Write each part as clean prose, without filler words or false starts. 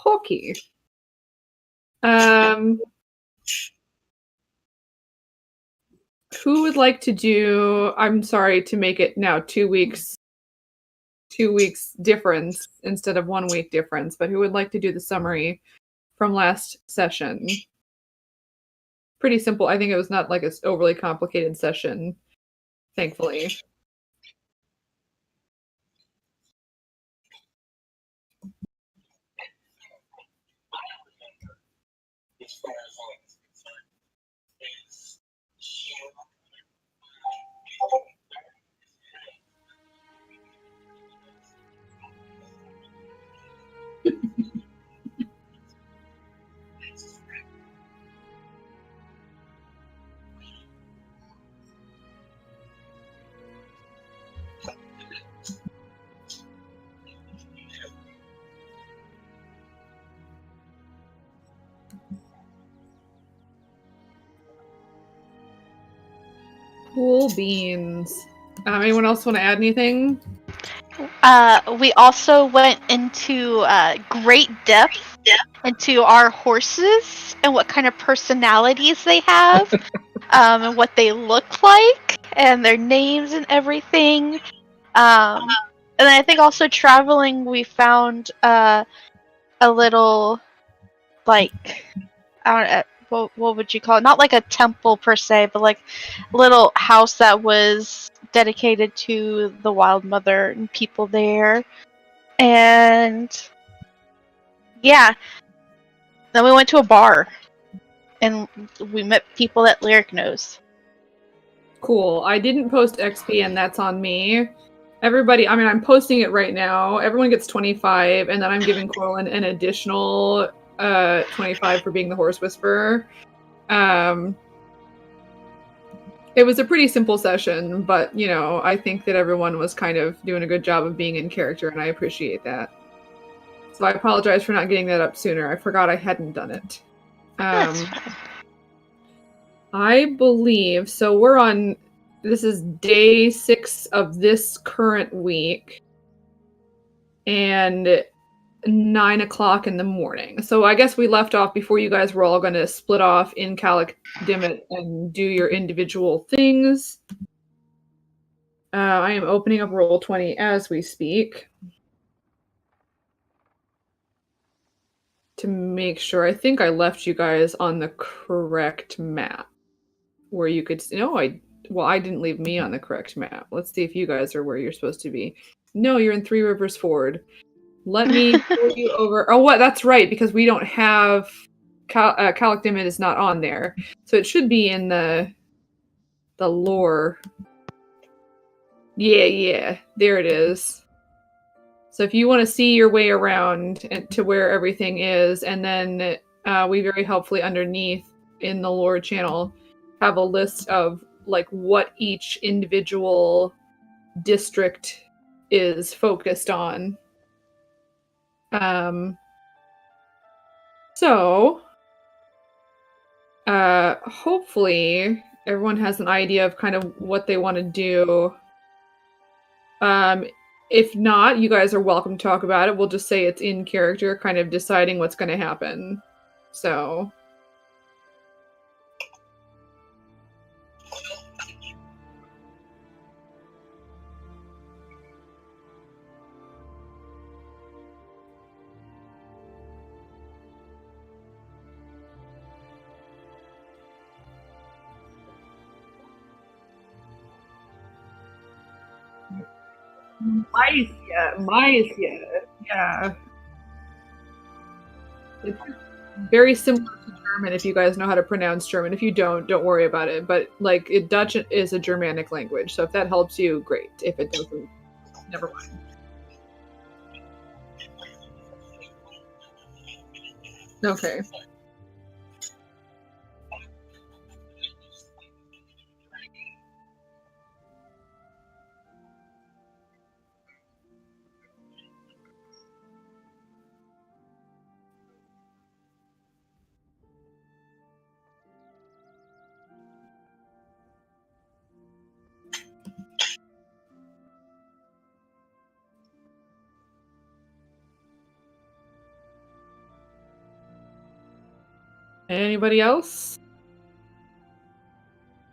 Okay. Who would like to do? I'm sorry to make it now 2 weeks. 2 weeks difference instead of 1 week difference, but who would like to do the summary from last session? Pretty simple. I think it was not like an overly complicated session, thankfully. Cool beans. Anyone else want to add anything? We also went into great depth into our horses and what kind of personalities they have, and what they look like, and their names and everything. And I think also traveling, we found a little, like, I don't know, what would you call it? Not like a temple per se, but like a little house that was dedicated to the Wild Mother and people there. And yeah, then we went to a bar and we met people that Lyric knows. Cool. I didn't post XP, and that's on me. Everybody, I mean, I'm posting it right now. Everyone gets 25, and then I'm giving Corlin an additional 25 for being the horse whisperer. It was a pretty simple session, but, you know, I think that everyone was kind of doing a good job of being in character, and I appreciate that. So I apologize for not getting that up sooner. I forgot I hadn't done it. That's fine. I believe, so we're on, this is day 6 of this current week, and 9 o'clock in the morning. So I guess we left off before you guys were all going to split off in Calic Dimit and do your individual things. I am opening up Roll20 as we speak to make sure. I think I left you guys on the correct map where you could. No, I didn't leave me on the correct map. Let's see if you guys are where you're supposed to be. No, you're in Three Rivers Ford. Let me pull you over. Oh, what? That's right, because we don't have Calic Dimit is not on there, so it should be in the lore. Yeah, there it is. So if you want to see your way around to where everything is, and then we very helpfully underneath in the lore channel have a list of like what each individual district is focused on. So hopefully everyone has an idea of kind of what they want to do. If not, you guys are welcome to talk about it. We'll just say it's in character, kind of deciding what's going to happen. So. Mycia, yeah. It's very similar to German if you guys know how to pronounce German. If you don't worry about it. But like Dutch is a Germanic language, so if that helps you, great. If it doesn't, never mind. Okay. Anybody else?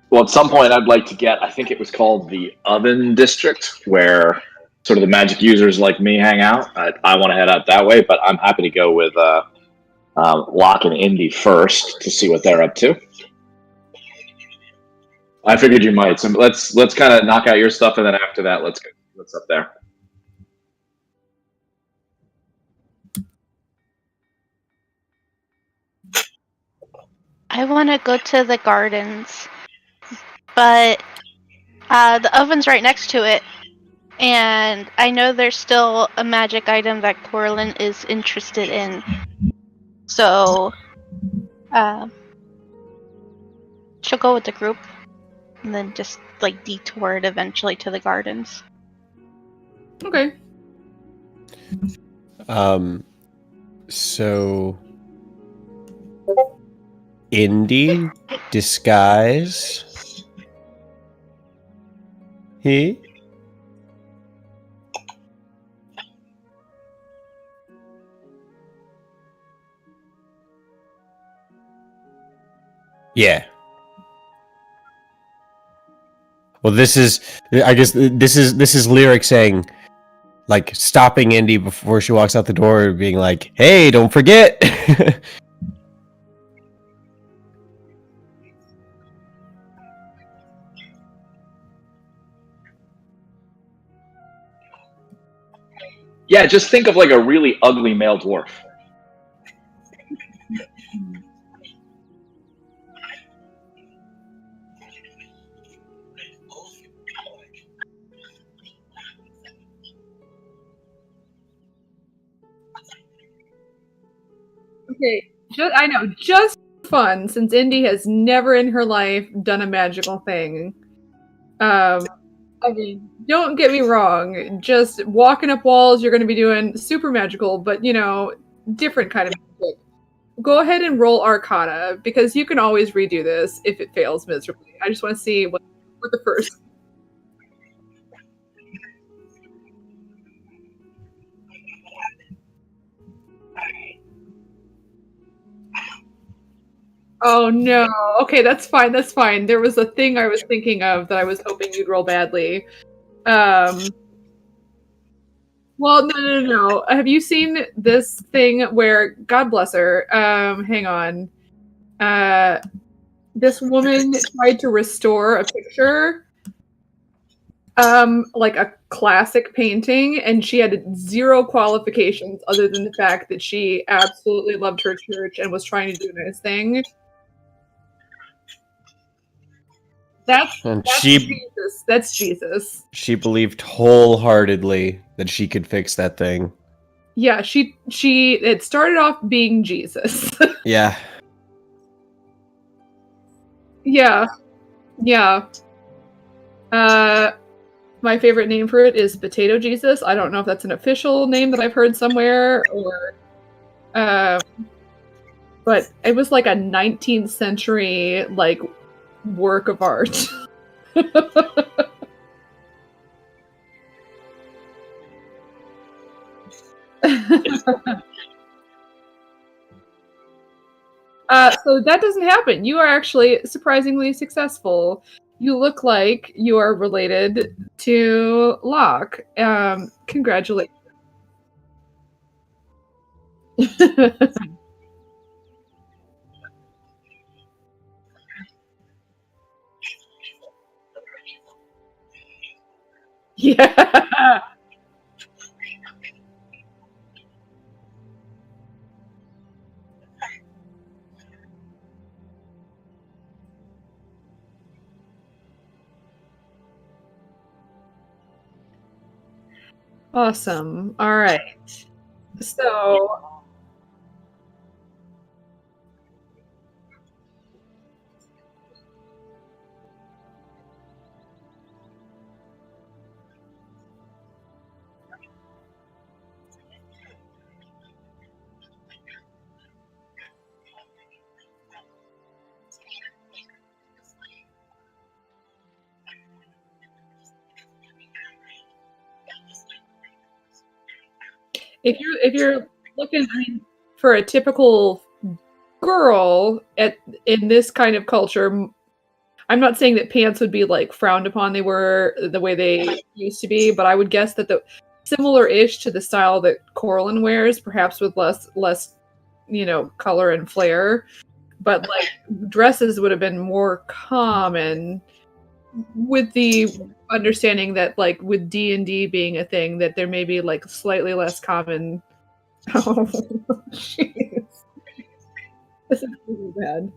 Well, at some point, I'd like to get, I think it was called the Oven District, where sort of the magic users like me hang out. I want to head out that way, but I'm happy to go with Locke and Indy first to see what they're up to. I figured you might. So let's kind of knock out your stuff, and then after that, let's go. What's up there? I want to go to the gardens, but the oven's right next to it, and I know there's still a magic item that Corlin is interested in. So, she'll go with the group, and then just like detour it eventually to the gardens. Okay. So Indy disguise. He. Yeah. Well, this is, I guess, this is Lyric saying, like, stopping Indy before she walks out the door, being like, "Hey, don't forget." Yeah, just think of like a really ugly male dwarf. Okay. I know. Just fun, since Indy has never in her life done a magical thing. I mean, don't get me wrong. Just walking up walls, you're going to be doing super magical, but different kind of magic. Go ahead and roll Arcana, because you can always redo this if it fails miserably. I just want to see what the first. Oh no. Okay, that's fine. That's fine. There was a thing I was thinking of that I was hoping you'd roll badly. Well, no. Have you seen this thing where, God bless her, hang on. This woman tried to restore a picture, like a classic painting, and she had zero qualifications other than the fact that she absolutely loved her church and was trying to do a nice thing. That's Jesus. That's Jesus. She believed wholeheartedly that she could fix that thing. Yeah, it started off being Jesus. Yeah. Yeah. My favorite name for it is Potato Jesus. I don't know if that's an official name that I've heard somewhere, or but it was like a 19th century like work of art. So that doesn't happen. You are actually surprisingly successful. You look like you are related to Locke. Congratulations. Yeah. Awesome. All right. So if you're looking, I mean, for a typical girl in this kind of culture, I'm not saying that pants would be like frowned upon. They were the way they used to be, but I would guess that the similar-ish to the style that Corlin wears, perhaps with less, color and flair. But like dresses would have been more common, with the understanding that like with D&D being a thing, that there may be like slightly less common. Oh, jeez. This is really bad.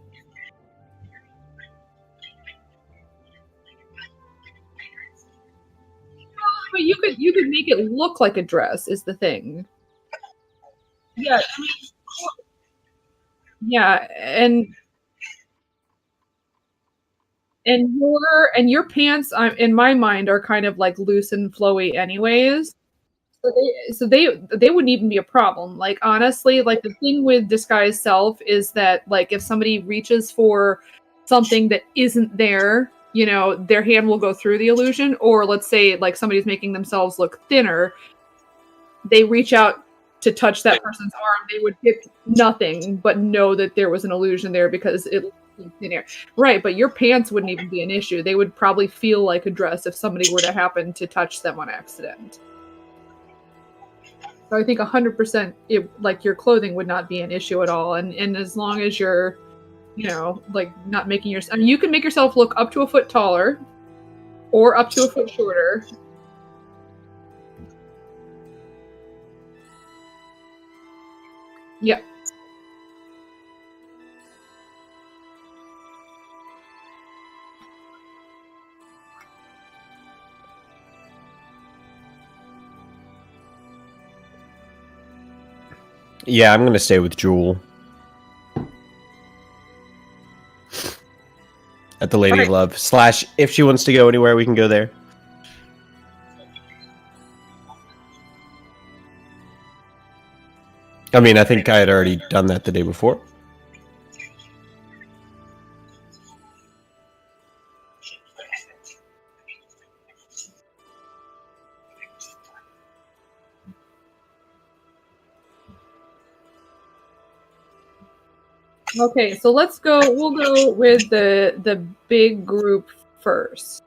But you could make it look like a dress is the thing. Yeah, yeah, and your pants, in my mind, are kind of like loose and flowy, anyways. So they wouldn't even be a problem. Like honestly, like the thing with disguise self is that like if somebody reaches for something that isn't there, their hand will go through the illusion. Or let's say like somebody's making themselves look thinner, they reach out to touch that person's arm, they would get nothing but know that there was an illusion there because it looked thin air. Right, but your pants wouldn't even be an issue. They would probably feel like a dress if somebody were to happen to touch them on accident. So I think 100% like your clothing would not be an issue at all. And as long as you're, like not making yourself, I mean, you can make yourself look up to a foot taller or up to a foot shorter. Yep. Yeah, I'm gonna stay with Jewel. At the Lady of Love. / if she wants to go anywhere, we can go there. I mean, I think I had already done that the day before. Okay, so we'll go with the big group first.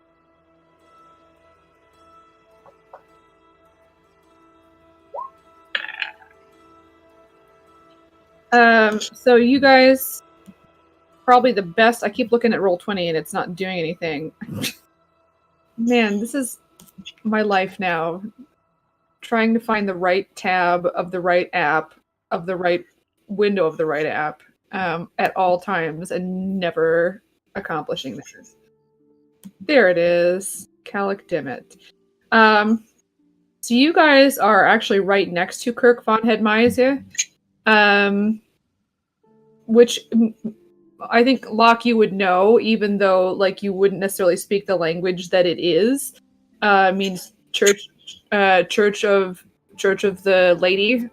So you guys, probably the best. I keep looking at Roll20 and it's not doing anything. Man, this is my life now. Trying to find the right tab of the right app, of the right window of the right app at all times and never accomplishing this. There it is. Calic Dimmet. So you guys are actually right next to Kirk von Hedmeise. Which I think Locke you would know, even though like you wouldn't necessarily speak the language that it is. Means church of the lady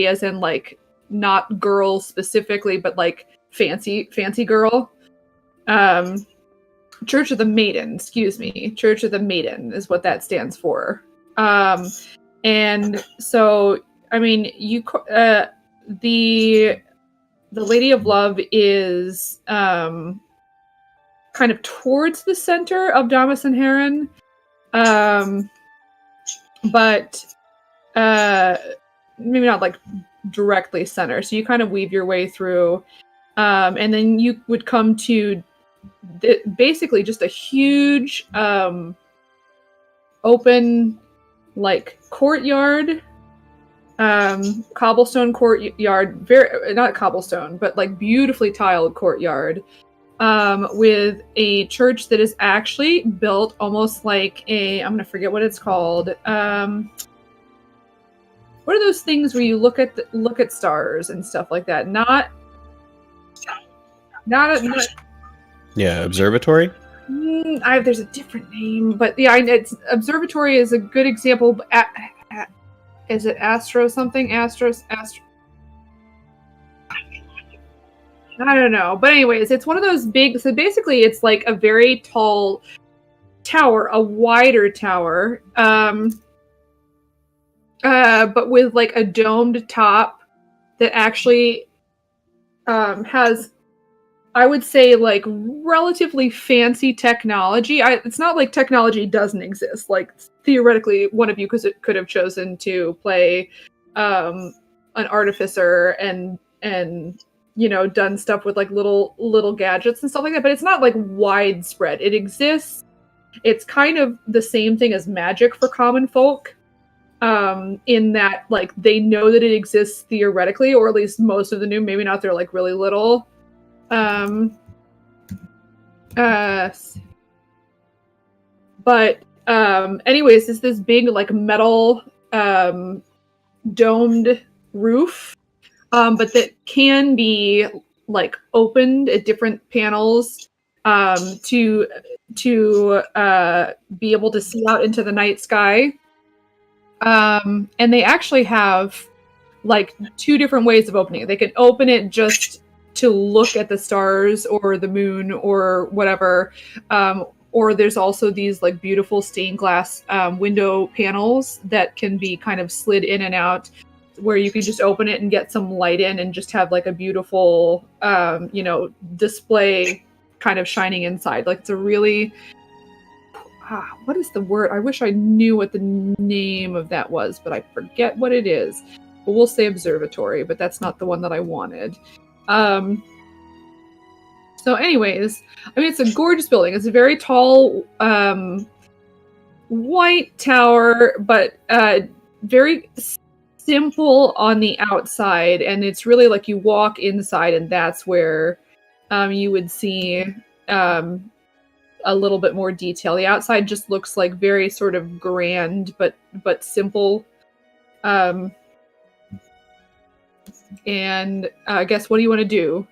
as in like not girl specifically, but like fancy girl. Church of the Maiden, excuse me. Church of the Maiden is what that stands for. And so I mean the Lady of Love is kind of towards the center of Damas and Heron. But maybe not like directly center. So you kind of weave your way through. And then you would come to basically just a huge open like courtyard. Cobblestone courtyard, very not cobblestone, but like beautifully tiled courtyard, with a church that is actually built almost like I'm gonna forget what it's called. What are those things where you look at stars and stuff like that? Not Yeah, observatory. There's a different name, but yeah, it's observatory is a good example. Is it Astro something? Astro. I don't know. But anyways, it's one of those big... So basically, it's like a very tall tower, a wider tower, but with like a domed top that actually has, I would say, like relatively fancy technology. It's not like technology doesn't exist. Like theoretically, one of you could have chosen to play an artificer and done stuff with like little gadgets and stuff like that. But it's not like widespread. It exists. It's kind of the same thing as magic for common folk. In that, like, they know that it exists theoretically, or at least most of the new, maybe not, they're like really little. But anyways, it's this big like metal domed roof, but that can be like opened at different panels to be able to see out into the night sky. And they actually have like two different ways of opening it. They can open it just to look at the stars or the moon or whatever. Or there's also these like beautiful stained glass window panels that can be kind of slid in and out, where you can just open it and get some light in and just have like a beautiful, display kind of shining inside. Like it's a really, what is the word? I wish I knew what the name of that was, but I forget what it is. But we'll say observatory, but that's not the one that I wanted. So anyways, I mean, it's a gorgeous building. It's a very tall, white tower, but very simple on the outside. And it's really like you walk inside and that's where you would see a little bit more detail. The outside just looks like very sort of grand, but simple. And I guess, what do you want to do?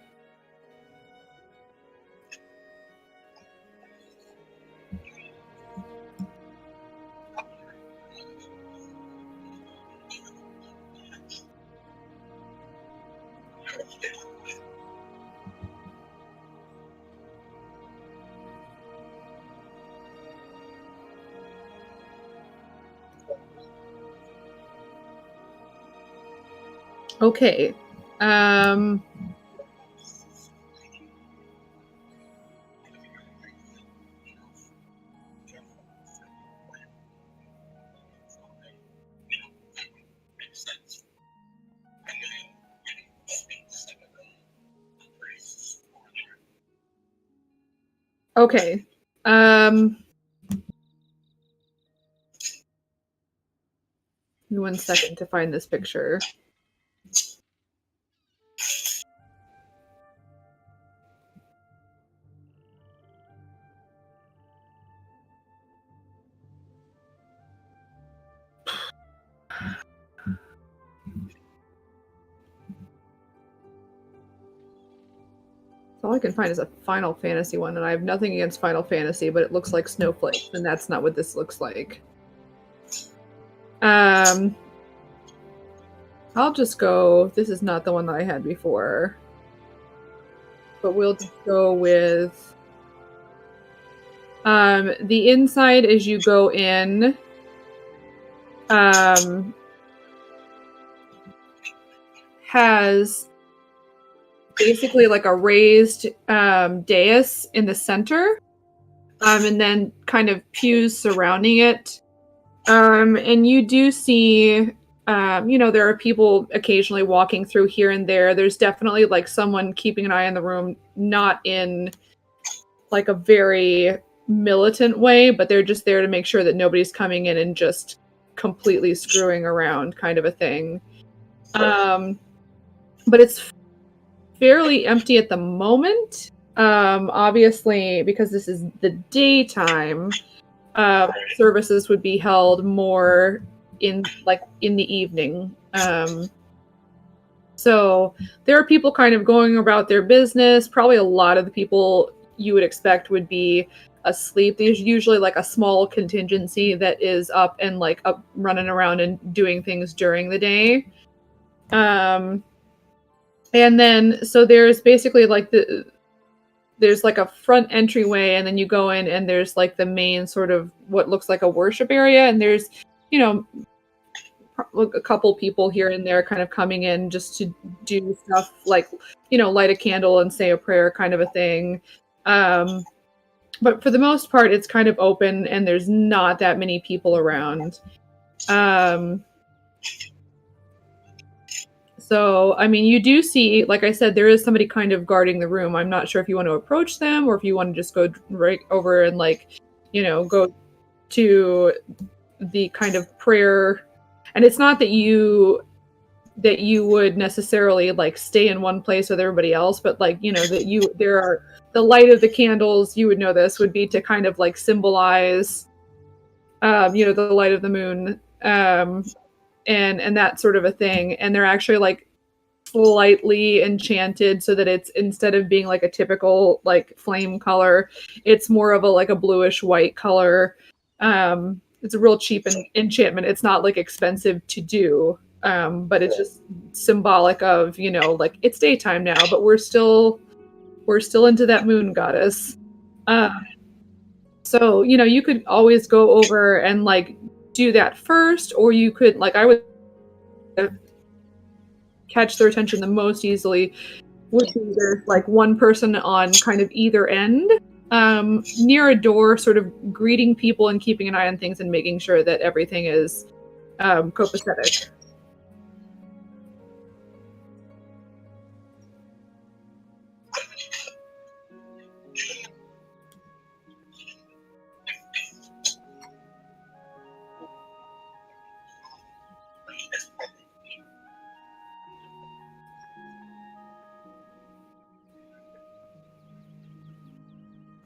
Okay. Okay. Give me 1 second to find this picture. All I can find is a Final Fantasy one, and I have nothing against Final Fantasy, but it looks like snowflakes, and that's not what this looks like. I'll just go, this is not the one that I had before, but we'll just go with the inside as you go in. Has basically like a raised dais in the center, and then kind of pews surrounding it. And you do see, there are people occasionally walking through here and there. There's definitely like someone keeping an eye on the room, not in like a very militant way, but they're just there to make sure that nobody's coming in and just completely screwing around, kind of a thing. But it's fairly empty at the moment. Obviously, because this is the daytime, services would be held more in the evening. So there are people kind of going about their business. Probably a lot of the people you would expect would be asleep. There's usually like a small contingency that is up and like up running around and doing things during the day. And then, so there's basically like there's like a front entryway, and then you go in and there's like the main sort of what looks like a worship area, and there's, a couple people here and there kind of coming in just to do stuff like, light a candle and say a prayer kind of a thing. But for the most part, it's kind of open and there's not that many people around. So, I mean, you do see, like I said, there is somebody kind of guarding the room. I'm not sure if you want to approach them or if you want to just go right over and go to the kind of prayer. And it's not that you would necessarily stay in one place with everybody else, but there are the light of the candles, you would know this, would be to kind of symbolize the light of the moon, and that sort of a thing. And they're actually slightly enchanted so that it's, instead of being a typical flame color, it's more of a bluish white color. It's a real cheap enchantment. It's not expensive to do. But it's just symbolic of, it's daytime now, but we're still into that moon goddess. So, you could always go over and do that first, or you could, I would catch their attention the most easily would be there's one person on kind of either end, near a door, sort of greeting people and keeping an eye on things and making sure that everything is copacetic.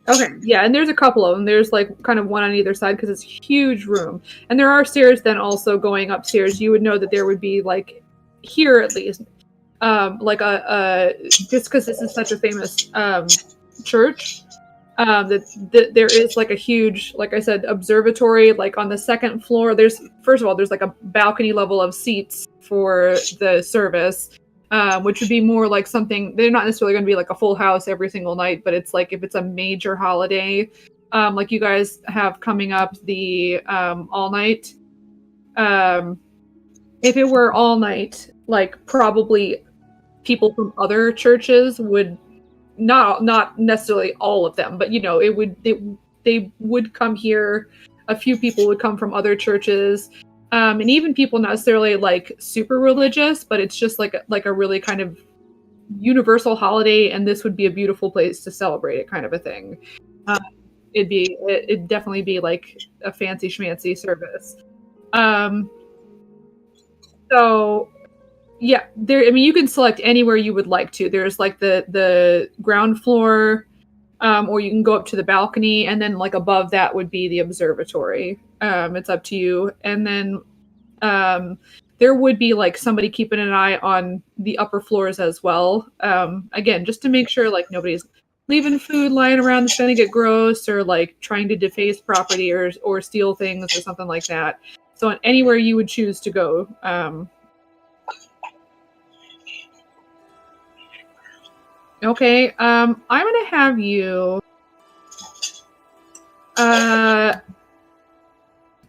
Okay, yeah, and there's a couple of them. There's kind of one on either side because it's a huge room. And there are stairs then also going upstairs. You would know that there would be here at least, just because this is such a famous church, that there is a huge, like I said, observatory. On the second floor, there's a balcony level of seats for the service. Which would be more something, they're not necessarily going to be a full house every single night, but it's if it's a major holiday, you guys have coming up the all night. If it were all night, probably people from other churches would, not necessarily all of them, but they would come here. A few people would come from other churches. And even people not necessarily super religious, but it's just a really kind of universal holiday, and this would be a beautiful place to celebrate it, kind of a thing. It'd definitely be a fancy schmancy service. So yeah, you can select anywhere you would like to. There's the ground floor, or you can go up to the balcony, and then above that would be the observatory. It's up to you. And then there would be somebody keeping an eye on the upper floors as well. Again, just to make sure nobody's leaving food lying around that's going to get gross, or trying to deface property or steal things or something like that. So anywhere you would choose to go. Okay, I'm going to have you...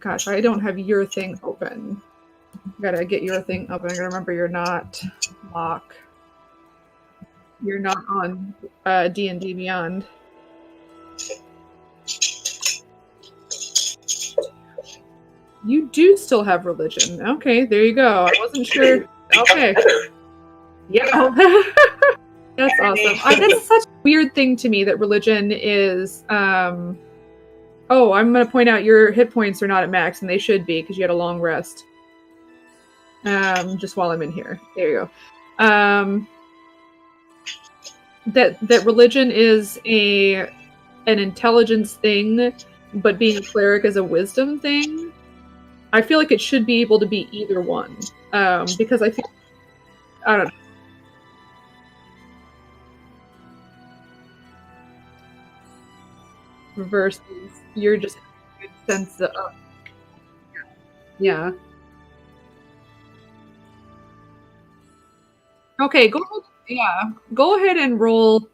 Gosh, I don't have your thing open. Gotta get your thing open. I gotta remember you're not Locke. You're not on D&D Beyond. You do still have religion. Okay, there you go. I wasn't sure. Okay. Yeah. That's awesome. That's such a weird thing to me that religion is... Oh, I'm going to point out your hit points are not at max, and they should be because you had a long rest. Just while I'm in here. There you go. That religion is an intelligence thing, but being a cleric is a wisdom thing. I feel like it should be able to be either one. Because I think... I don't know. Versus you're just good sense of yeah. Okay, go ahead and roll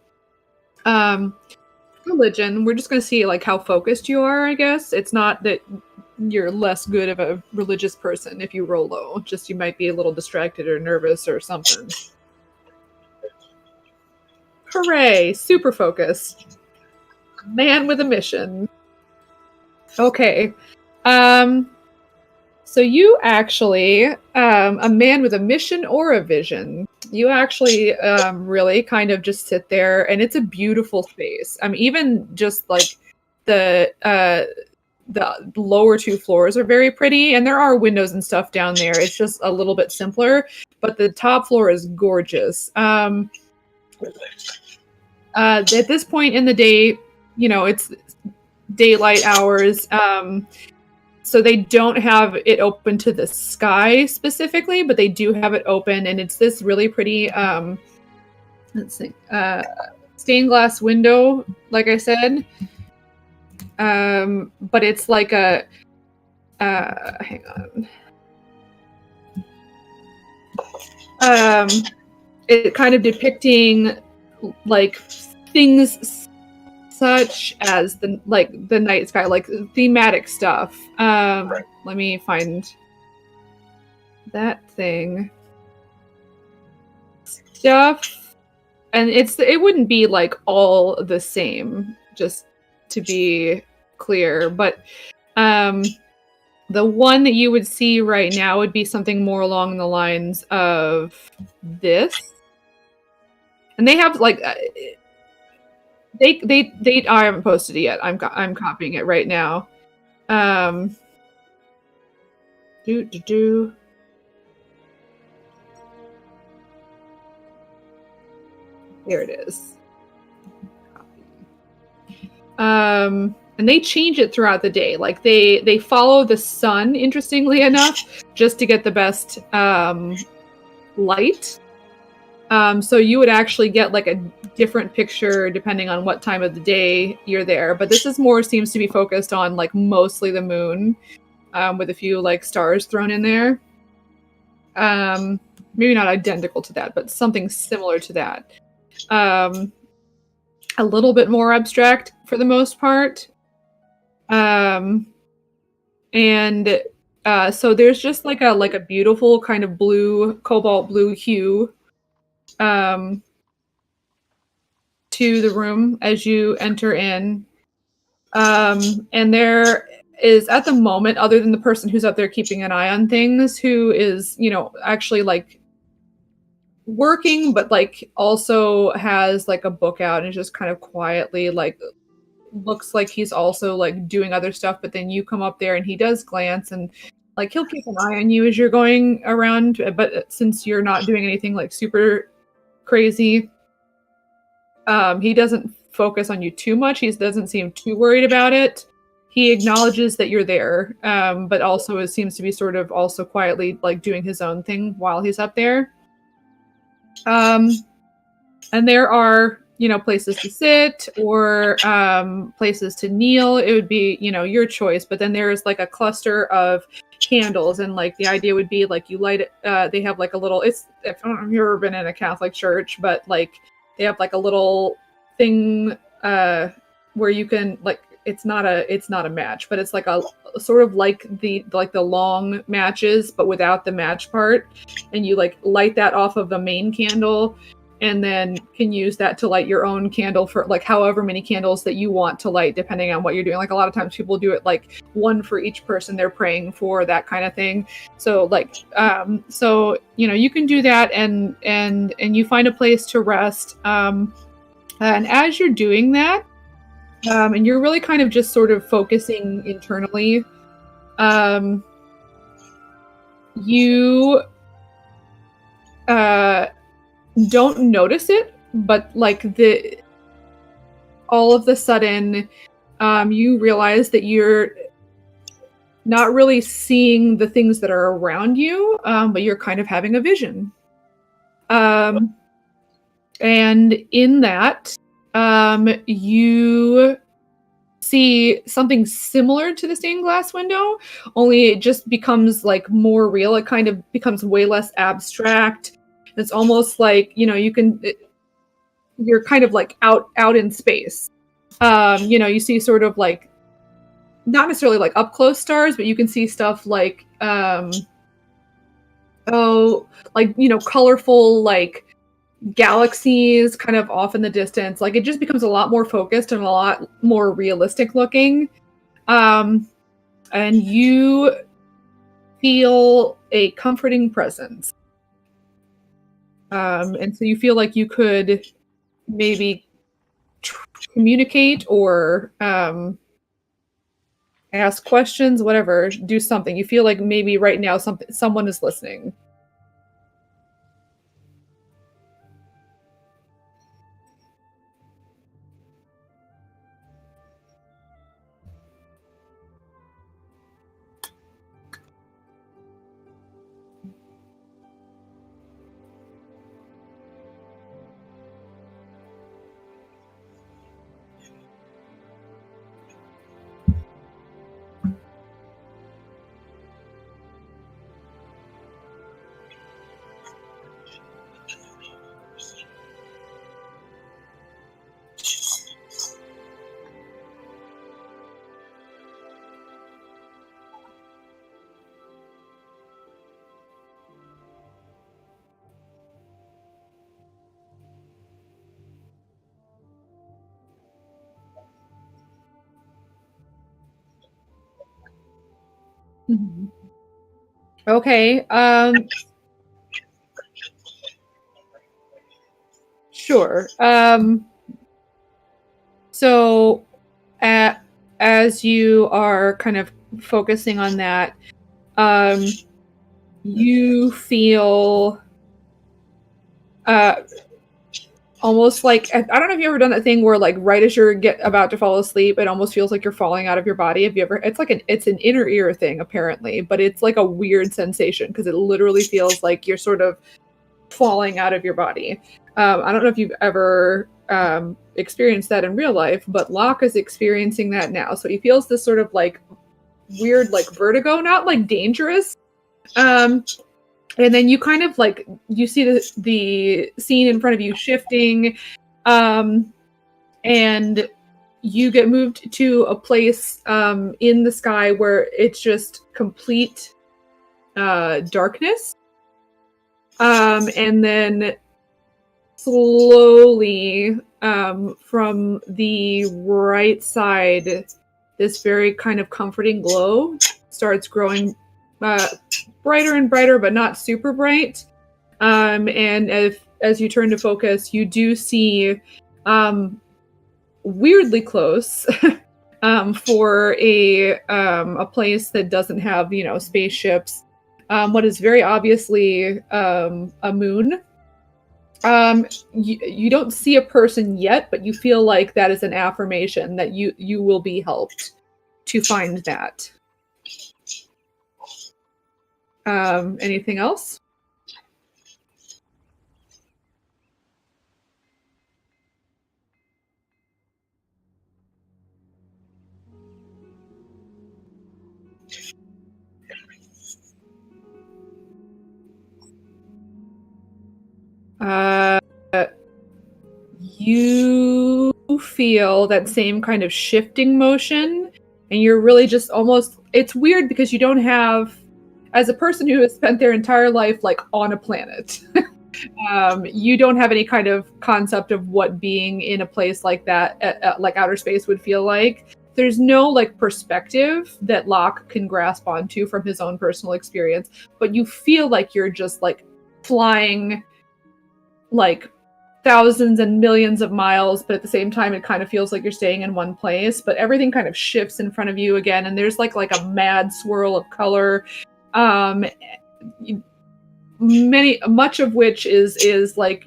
religion. We're just gonna see how focused you are, I guess. It's not that you're less good of a religious person if you roll low. Just you might be a little distracted or nervous or something. Hooray! Super focused. Man with a mission. Okay. So you actually, a man with a mission or a vision, you actually really kind of just sit there, and it's a beautiful space. Even just like the lower two floors are very pretty, and there are windows and stuff down there. It's just a little bit simpler, but the top floor is gorgeous. At this point in the day, it's daylight hours. So they don't have it open to the sky specifically, but they do have it open, and it's this really pretty, let's see, stained glass window, like I said. But it's like a, hang on. It kind of depicting like things such as the night sky, like thematic stuff. Right. Let me find that thing. Stuff, and it wouldn't be like all the same, just to be clear, but the one that you would see right now would be something more along the lines of this. And they have like they I haven't posted it yet. I'm copying it right now. Here it is. And they change it throughout the day. Like they follow the sun, interestingly enough, just to get the best light. So you would actually get like a different picture depending on what time of the day you're there. But this seems to be focused on like mostly the moon, with a few like stars thrown in there. Maybe not identical to that, but something similar to that. A little bit more abstract for the most part. So there's just like a beautiful kind of blue, cobalt blue hue to the room as you enter in. And there is, at the moment, other than the person who's up there keeping an eye on things, who is, actually like working, but like also has like a book out and just kind of quietly like looks like he's also like doing other stuff. But then you come up there and he does glance, and like he'll keep an eye on you as you're going around, but since you're not doing anything like super crazy, he doesn't focus on you too much. He doesn't seem too worried about it. He acknowledges that you're there, but also seems to be sort of also quietly like doing his own thing while he's up there. And there are, places to sit or places to kneel. It would be, your choice. But then there is like a cluster of candles, and like the idea would be like you light it. They have like a little. I don't know if you've ever been in a Catholic church, but like they have like a little thing where you can like. It's not a match, but it's like a sort of like the long matches, but without the match part. And you like light that off of the main candle, and then can use that to light your own candle for like however many candles that you want to light, depending on what you're doing. Like a lot of times people do it like one for each person they're praying for, that kind of thing. So like, you can do that, and you find a place to rest. And as you're doing that, and you're really kind of just sort of focusing internally, you don't notice it, but like all of the sudden, you realize that you're not really seeing the things that are around you, but you're kind of having a vision. And in that, you see something similar to the stained glass window, only it just becomes like more real. It kind of becomes way less abstract. It's almost like, you're kind of like out in space. You see sort of like not necessarily like up close stars, but you can see stuff like colorful like galaxies kind of off in the distance. Like it just becomes a lot more focused and a lot more realistic looking. And you feel a comforting presence. And so you feel like you could maybe communicate or ask questions, whatever, do something. You feel like maybe right now someone is listening. Okay. Sure. So, as you are kind of focusing on that, you feel almost like, I don't know if you've ever done that thing where like right as you're about to fall asleep, it almost feels like you're falling out of your body. Have you ever? It's like it's an inner ear thing apparently, but it's like a weird sensation because it literally feels like you're sort of falling out of your body. I don't know if you've ever experienced that in real life, but Locke is experiencing that now. So he feels this sort of like weird like vertigo, not like dangerous. And then you kind of like, you see the scene in front of you shifting, and you get moved to a place in the sky where it's just complete darkness. And then slowly from the right side, this very kind of comforting glow starts growing brighter and brighter, but not super bright. And as you turn to focus, you do see weirdly close for a place that doesn't have, spaceships. What is very obviously a moon. You don't see a person yet, but you feel like that is an affirmation that you will be helped to find that. Anything else? You feel that same kind of shifting motion, and you're really just almost, it's weird because you don't have, as a person who has spent their entire life like on a planet, you don't have any kind of concept of what being in a place like that, like outer space, would feel like. There's no like perspective that Locke can grasp onto from his own personal experience, but you feel like you're just like flying like thousands and millions of miles, but at the same time it kind of feels like you're staying in one place, but everything kind of shifts in front of you again, and there's like a mad swirl of color, much of which is like,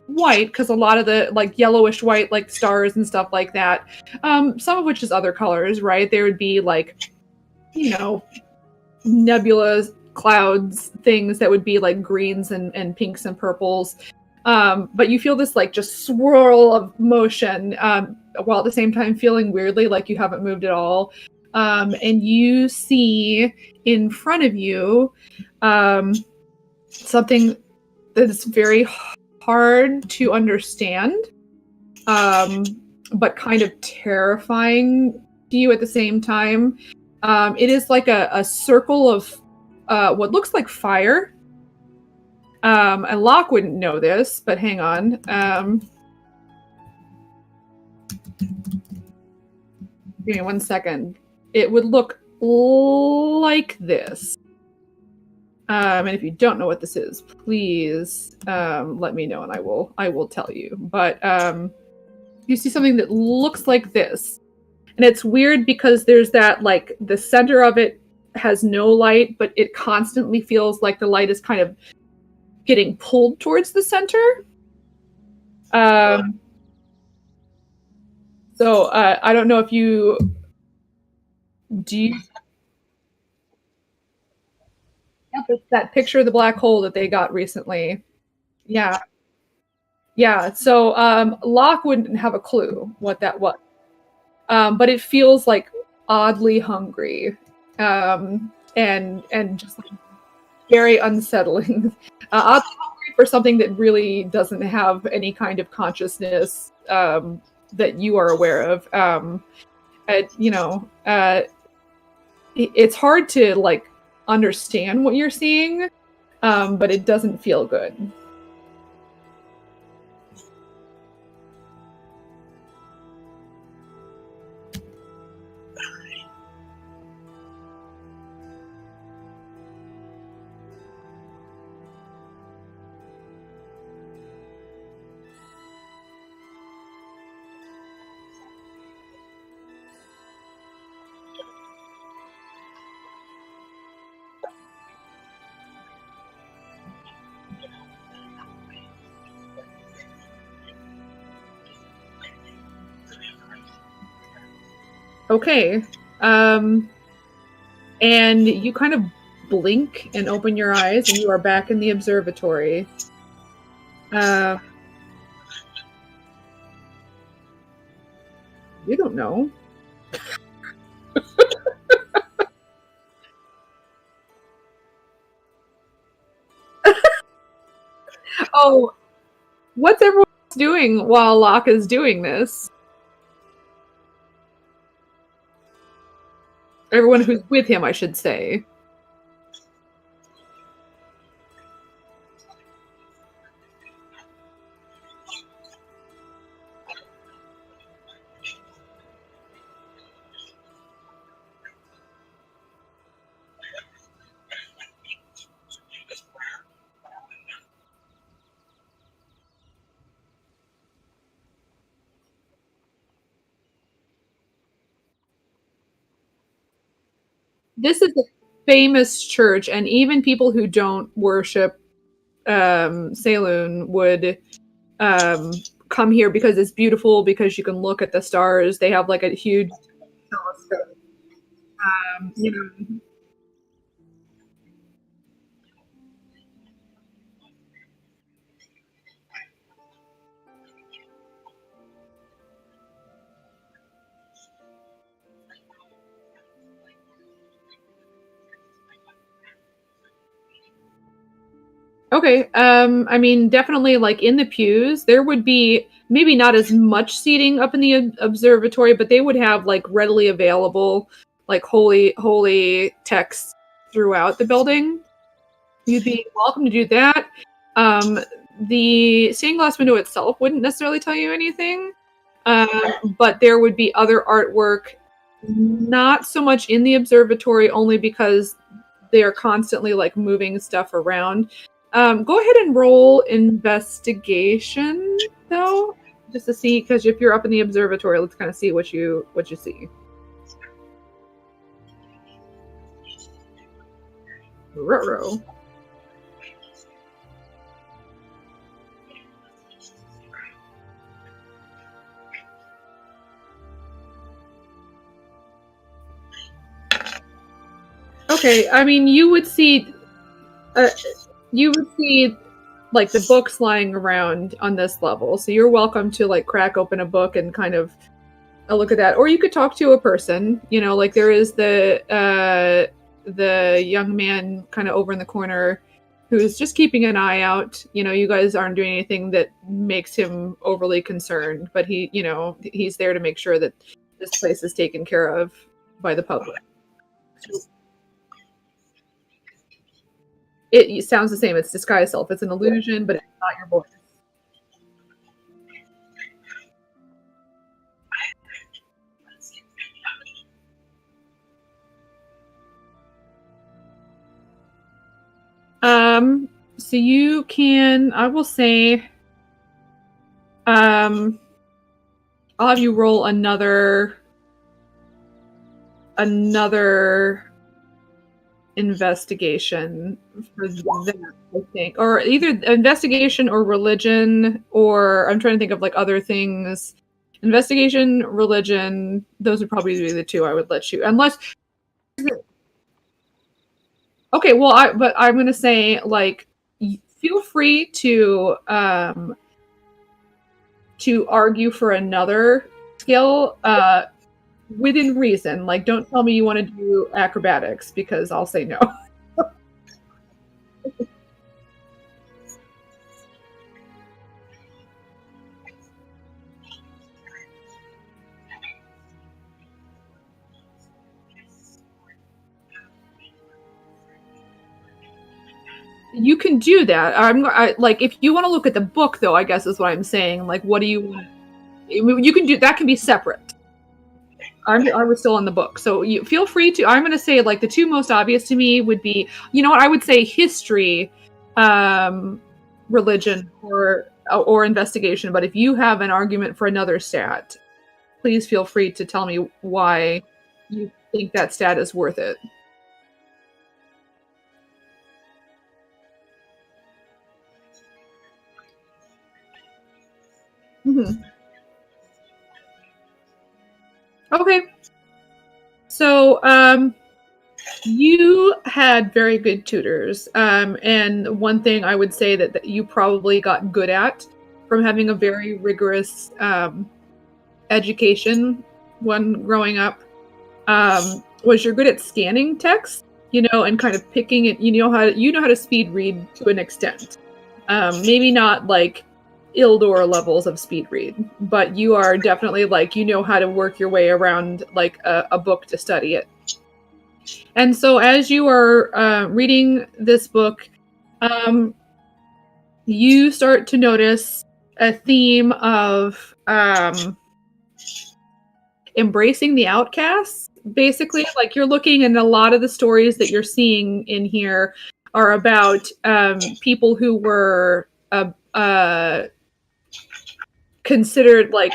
white, because a lot of the like yellowish white like stars and stuff like that, some of which is other colors, right? There would be like, nebulas, clouds, things that would be like greens and pinks and purples. But you feel this like just swirl of motion, while at the same time feeling weirdly like you haven't moved at all. And you see in front of you something that's very hard to understand, but kind of terrifying to you at the same time. It is like a circle of what looks like fire. And Locke wouldn't know this, but hang on. Give me 1 second. It would look like this. And if you don't know what this is, please let me know, and I will tell you. But you see something that looks like this, and it's weird because there's that, like, the center of it has no light, but it constantly feels like the light is kind of getting pulled towards the center. So I don't know if you do. Yep, it's that picture of the black hole that they got recently. Yeah. Yeah. So Locke wouldn't have a clue what that was. But it feels like oddly hungry. And just like very unsettling. Oddly hungry for something that really doesn't have any kind of consciousness that you are aware of. It's hard to like understand what you're seeing, but it doesn't feel good. Okay. And you kind of blink and open your eyes, and you are back in the observatory. You don't know. Oh, what's everyone else doing while Locke is doing this? Everyone who's with him, I should say. This is a famous church, and even people who don't worship Saloon would come here because it's beautiful, because you can look at the stars. They have like a huge telescope. You know. Okay. I mean, definitely, like in the pews, there would be maybe not as much seating up in the observatory, but they would have like readily available, like holy texts throughout the building. You'd be welcome to do that. The stained glass window itself wouldn't necessarily tell you anything, but there would be other artwork, not so much in the observatory, only because they are constantly like moving stuff around. Go ahead and roll investigation, though, just to see, because if you're up in the observatory, let's kind of see what you see. Ruh-roh. Okay, I mean, you would see like the books lying around on this level, so you're welcome to like crack open a book and kind of look at that, or you could talk to a person. You know, like there is the young man kind of over in the corner who's just keeping an eye out. You know, you guys aren't doing anything that makes him overly concerned, but he, you know, he's there to make sure that this place is taken care of by the public. It sounds the same. It's disguised self. It's an illusion, but it's not your voice. So you can, I will say, I'll have you roll another investigation for that, I think. Or either investigation or religion, or I'm trying to think of like other things. Investigation, religion, those would probably be the two I would let you, unless. Okay, well, I'm gonna say, like, feel free to argue for another skill within reason. Like, don't tell me you want to do acrobatics, because I'll say no. You can do that. Like, if you want to look at the book, though, I guess is what I'm saying. Like, what do you want? You can do that. Can be separate. I was still on the book, so you feel free to. I'm going to say, like, the two most obvious to me would be, you know what, I would say history, religion, or investigation. But if you have an argument for another stat, please feel free to tell me why you think that stat is worth it. Mm-hmm. Okay. So, you had very good tutors. And one thing I would say that you probably got good at from having a very rigorous education when growing up was you're good at scanning text, and kind of picking it. You know how to speed read to an extent. Maybe not like Ildor levels of speed read, but you are definitely like, how to work your way around like a book to study it. And so as you are reading this book, you start to notice a theme of embracing the outcasts. Basically, like, you're looking, and a lot of the stories that you're seeing in here are about people who were considered like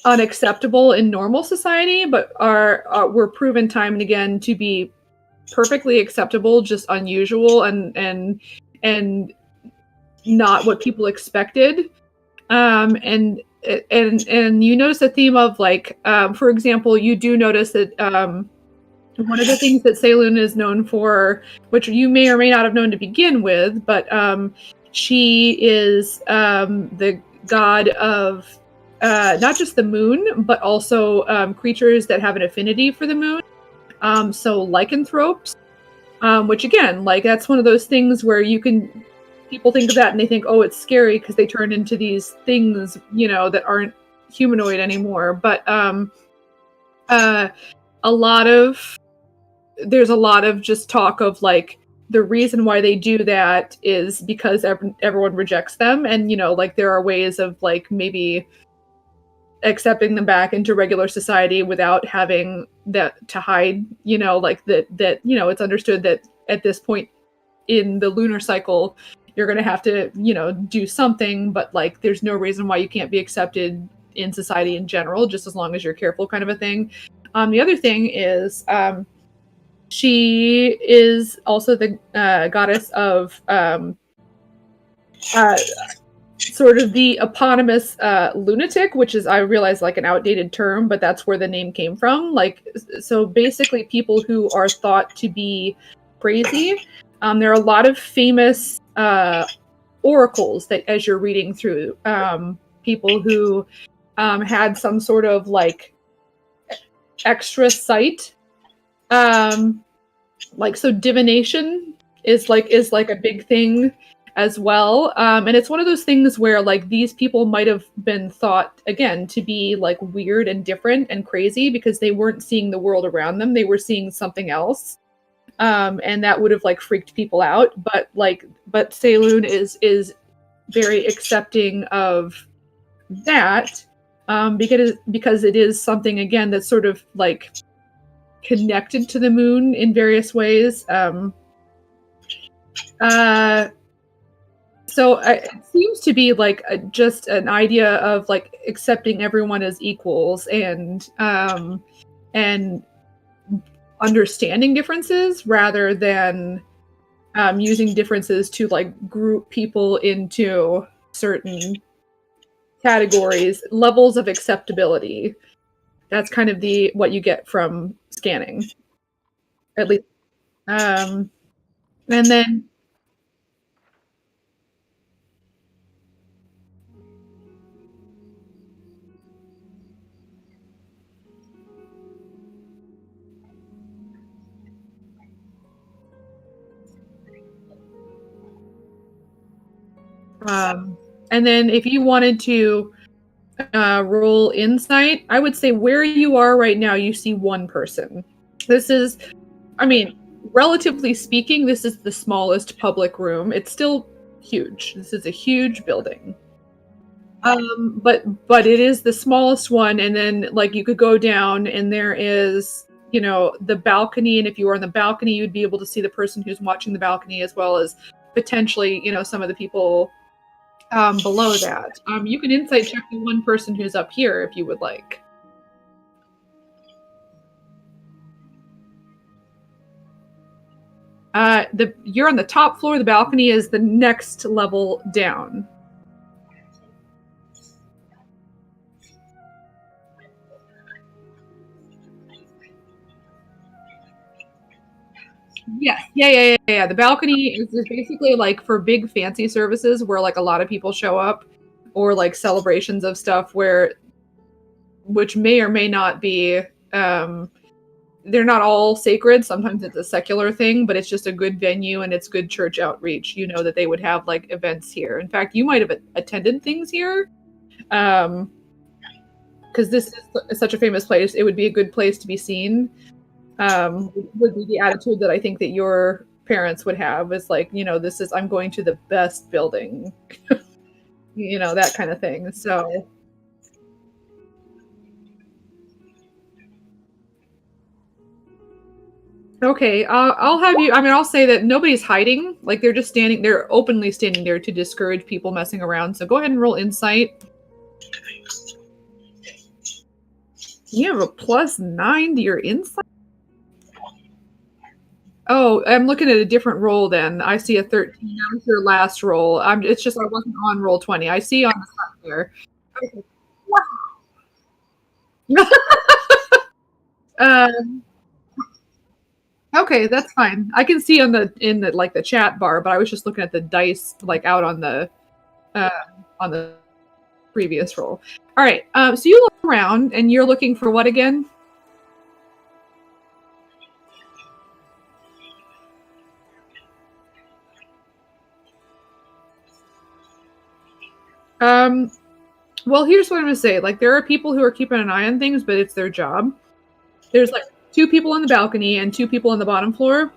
unacceptable in normal society, but were proven time and again to be perfectly acceptable, just unusual and not what people expected. And you notice a theme of like, for example, you do notice that one of the things that Saloon is known for, which you may or may not have known to begin with, but she is the god of not just the moon, but also creatures that have an affinity for the moon. So lycanthropes, which again, like, that's one of those things where people think of that and they think, oh, it's scary because they turn into these things, that aren't humanoid anymore. But there's a lot of just talk of like, the reason why they do that is because everyone rejects them. And, like, there are ways of like maybe accepting them back into regular society without having that to hide, like that, it's understood that at this point in the lunar cycle, you're going to have to, do something, but like, there's no reason why you can't be accepted in society in general, just as long as you're careful, kind of a thing. The other thing is, she is also the goddess of sort of the eponymous lunatic, which is, I realize, like an outdated term, but that's where the name came from. Like, so basically people who are thought to be crazy. There are a lot of famous oracles that, as you're reading through, people who had some sort of like extra sight. Like, so divination is like a big thing as well. And it's one of those things where like these people might have been thought again to be like weird and different and crazy because they weren't seeing the world around them. They were seeing something else. And that would have like freaked people out. But Saloon is very accepting of that because it is something again that's sort of like connected to the moon in various ways. So it seems to be like just an idea of like accepting everyone as equals and understanding differences rather than using differences to like group people into certain categories, levels of acceptability. That's kind of what you get from scanning, at least. And then if you wanted to roll insight, I would say where you are right now, you see one person. This is, I mean, relatively speaking, this is the smallest public room. It's still huge. This is a huge building. But it is the smallest one, and then like you could go down and there is, you know, the balcony, and if you were on the balcony, you'd be able to see the person who's watching the balcony as well as potentially, you know, some of the people below that. You can insight check the one person who's up here if you would like. You're on the top floor. The balcony is the next level down. Yes. Yeah. The balcony is basically like for big fancy services where like a lot of people show up, or like celebrations of stuff which may or may not be, they're not all sacred. Sometimes it's a secular thing, but it's just a good venue and it's good church outreach. You know that they would have like events here. In fact, you might have attended things here. Because this is such a famous place, it would be a good place to be seen. Would be the attitude that I think that your parents would have, is like, you know, I'm going to the best building, you know, that kind of thing. So okay, I'll have you, I mean, I'll say that nobody's hiding, like they're openly standing there to discourage people messing around. So go ahead and roll insight. You have a +9 to your insight? Oh, I'm looking at a different roll then. I see a 13. That was your last roll. It's just I wasn't on roll 20. I see on the side here. Wow. Okay, that's fine. I can see in the like the chat bar, but I was just looking at the dice like out on the previous roll. All right. So you look around and you're looking for what again? Well, here's what I'm gonna say. Like, there are people who are keeping an eye on things, but it's their job. There's like 2 people on the balcony and 2 people on the bottom floor,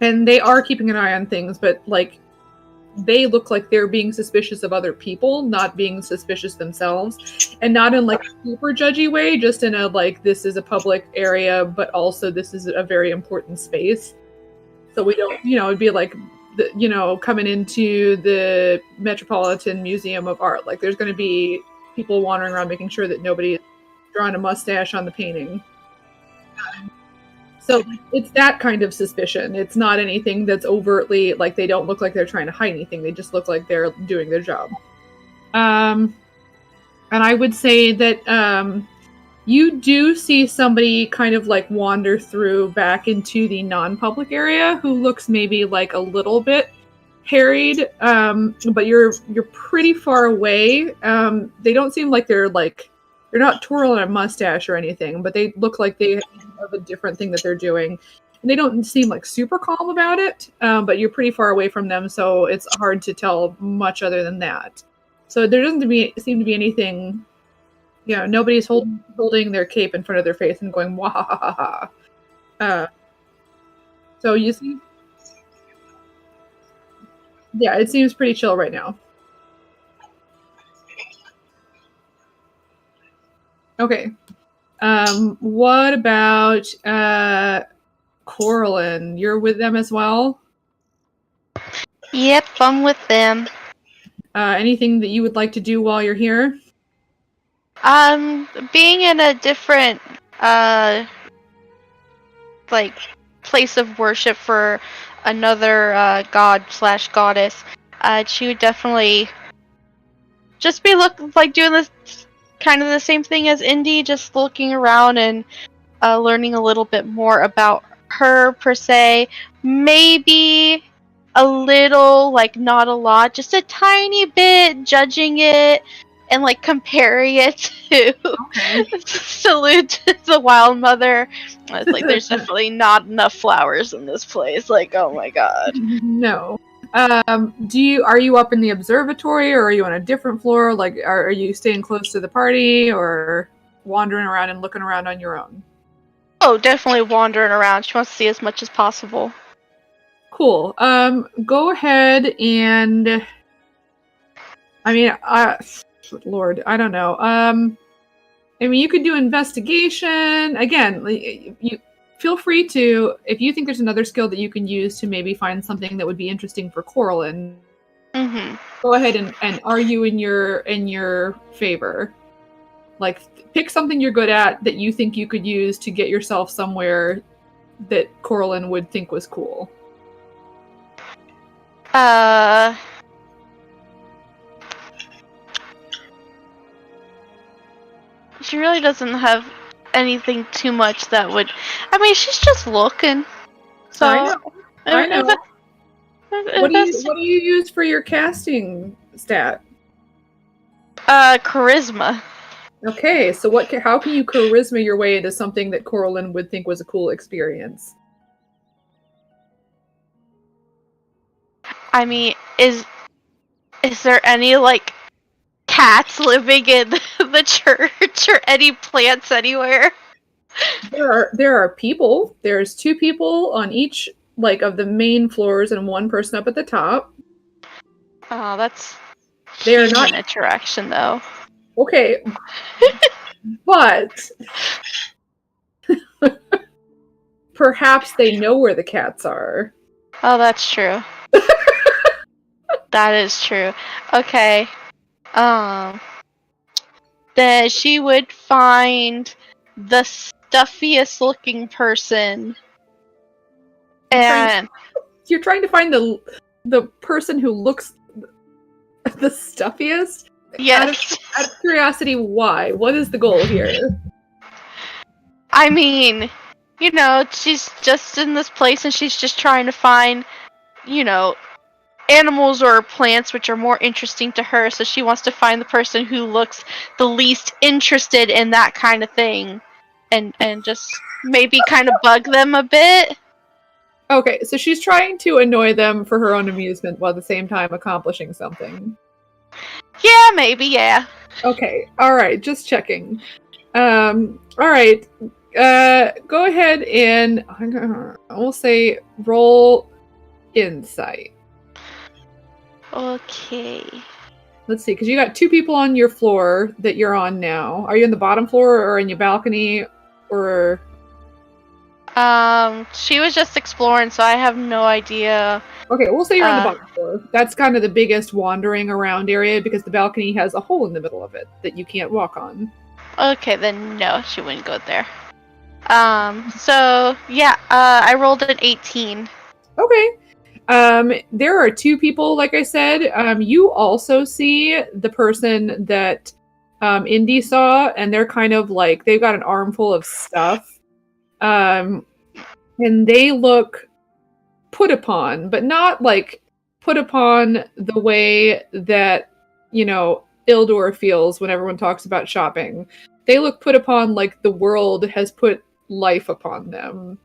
and they are keeping an eye on things, but like they look like they're being suspicious of other people, not being suspicious themselves, and not in like a super judgy way, just in a like, this is a public area, but also this is a very important space. So we don't, you know, it'd be like, you know, coming into the Metropolitan Museum of Art, like there's going to be people wandering around making sure that nobody is drawing a mustache on the painting. So it's that kind of suspicion. It's not anything that's overtly, like, they don't look like they're trying to hide anything. They just look like they're doing their job. And I would say that you do see somebody kind of like wander through back into the non-public area who looks maybe like a little bit harried, but you're pretty far away. They don't seem like they're not twirling a mustache or anything, but they look like they have a different thing that they're doing. They don't seem like super calm about it, but you're pretty far away from them, so it's hard to tell much other than that. So there doesn't seem to be anything. Nobody's holding their cape in front of their face and going wah ha ha ha ha. So you see, yeah, it seems pretty chill right now. Okay. What about Coraline? You're with them as well? Yep, I'm with them. Anything that you would like to do while you're here? Being in a different like place of worship for another god / goddess, she would definitely just be doing this kind of the same thing as Indy, just looking around and learning a little bit more about her per se. Maybe a little, not a lot, just a tiny bit, judging it and comparing it to Salute to the Wild Mother. It's there's definitely not enough flowers in this place. Oh my god. No. Are you up in the observatory, or are you on a different floor? Are you staying close to the party, or wandering around and looking around on your own? Oh, definitely wandering around. She wants to see as much as possible. Cool. Go ahead and... Lord, I don't know. You could do investigation. Again, you feel free to, if you think there's another skill that you can use to maybe find something that would be interesting for Coraline, go ahead and argue in your favor. Pick something you're good at that you think you could use to get yourself somewhere that Coraline would think was cool. She really doesn't have anything too much that would... she's just looking. So I know. What do you use for your casting stat? Charisma. Okay, so how can you charisma your way into something that Coraline would think was a cool experience? Is there any, cats living in the church or any plants anywhere? There are people. There's 2 people on each of the main floors and 1 person up at the top. Oh, that's they're not interaction though. Okay. But perhaps they know where the cats are. Oh, that's true. That is true. Okay. Then she would find the stuffiest looking person. And you're trying to find the person who looks the stuffiest? Yes. Out of curiosity, why? What is the goal here? She's just in this place and she's just trying to find, animals or plants which are more interesting to her, so she wants to find the person who looks the least interested in that kind of thing and just maybe kind of bug them a bit. Okay, so she's trying to annoy them for her own amusement while at the same time accomplishing something. Yeah, maybe, yeah. Okay, alright, just checking. Alright, go ahead and we'll say roll insight. Okay. Let's see, because you got 2 people on your floor that you're on now. Are you on the bottom floor or in your balcony or... She was just exploring, so I have no idea. Okay, we'll say you're on the bottom floor. That's kind of the biggest wandering around area because the balcony has a hole in the middle of it that you can't walk on. Okay, then no, she wouldn't go there. So, yeah, I rolled an 18. Okay. There are 2 people, like I said. You also see the person that Indy saw, and they're kind of they've got an armful of stuff. And they look put upon, but not put upon the way that, Ildor feels when everyone talks about shopping. They look put upon like the world has put life upon them.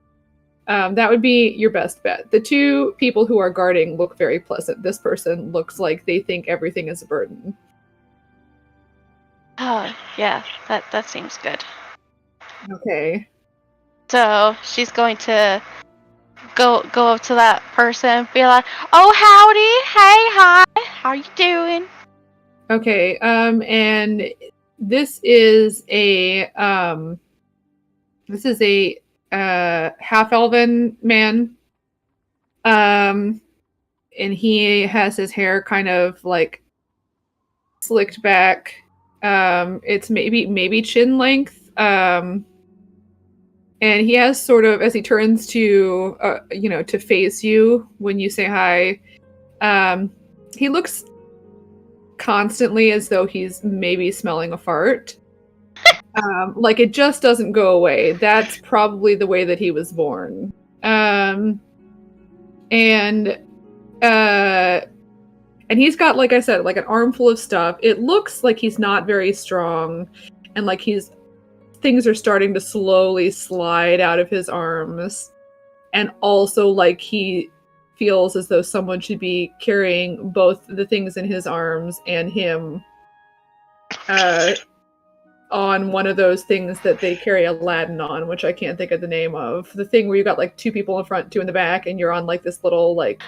That would be your best bet. The two people who are guarding look very pleasant. This person looks like they think everything is a burden. Oh, yeah, that seems good. Okay. So she's going to go up to that person and be like, "Oh, howdy, hey, hi, how you doing?" Okay. And this is a half elven man. And he has his hair kind of like slicked back. It's maybe chin length. And he has sort of, as he turns to to face you when you say hi, he looks constantly as though he's maybe smelling a fart. Like it just doesn't go away. That's probably the way that he was born. And he's got, like I said, like an armful of stuff. It looks like he's not very strong, and like things are starting to slowly slide out of his arms, and also like he feels as though someone should be carrying both the things in his arms and him on one of those things that they carry Aladdin on, which I can't think of the name of. The thing where you got like two people in front, two in the back, and you're on like this little like...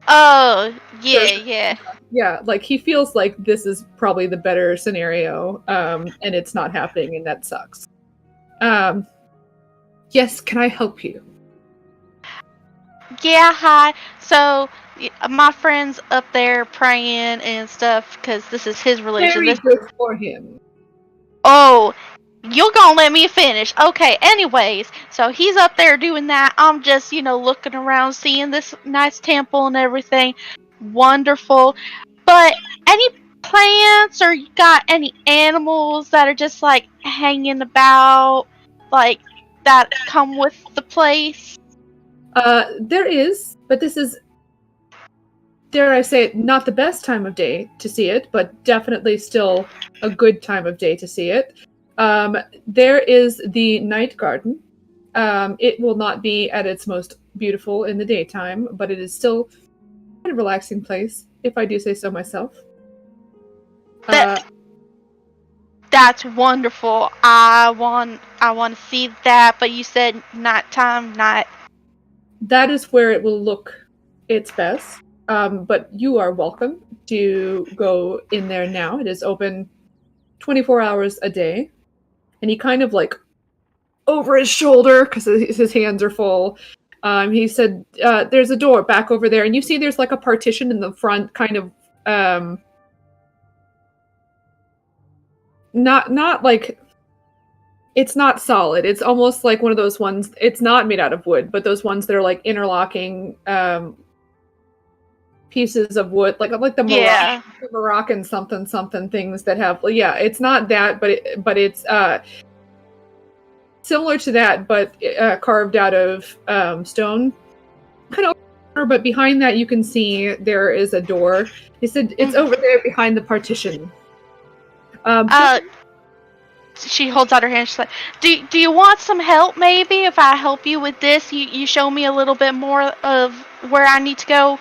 Oh, yeah. Yeah, like he feels like this is probably the better scenario, and it's not happening, and that sucks. Yes, can I help you? Yeah, hi. So, my friend's up there praying and stuff, because this is his religion. Very good for him. Oh, you're gonna let me finish. Okay, anyways, so he's up there doing that. I'm just, looking around, seeing this nice temple and everything. Wonderful. But any plants, or you got any animals that are just, like, hanging about, like, that come with the place? There is, but this is, dare I say it, not the best time of day to see it, but definitely still a good time of day to see it. There is the night garden. It will not be at its most beautiful in the daytime, but it is still a relaxing place, if I do say so myself. That's wonderful. I want to see that, but you said nighttime, night. That is where it will look its best. But you are welcome to go in there now. It is open 24 hours a day. And he kind of like over his shoulder, because his hands are full, he said, there's a door back over there. And you see there's like a partition in the front, kind of not like, it's not solid. It's almost like one of those ones, it's not made out of wood, but those ones that are like interlocking pieces of wood, like the Moroccan something things that have, it's not that, but it's similar to that, but carved out of stone. Kind of, but behind that you can see there is a door. He said it's over there behind the partition. She holds out her hand. She's like, "Do you want some help? Maybe if I help you with this, you show me a little bit more of where I need to go."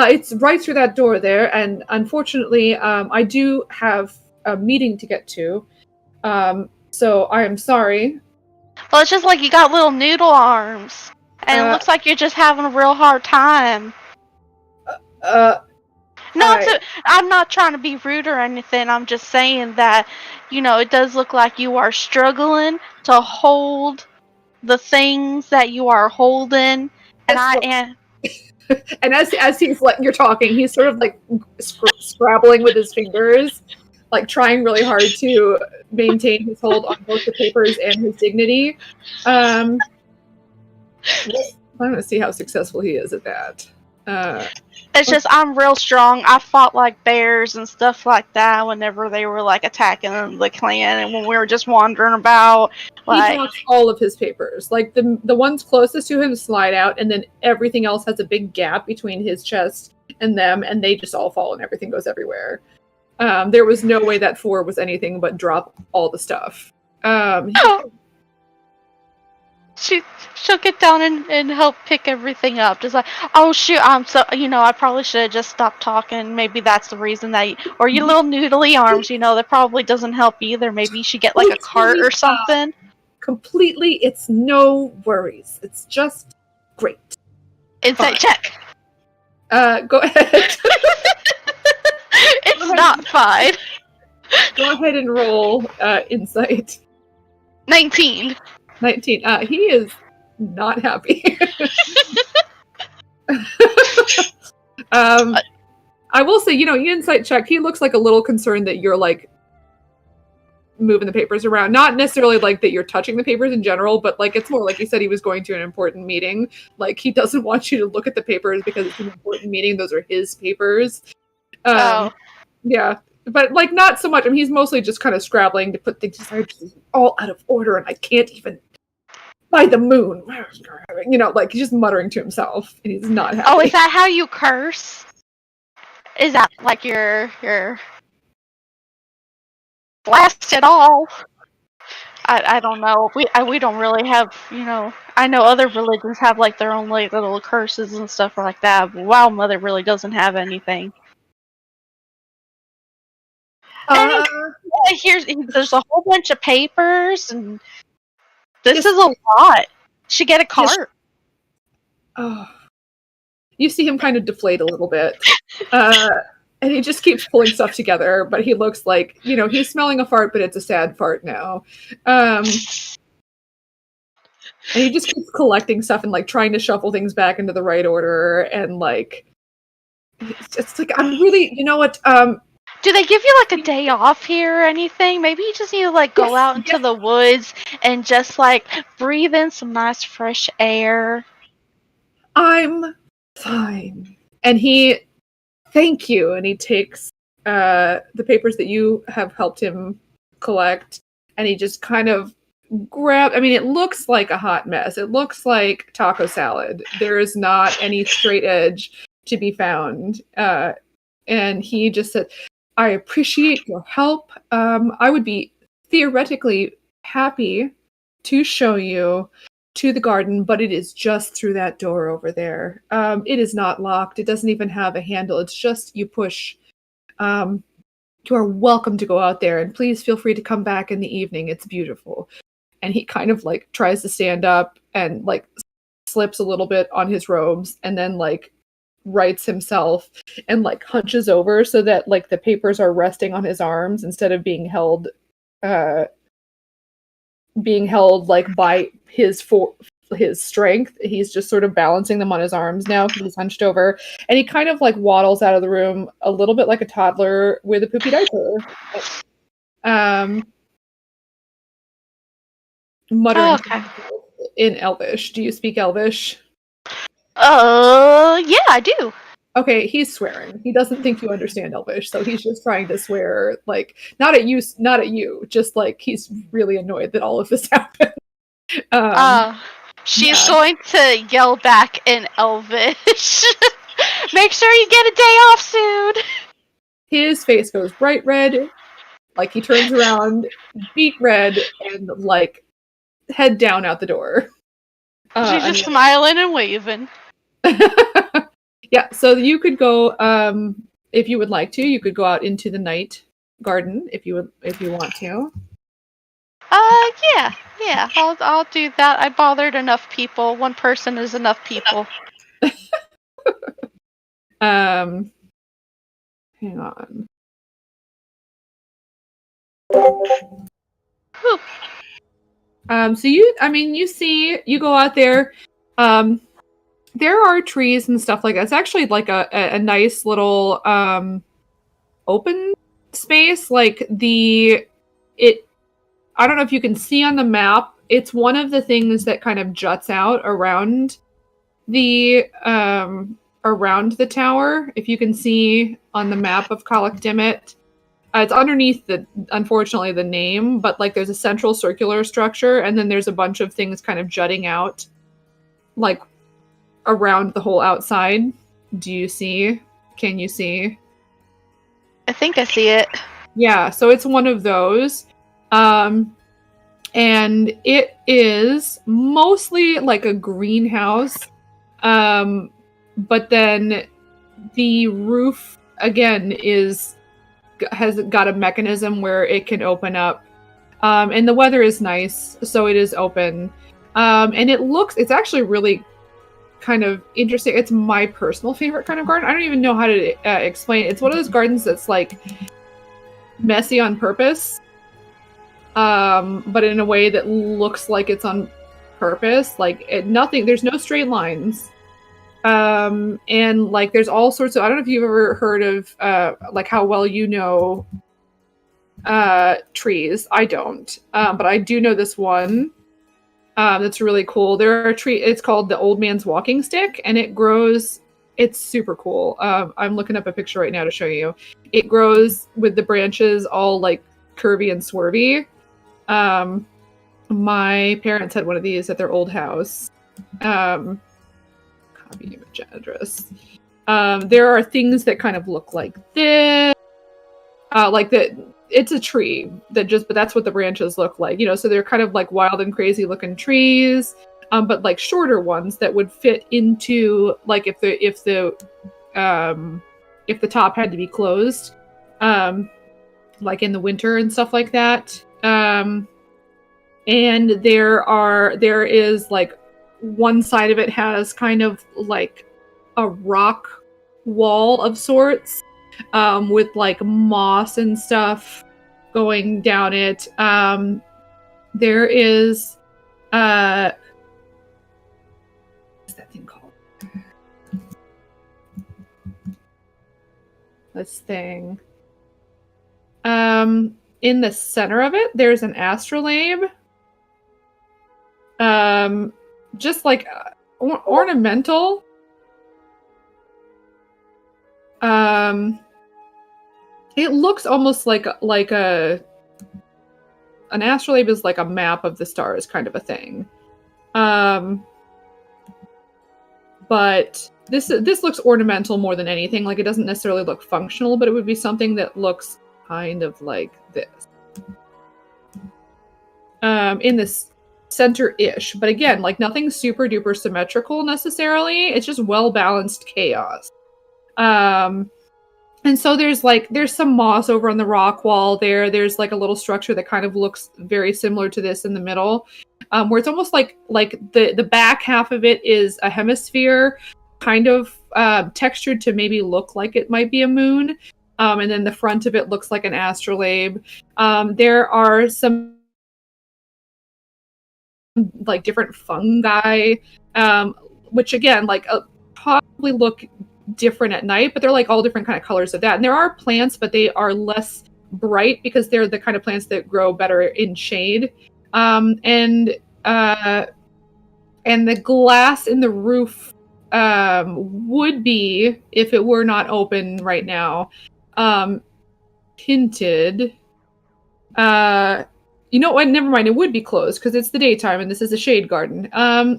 It's right through that door there, and unfortunately, I do have a meeting to get to. So I am sorry. Well, it's just like you got little noodle arms, and it looks like you're just having a real hard time. I'm not trying to be rude or anything. I'm just saying that, it does look like you are struggling to hold the things that you are holding, and and as he's like, you're talking, he's sort of like scrabbling with his fingers, like trying really hard to maintain his hold on both the papers and his dignity. I'm gonna see how successful he is at that. It's just, I'm real strong. I fought like bears and stuff like that whenever they were like attacking the clan, and when we were just wandering about. Like, he drops all of his papers. Like the ones closest to him slide out, and then everything else has a big gap between his chest and them, and they just all fall, and everything goes everywhere. There was no way that Four was anything but drop all the stuff. she'll get down and help pick everything up. Just like, oh shoot, I'm so I probably should have just stopped talking. Maybe that's the reason that or your little noodly arms, that probably doesn't help either. Maybe you should get like a cart or something. Completely, it's no worries. It's just great. Insight check. Go ahead. It's not fine. Go ahead and roll insight. 19. 19. He is not happy. I will say, insight check, he looks like a little concerned that you're like moving the papers around. Not necessarily like that you're touching the papers in general, but like it's more like he said he was going to an important meeting. Like he doesn't want you to look at the papers because it's an important meeting. Those are his papers. Yeah. But like not so much. I mean, he's mostly just kind of scrabbling to put things all out of order, and I can't even by the moon. Like he's just muttering to himself, and he's not happy. Oh, is that how you curse? Is that like your blast it all? I don't know. We don't really have, I know other religions have like their own like little curses and stuff like that, but Wild Mother really doesn't have anything. There's a whole bunch of papers, and this is a lot. Should get a cart. Oh, you see him kind of deflate a little bit, and he just keeps pulling stuff together. But he looks like he's smelling a fart, but it's a sad fart now. And he just keeps collecting stuff and like trying to shuffle things back into the right order, and like it's like I'm really, what. Do they give you like a day off here or anything? Maybe you just need to like go out into the woods and just like breathe in some nice fresh air. I'm fine. And he, thank you. And he takes the papers that you have helped him collect, and he just kind of it looks like a hot mess. It looks like taco salad. There is not any straight edge to be found. And he just said, I appreciate your help. I would be theoretically happy to show you to the garden, but it is just through that door over there. It is not locked. It doesn't even have a handle. It's just you push. You are welcome to go out there, and please feel free to come back in the evening. It's beautiful. And he kind of like tries to stand up and like slips a little bit on his robes, and then like rights himself and like hunches over so that like the papers are resting on his arms instead of being held like by his strength. He's just sort of balancing them on his arms now. He's hunched over, and he kind of like waddles out of the room a little bit like a toddler with a poopy diaper, muttering in Elvish. Do you speak Elvish? Yeah, I do. Okay, he's swearing. He doesn't think you understand Elvish, so he's just trying to swear, like, not at you, just like he's really annoyed that all of this happened. She's going to yell back in Elvish. Make sure you get a day off soon. His face goes bright red, like he turns around, beet red, and like head down out the door. She's just smiling and waving. Yeah, so you could go, if you would like to, you could go out into the night garden if you want to. Yeah, I'll do that. I bothered enough people. One person is enough people. Hang on. Whew. So you go out there. There are trees and stuff like that. It's actually like a nice little open space. Like I don't know if you can see on the map. It's one of the things that kind of juts out around the tower. If you can see on the map of Colic Dimmet, it's underneath unfortunately the name, but like there's a central circular structure, and then there's a bunch of things kind of jutting out, like around the whole outside. Can you see? I think I see it. Yeah, so it's one of those. and it is mostly like a greenhouse, but then the roof again has got a mechanism where it can open up, and the weather is nice, so it is open, and it's actually really kind of interesting. It's my personal favorite kind of garden. I don't even know how to explain it. It's one of those gardens that's like messy on purpose, but in a way that looks like it's on purpose. Like there's no straight lines, and like there's all sorts of. I don't know if you've ever heard of like how well you know trees. I don't, but I do know this one. That's really cool. There are it's called the Old Man's Walking Stick, and it grows. It's super cool. I'm looking up a picture right now to show you. It grows with the branches all like curvy and swervy. My parents had one of these at their old house. Copy image address. There are things that kind of look like this. Like that. It's a tree but that's what the branches look like, so they're kind of like wild and crazy looking trees, but like shorter ones that would fit into like if the top had to be closed, like in the winter and stuff like that. And there is like one side of it has kind of like a rock wall of sorts, with like moss and stuff going down it. There is what's that thing called? This thing. In the center of it, there's an astrolabe. Just like ornamental. It looks almost like an astrolabe is like a map of the stars kind of a thing. But this looks ornamental more than anything. Like it doesn't necessarily look functional, but it would be something that looks kind of like this. In this center-ish. But again, like nothing super duper symmetrical necessarily. It's just well-balanced chaos. And so there's some moss over on the rock wall there. There's like a little structure that kind of looks very similar to this in the middle, where it's almost like the back half of it is a hemisphere, kind of textured to maybe look like it might be a moon, and then the front of it looks like an astrolabe. There are some like different fungi, which again like probably look different at night, but they're like all different kind of colors of that. And there are plants, but they are less bright because they're the kind of plants that grow better in shade. And the glass in the roof would be, if it were not open right now, tinted. You know what? Never mind. It would be closed because it's the daytime and this is a shade garden.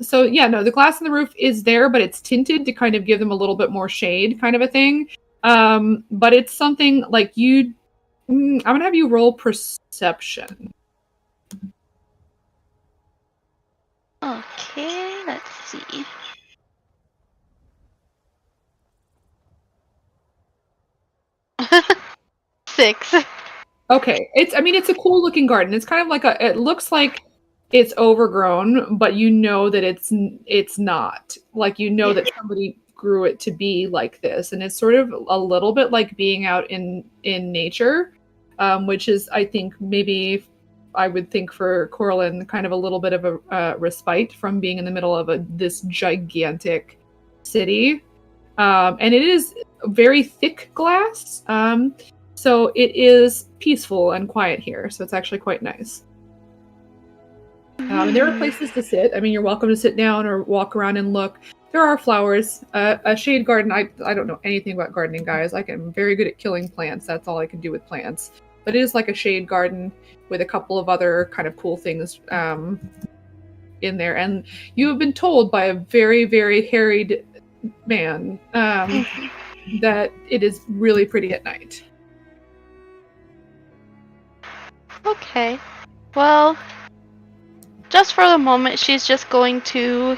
So yeah, no, the glass in the roof is there, but it's tinted to kind of give them a little bit more shade, kind of a thing. But it's something like I'm gonna have you roll perception. Okay, let's see. Six. Okay, it's a cool looking garden. It's kind of like it looks like it's overgrown, but you know that it's not. Like that somebody grew it to be like this, and it's sort of a little bit like being out in nature, which is, I think, maybe I would think for Corlin kind of a little bit of a respite from being in the middle of this gigantic city, and it is very thick glass. So it is peaceful and quiet here, so it's actually quite nice. And there are places to sit. I mean, you're welcome to sit down or walk around and look. There are flowers. A shade garden, I don't know anything about gardening, guys. I'm very good at killing plants. That's all I can do with plants. But it is like a shade garden with a couple of other kind of cool things in there. And you have been told by a very, very harried man that it is really pretty at night. Okay. Well, just for the moment, she's just going to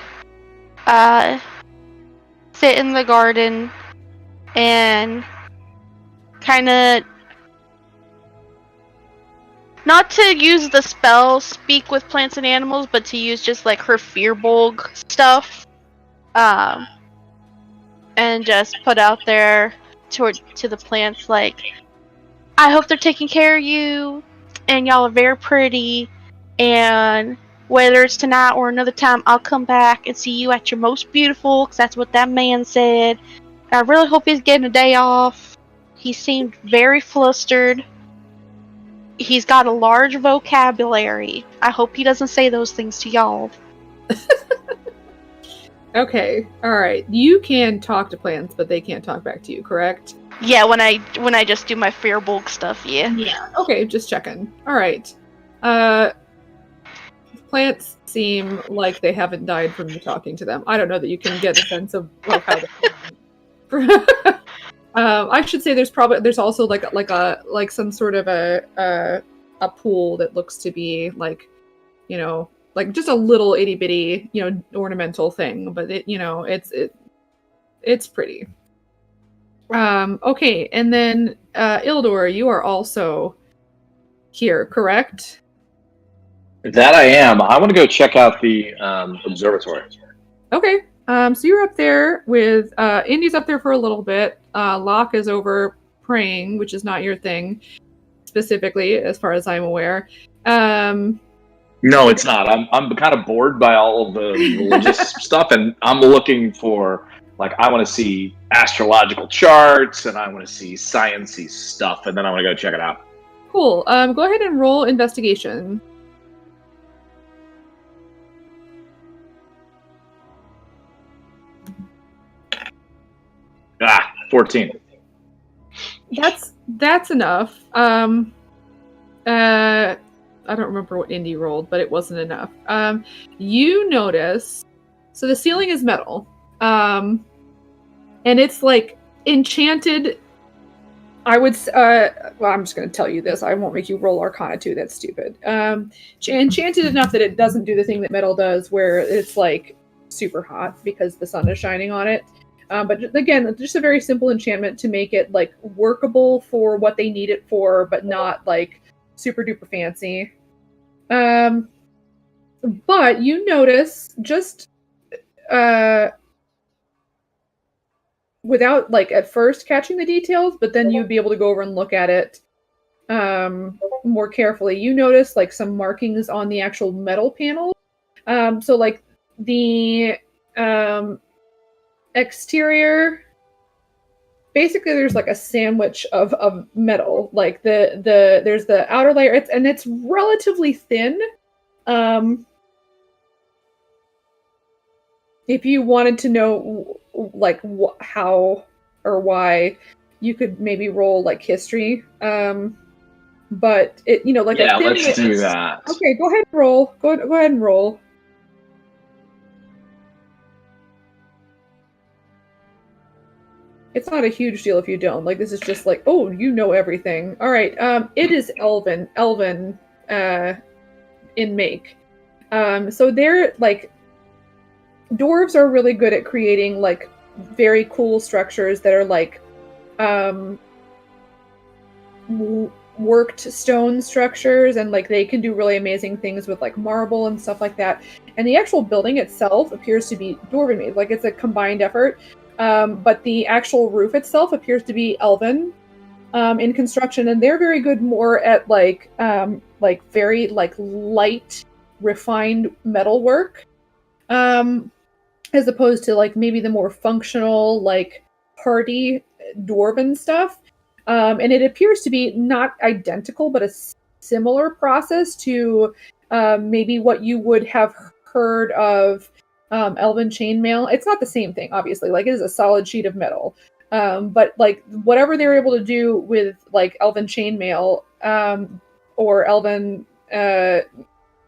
sit in the garden and kind of not to use the spell speak with plants and animals, but to use just like her Fearbolg stuff, and just put out there to the plants like, I hope they're taking care of you, and y'all are very pretty, and whether it's tonight or another time, I'll come back and see you at your most beautiful, because that's what that man said. I really hope he's getting a day off. He seemed very flustered. He's got a large vocabulary. I hope he doesn't say those things to y'all. Okay, alright. You can talk to plants, but they can't talk back to you, correct? Yeah, when I just do my Fearbolg stuff, yeah. Okay, just checking. Alright. Plants seem like they haven't died from you talking to them. I don't know that you can get a sense of like, how they I should say there's also like some sort of a pool that looks to be like, you know, like just a little itty bitty, you know, ornamental thing, but it, you know, it's pretty. Okay, and then Ildor, you are also here, correct? That I am. I want to go check out the observatory. Okay. So you're up there with Indy's up there for a little bit. Locke is over praying, which is not your thing specifically, as far as I'm aware. No, it's not. I'm kind of bored by all of the religious stuff, and I'm looking for, like, I want to see astrological charts, and I want to see sciencey stuff, and then I want to go check it out. Cool. Go ahead and roll investigation. 14. That's enough. I don't remember what Indy rolled, but it wasn't enough. You notice, so the ceiling is metal, and it's like enchanted. I would, well, I'm just going to tell you this. I won't make you roll Arcana 2. That's stupid. Enchanted enough that it doesn't do the thing that metal does, where it's like super hot because the sun is shining on it. But again, just a very simple enchantment to make it like workable for what they need it for, but not like super duper fancy. But you notice just without like at first catching the details, but then you'd be able to go over and look at it more carefully. You notice like some markings on the actual metal panel. So like the exterior, basically there's like a sandwich of metal. Like there's the outer layer, it's relatively thin. If you wanted to know like how or why, you could maybe roll like history. But it, you know, like yeah, let's do that. Okay, go ahead and roll. Go ahead and roll. It's not a huge deal if you don't. Like, this is just like, oh, you know everything. All right. It is Elven in make. So they're like, dwarves are really good at creating like very cool structures that are like worked stone structures, and like they can do really amazing things with like marble and stuff like that. And the actual building itself appears to be dwarven made. Like, it's a combined effort. But the actual roof itself appears to be elven in construction, and they're very good more at like very like light, refined metal work, as opposed to like maybe the more functional, like hardy dwarven stuff. And it appears to be not identical, but a similar process to maybe what you would have heard of elven chainmail. It's not the same thing, obviously. Like, it is a solid sheet of metal. But like whatever they were able to do with like elven chainmail, or elven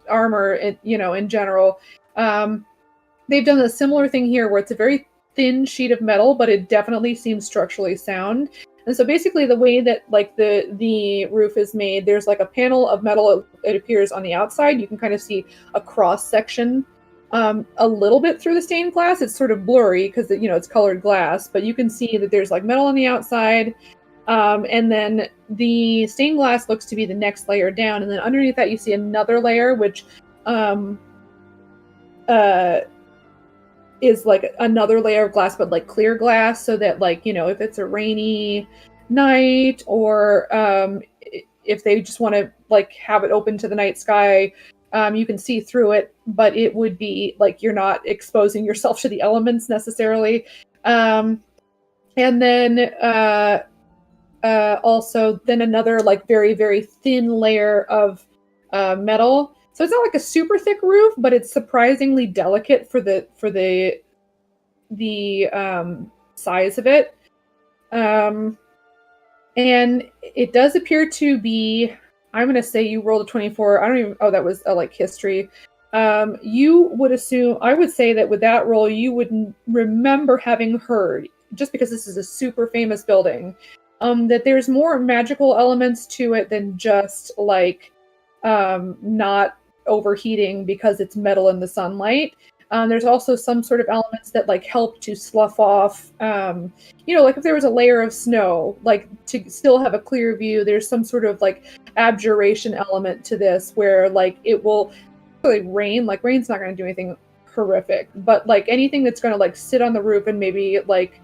armor, you know, in general, they've done a similar thing here, where it's a very thin sheet of metal, but it definitely seems structurally sound. And so basically the way that like the roof is made, there's like a panel of metal, it appears on the outside. You can kind of see a cross section a little bit through the stained glass. It's sort of blurry because it's colored glass, but you can see that there's like metal on the outside. And then the stained glass looks to be the next layer down, and then underneath that you see another layer, which is like another layer of glass, but like clear glass, so that like if it's a rainy night, or if they just want to like have it open to the night sky, you can see through it, but it would be like you're not exposing yourself to the elements necessarily. And then also then another like very, very thin layer of metal. So it's not like a super thick roof, but it's surprisingly delicate for the size of it. And it does appear to be, I'm going to say you rolled a 24. I don't even, that was like history. You would assume, I would say that with that roll, you would remember having heard, just because this is a super famous building, that there's more magical elements to it than just like not overheating because it's metal in the sunlight. There's also some sort of elements that like help to slough off, like if there was a layer of snow, like to still have a clear view, there's some sort of like abjuration element to this where like it will really rain. Like rain's not going to do anything horrific, but like anything that's going to like sit on the roof and maybe like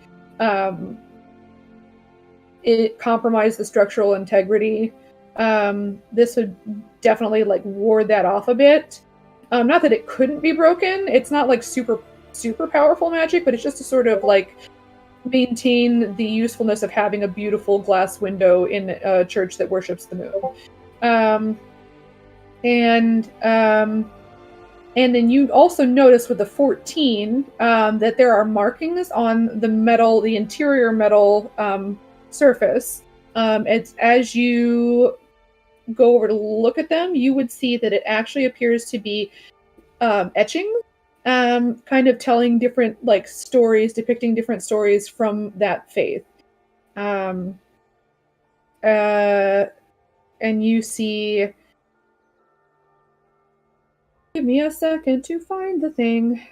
it compromise the structural integrity. This would definitely like ward that off a bit. Not that it couldn't be broken. It's not like super, super powerful magic, but it's just to sort of like maintain the usefulness of having a beautiful glass window in a church that worships the moon. And then you also notice with the 14 that there are markings on the interior metal surface. It's as you go over to look at them, you would see that it actually appears to be etching, kind of telling different like stories, depicting different stories from that faith. And you see, give me a second to find the thing.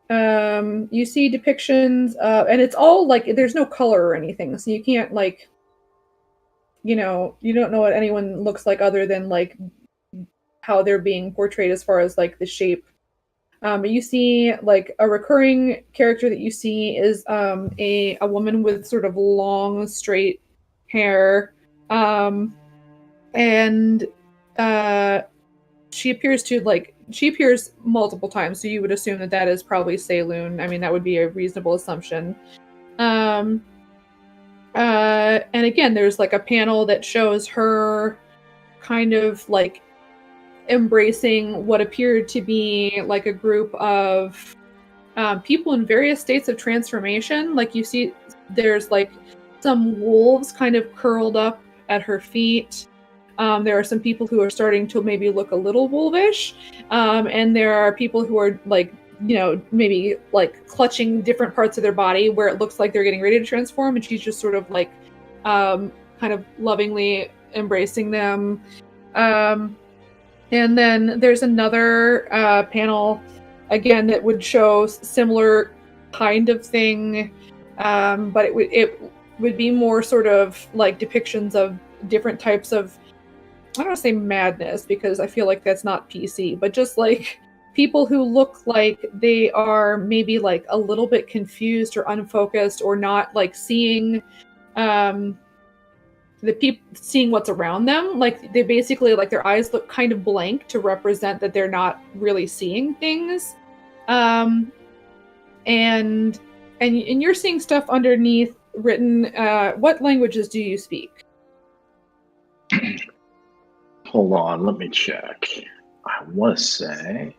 You see depictions, and it's all like there's no color or anything, so you can't like, you don't know what anyone looks like other than like how they're being portrayed as far as like the shape. But you see like a recurring character that you see is a woman with sort of long straight hair, and she appears multiple times, so you would assume that is probably Saloon. I mean, that would be a reasonable assumption. And again, there's like a panel that shows her kind of like embracing what appeared to be like a group of people in various states of transformation. Like you see, there's like some wolves kind of curled up at her feet. There are some people who are starting to maybe look a little wolvish. And there are people who are like, maybe like clutching different parts of their body where it looks like they're getting ready to transform. And she's just sort of like kind of lovingly embracing them. And then there's another panel, again, that would show similar kind of thing. But it would be more sort of like depictions of different types of, I don't want to say madness because I feel like that's not PC, but just like people who look like they are maybe like a little bit confused or unfocused or not like seeing seeing what's around them. Like they basically like their eyes look kind of blank to represent that they're not really seeing things. And you're seeing stuff underneath written. What languages do you speak? Hold on, let me check. I want to say.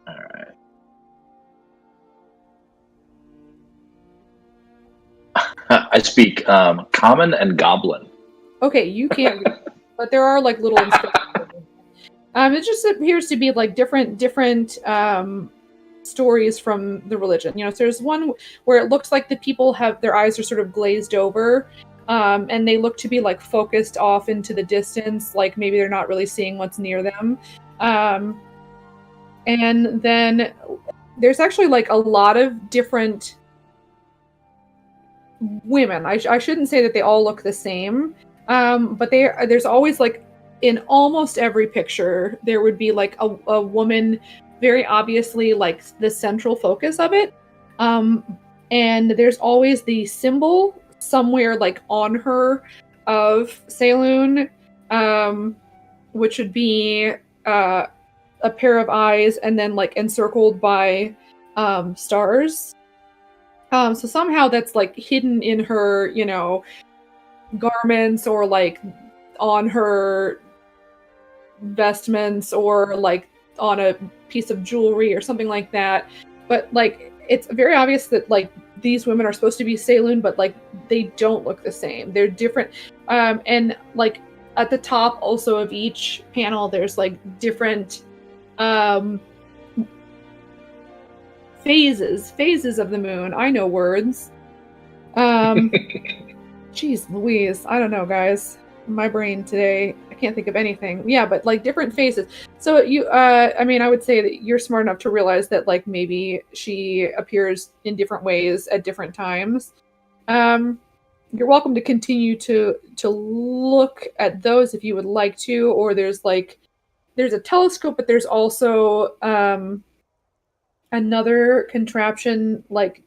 All right. I speak Common and Goblin. Okay, you can't read, but there are like little instructions. It just appears to be like different stories from the religion. So there's one where it looks like the people have their eyes are sort of glazed over, and they look to be like focused off into the distance, like maybe they're not really seeing what's near them. And then there's actually like a lot of different women. I shouldn't say that they all look the same, but there's always like in almost every picture there would be like a woman, very obviously like the central focus of it, and there's always the symbol somewhere like on her of Saloon, which would be a pair of eyes and then like encircled by stars. So somehow that's like hidden in her, garments or like on her vestments or like on a piece of jewelry or something like that. But like it's very obvious that like these women are supposed to be Saloon, but like they don't look the same. They're different. And like at the top also of each panel, there's like different phases of the moon. I know words. Jeez Louise, I don't know, guys. My brain today, I can't think of anything. Yeah, but like different phases. So you, I mean, I would say that you're smart enough to realize that like maybe she appears in different ways at different times. You're welcome to continue to look at those if you would like to, or there's a telescope, but there's also another contraption, like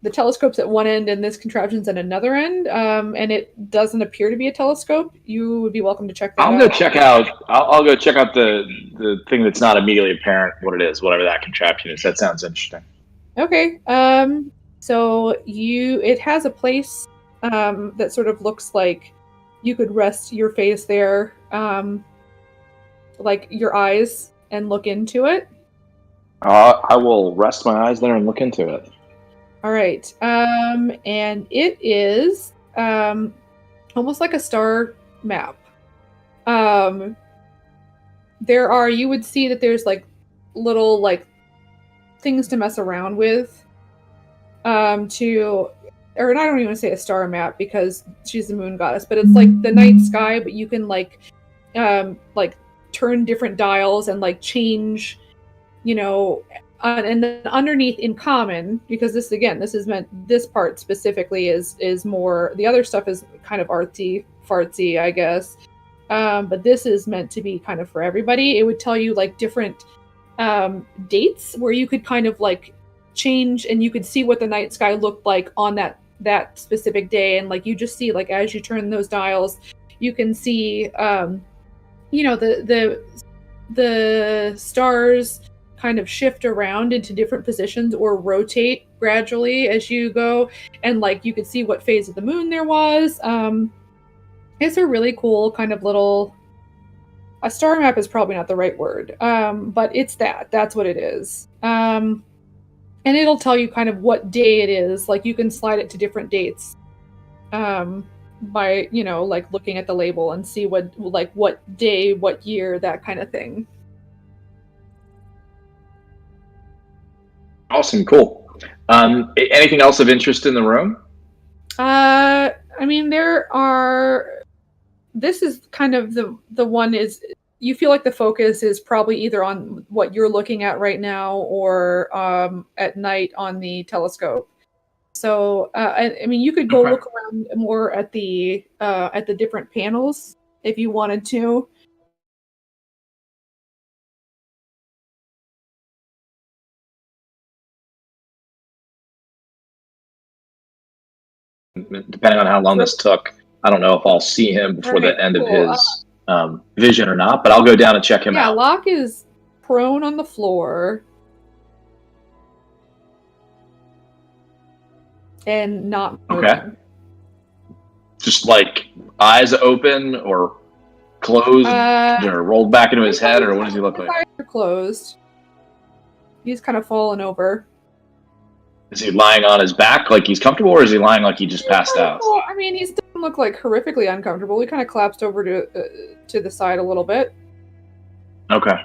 the telescope's at one end and this contraption's at another end, and it doesn't appear to be a telescope. You would be welcome to check that out. I'll go check out the thing that's not immediately apparent what it is, whatever that contraption is. That sounds interesting. Okay. So it has a place that sort of looks like you could rest your face there, like your eyes, and look into it. I will rest my eyes there and look into it. All right. And it is almost like a star map. You would see that there's like little like things to mess around with. Or I don't even want to say a star map because she's the moon goddess, but it's like the night sky, but you can like turn different dials and like change, and then underneath in common, because this is meant, this part specifically is more, the other stuff is kind of artsy fartsy, I guess, but this is meant to be kind of for everybody. It would tell you like different dates where you could kind of like change, and you could see what the night sky looked like on that specific day, and like you just see like as you turn those dials you can see the stars kind of shift around into different positions or rotate gradually as you go, and like you could see what phase of the moon there was. It's a really cool kind of little, a star map is probably not the right word, but that's what it is. And it'll tell you kind of what day it is. Like you can slide it to different dates by like looking at the label and see what day, what year, that kind of thing. Awesome, cool. Anything else of interest in the room? I mean, this is kind of the one is, you feel like the focus is probably either on what you're looking at right now or at night on the telescope. So, I mean, you could go look around more at the different panels if you wanted to. Depending on how long this took, I don't know if I'll see him before the end of his vision or not, but I'll go down and check him out. Yeah, Locke is prone on the floor and not moving. Okay. Just like eyes open or closed or rolled back into his head, or what does he look like? Eyes are closed. He's kind of fallen over. Is he lying on his back like he's comfortable, or is he lying like he just passed out? I mean, he doesn't look like horrifically uncomfortable. He kind of collapsed over to the side a little bit. Okay.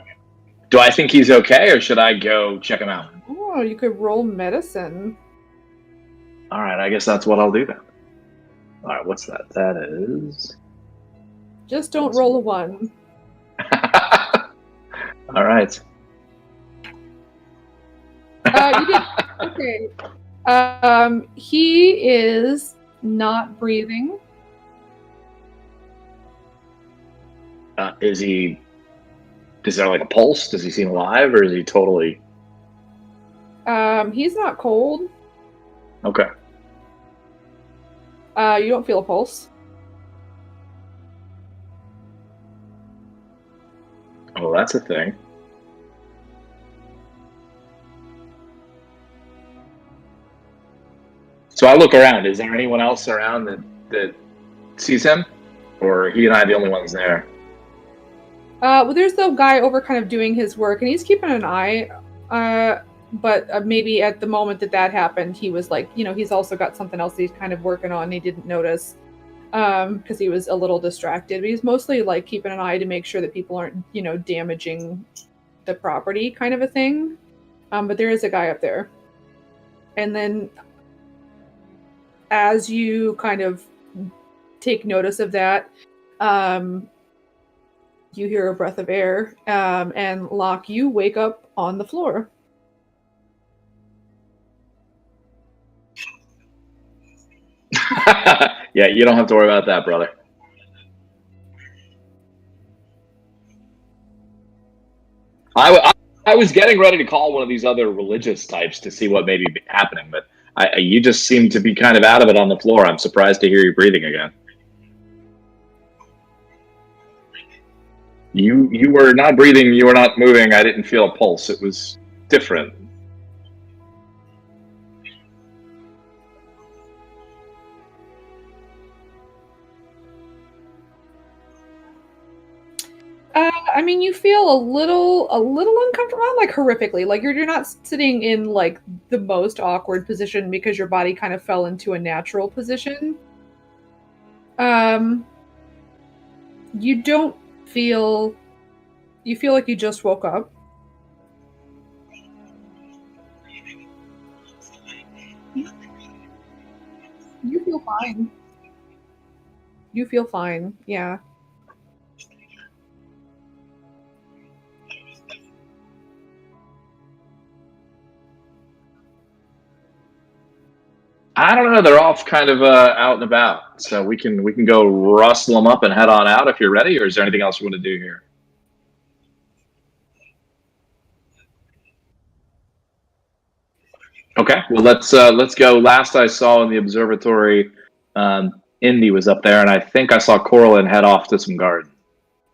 Do I think he's okay, or should I go check him out? Oh, you could roll medicine. All right, I guess that's what I'll do then. All right, what's that? That is. Just don't roll a 1. All right. You did okay. He is not breathing. Is he? Is there like a pulse? Does he seem alive, or is he totally? He's not cold. Okay. You don't feel a pulse. Oh, that's a thing. So I look around. Is there anyone else around that sees him, or are he and I the only ones there? Well, there's the guy over kind of doing his work, and he's keeping an eye. But maybe at the moment that happened, he was like, he's also got something else that he's kind of working on. And he didn't notice because he was a little distracted. But he's mostly like keeping an eye to make sure that people aren't, damaging the property, kind of a thing. But there is a guy up there, and then as you kind of take notice of that, you hear a breath of air, and Locke, you wake up on the floor. Yeah, you don't have to worry about that, brother. I was getting ready to call one of these other religious types to see what may be happening, but you just seem to be kind of out of it on the floor. I'm surprised to hear you breathing again. You were not breathing. You were not moving. I didn't feel a pulse. It was different. I mean, you feel a little uncomfortable, not like horrifically. Like you're not sitting in like the most awkward position because your body kind of fell into a natural position. You don't feel. You feel like you just woke up. You feel fine. You feel fine, yeah. I don't know. They're off kind of out and about, so we can go rustle them up and head on out if you're ready. Or is there anything else you want to do here? Okay. Well, let's go. Last I saw in the observatory, Indy was up there, and I think I saw Corlin head off to some garden.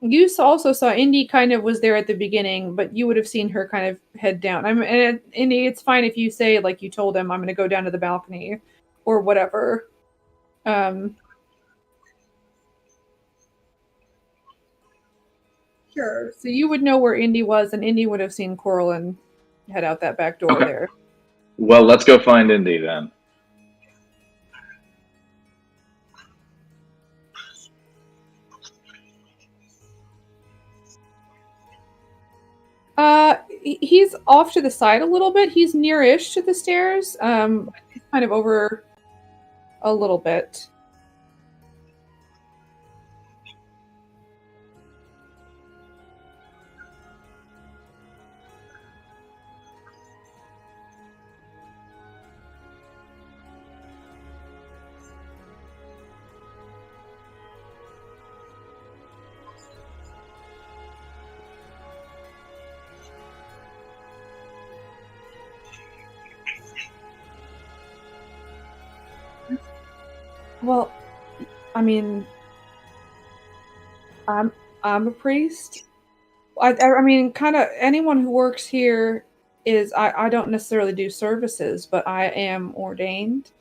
You also saw Indy kind of was there at the beginning, but you would have seen her kind of head down. Indy, it's fine if you say, like you told him, I'm going to go down to the balcony or whatever. Sure. So you would know where Indy was, and Indy would have seen Corlin head out that back door there. Well, let's go find Indy then. He's off to the side a little bit. He's near-ish to the stairs. He's kind of over a little bit. Well, I mean, I'm a priest. I mean, kind of anyone who works here is. I don't necessarily do services, but I am ordained.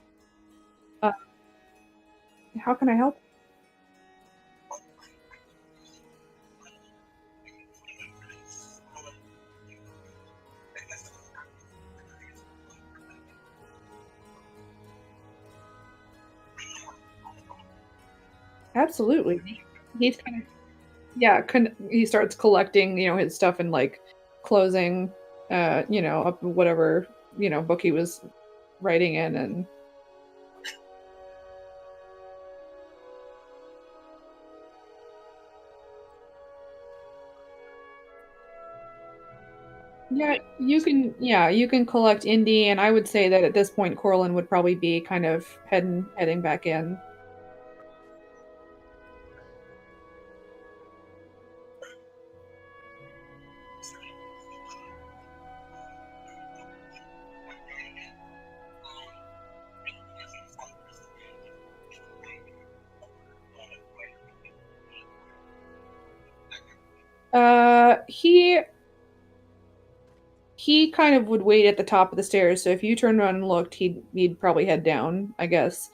How can I help? Absolutely. He's kind of he starts collecting, his stuff and like closing, up whatever, book he was writing in, and you can collect Indy, and I would say that at this point Corlin would probably be kind of heading back in. He kind of would wait at the top of the stairs, so if you turned around and looked, he'd probably head down, I guess.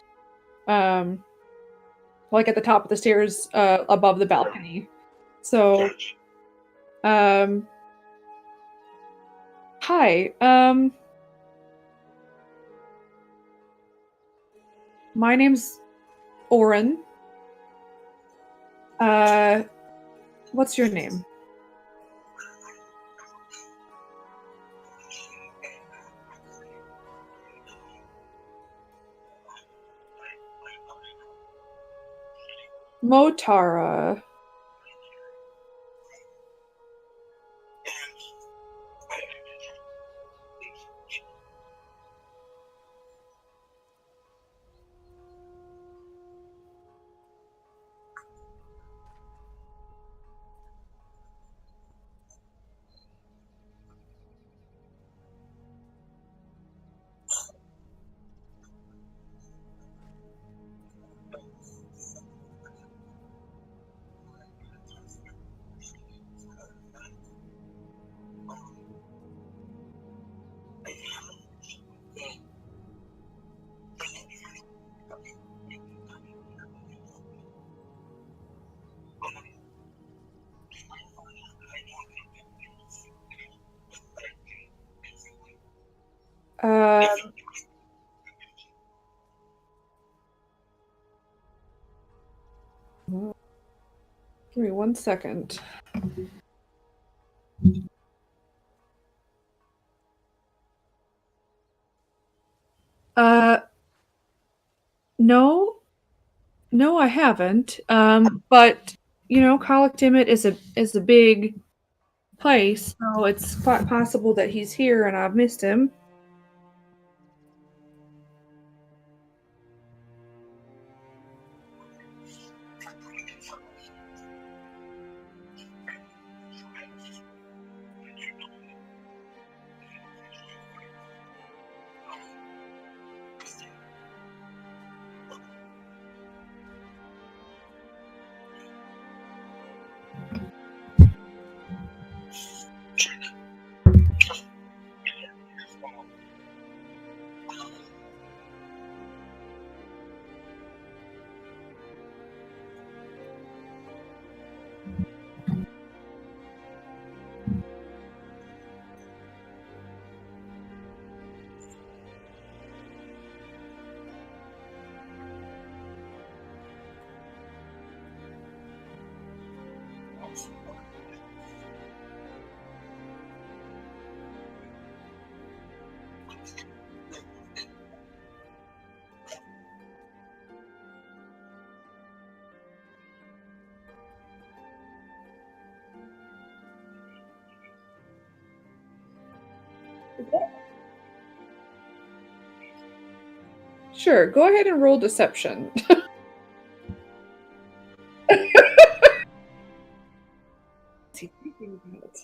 Like at the top of the stairs, above the balcony. So, hi. My name's Oren. What's your name? Motara. Give me 1 second. No, I haven't. But Colic Dimit is a big place, so it's quite possible that he's here and I've missed him. Sure, go ahead and roll deception. What's he thinking about?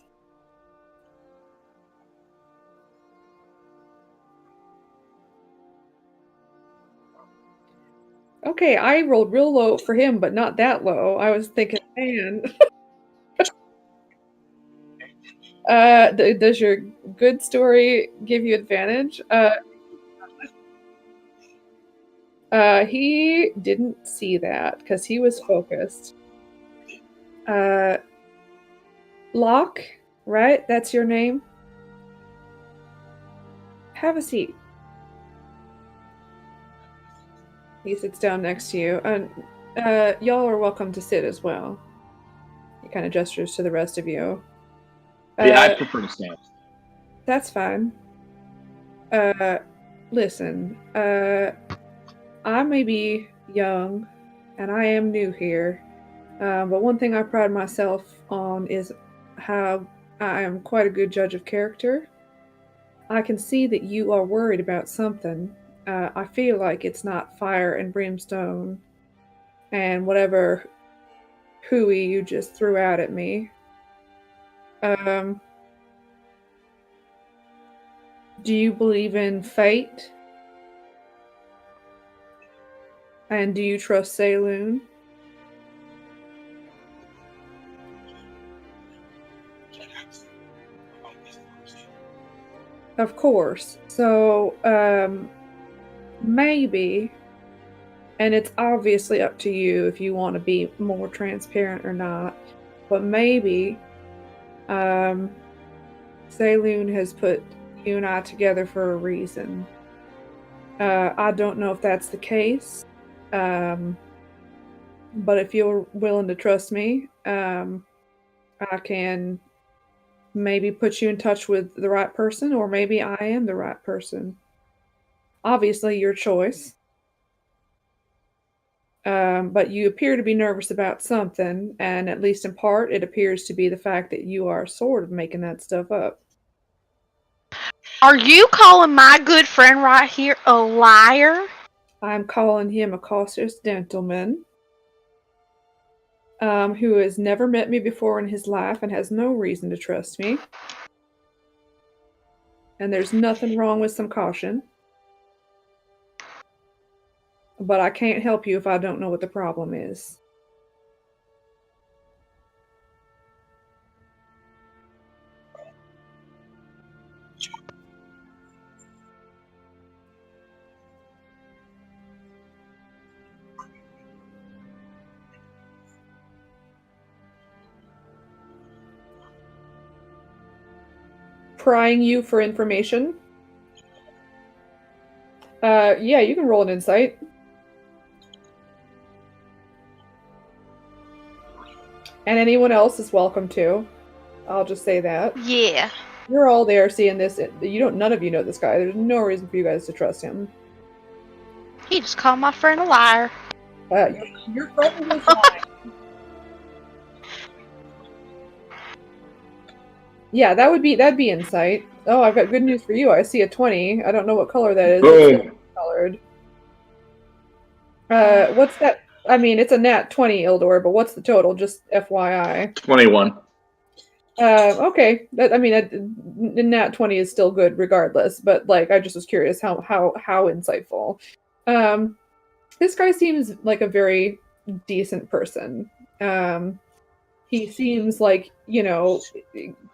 Okay, I rolled real low for him, but not that low. I was thinking, man. Does your good story give you advantage? He didn't see that because he was focused. Locke, right? That's your name? Have a seat. He sits down next to you. And y'all are welcome to sit as well. He kind of gestures to the rest of you. Yeah, I prefer to stand. That's fine. Listen, I may be young, and I am new here, but one thing I pride myself on is how I am quite a good judge of character. I can see that you are worried about something. I feel like it's not fire and brimstone and whatever hooey you just threw out at me. Do you believe in fate? And do you trust Saloon? Of course. So, maybe, and it's obviously up to you if you want to be more transparent or not, but maybe, Saloon has put you and I together for a reason. I don't know if that's the case, but if you're willing to trust me, I can maybe put you in touch with the right person, or maybe I am the right person. Obviously, your choice. But you appear to be nervous about something, and at least in part, it appears to be the fact that you are sort of making that stuff up. Are you calling my good friend right here a liar? I'm calling him a cautious gentleman who has never met me before in his life and has no reason to trust me. And there's nothing wrong with some caution. But I can't help you if I don't know what the problem is. Prying you for information? Yeah, you can roll an insight. And anyone else is welcome to. I'll just say that. Yeah. You're all there seeing this. None of you know this guy. There's no reason for you guys to trust him. He just called my friend a liar. Your friend was lying. Yeah, that'd be insight. Oh, I've got good news for you. I see a 20. I don't know what color that is. Boom. Colored. What's that? I mean, it's a nat 20, Ildor, but what's the total? Just FYI. 21. Okay. Nat 20 is still good regardless, but like I just was curious how insightful. This guy seems like a very decent person. He seems like,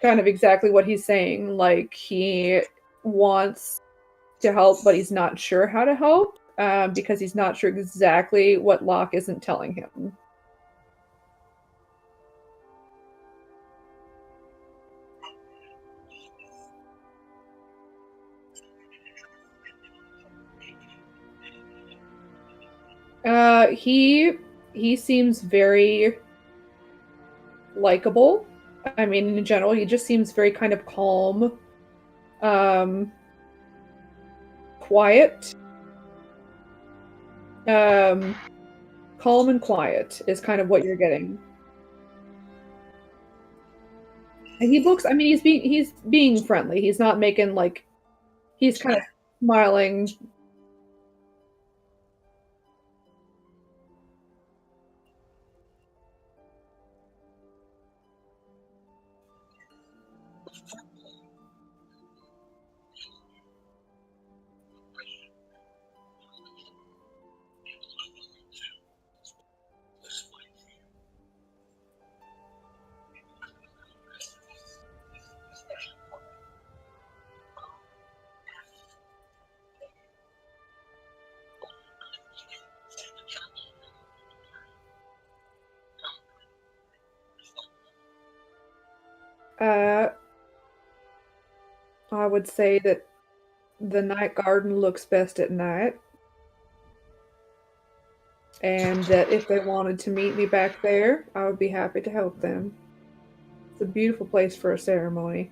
kind of exactly what he's saying. Like he wants to help, but he's not sure how to help because he's not sure exactly what Locke isn't telling him. He seems very likable. I mean, in general, he just seems very kind of calm, quiet. Calm and quiet is kind of what you're getting. And he's being friendly. He's not making he's kind of smiling. I would say that the night garden looks best at night. And that if they wanted to meet me back there, I would be happy to help them. It's a beautiful place for a ceremony.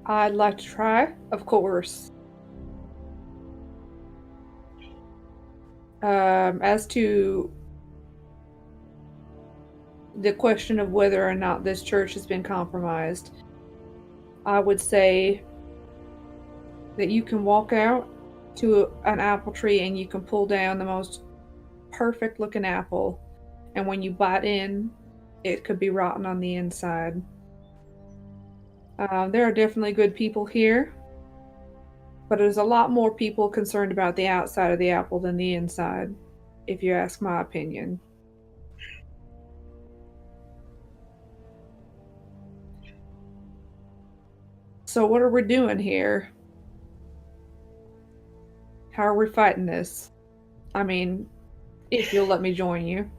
I'd like to try, of course. As to the question of whether or not this church has been compromised, I would say that you can walk out to an apple tree and you can pull down the most perfect looking apple, and when you bite in, it could be rotten on the inside. There are definitely good people here, but there's a lot more people concerned about the outside of the apple than the inside, if you ask my opinion. So what are we doing here? How are we fighting this? I mean, if you'll let me join you.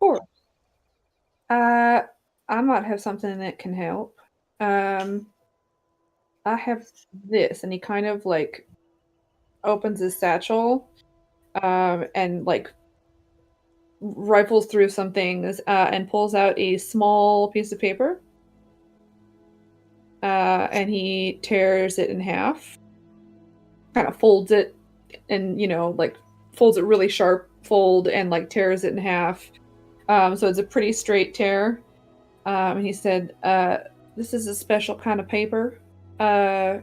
Sure. Uh, I might have something that can help. Um, I have this, and he kind of like opens his satchel, and like rifles through some things, and pulls out a small piece of paper. And he tears it in half, kind of folds it, and like folds it really sharp fold, and like tears it in half. So it's a pretty straight tear. And he said, "This is a special kind of paper. Uh,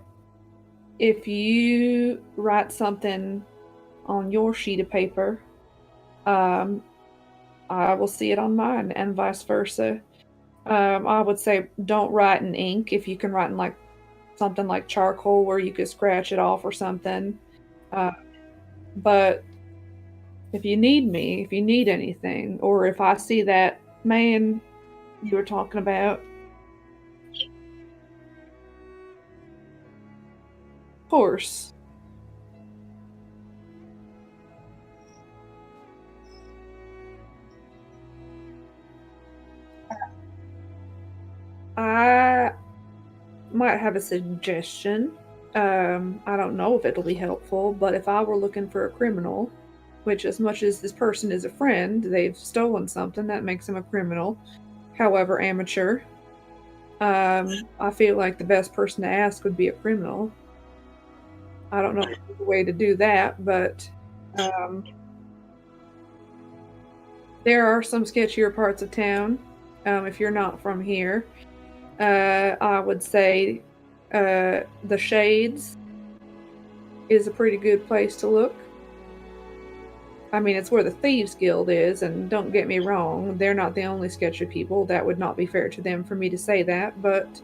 if you write something on your sheet of paper, um, I will see it on mine, and vice versa. I would say don't write in ink. If you can write in like something like charcoal where you could scratch it off or something. Uh, but if you need me, if you need anything, or if I see that man you were talking about, of course." I might have a suggestion. I don't know if it'll be helpful, but if I were looking for a criminal, which as much as this person is a friend, they've stolen something, that makes them a criminal, however amateur. I feel like the best person to ask would be a criminal. I don't know if there's a way to do that, but there are some sketchier parts of town. If you're not from here, I would say the Shades is a pretty good place to look. I mean, it's where the Thieves Guild is, and don't get me wrong, they're not the only sketchy people. That would not be fair to them for me to say that, but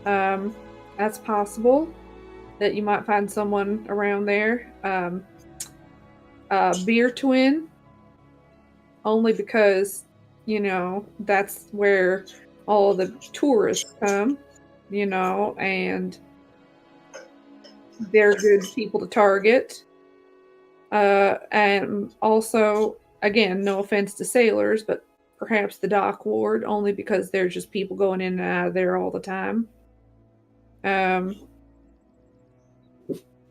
that's possible that you might find someone around there. Beer Twin, only because, you know, that's where all the tourists come, you know, and they're good people to target. And also, again, no offense to sailors, but perhaps the dock ward, only because there's just people going in and out of there all the time. And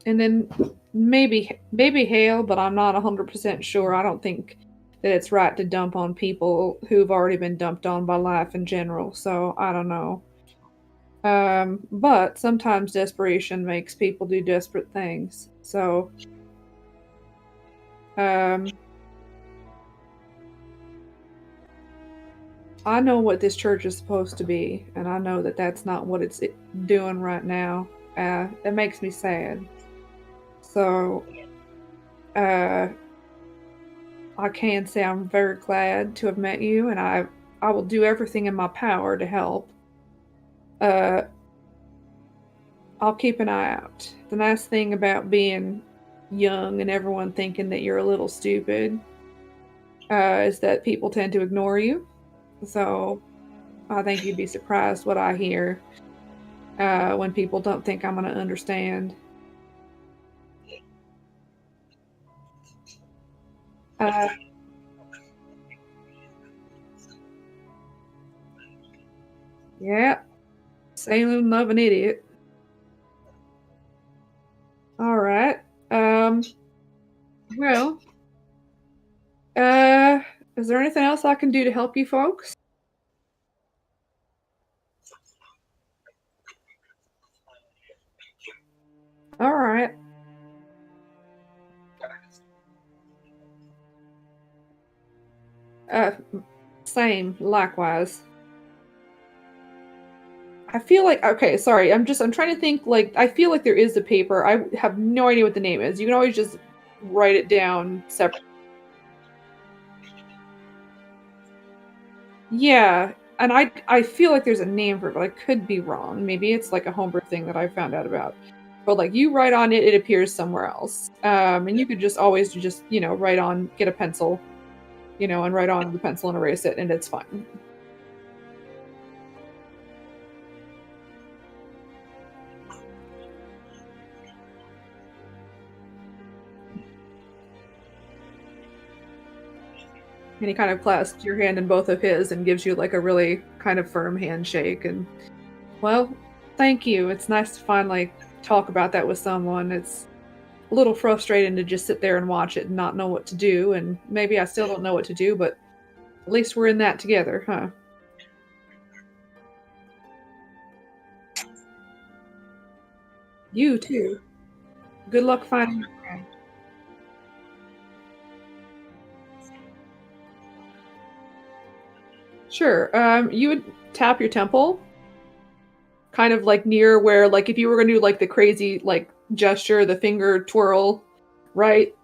then maybe Hale, but I'm not 100% sure. I don't think that it's right to dump on people who've already been dumped on by life in general, so I don't know. But sometimes desperation makes people do desperate things, so I know what this church is supposed to be, and I know that that's not what it's doing right now. It makes me sad. So, I can say I'm very glad to have met you, and I will do everything in my power to help. I'll keep an eye out. The nice thing about being young and everyone thinking that you're a little stupid is that people tend to ignore you. So I think you'd be surprised what I hear when people don't think I'm going to understand. Yeah, Salem love an idiot. All right. Well, is there anything else I can do to help you folks? All right. Same, likewise. I feel like, okay, sorry, I'm trying to think, like, I feel like there is a paper. I have no idea what the name is. You can always just write it down separately. Yeah, and I feel like there's a name for it, but I could be wrong. Maybe it's like a homebrew thing that I found out about. But like you write on it, it appears somewhere else. And you could just always just, you know, write on, get a pencil, you know, and write on the pencil and erase it, and it's fine. And he kind of clasps your hand in both of his and gives you like a really kind of firm handshake. And, well, thank you. It's nice to finally talk about that with someone. It's a little frustrating to just sit there and watch it and not know what to do. And maybe I still don't know what to do, but at least we're in that together, huh? You too. Good luck finding your friend. Sure. You would tap your temple, kind of like near where, like, if you were gonna do like the crazy like gesture, the finger twirl, right?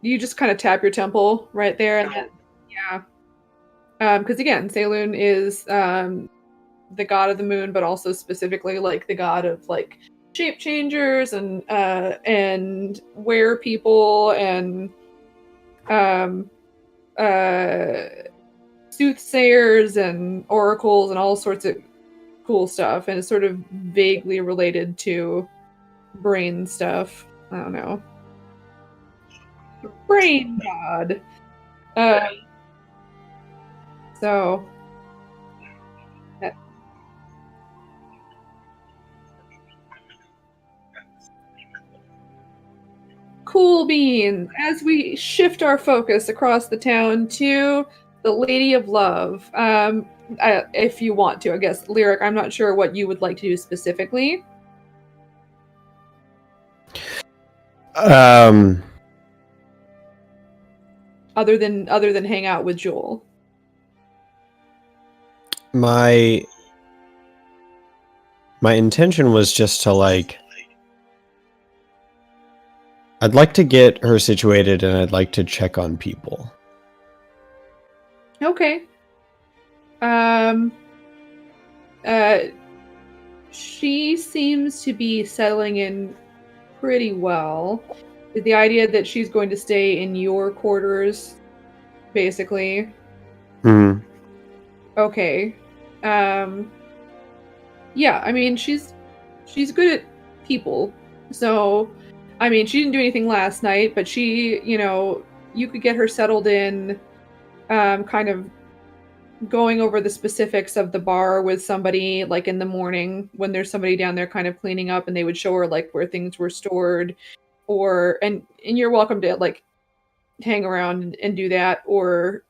You just kind of tap your temple right there, and then yeah. Because again, Saloon is the god of the moon, but also specifically like the god of like shape changers and were people and um uh soothsayers and oracles and all sorts of cool stuff, and it's sort of vaguely related to brain stuff. I don't know. Brain god. Uh, so Cool beans. As we shift our focus across the town to the Lady of Love, if you want to, I guess, Lyric, I'm not sure what you would like to do specifically. Other than hang out with Joel. My intention was just to I'd like to get her situated and I'd like to check on people. Okay. She seems to be settling in pretty well. The idea that she's going to stay in your quarters, basically. Hmm. Okay. Yeah, I mean, she's good at people. So, I mean, she didn't do anything last night, but she, you could get her settled in, kind of going over the specifics of the bar with somebody, like in the morning when there's somebody down there kind of cleaning up, and they would show her like where things were stored, and you're welcome to like hang around and do that, or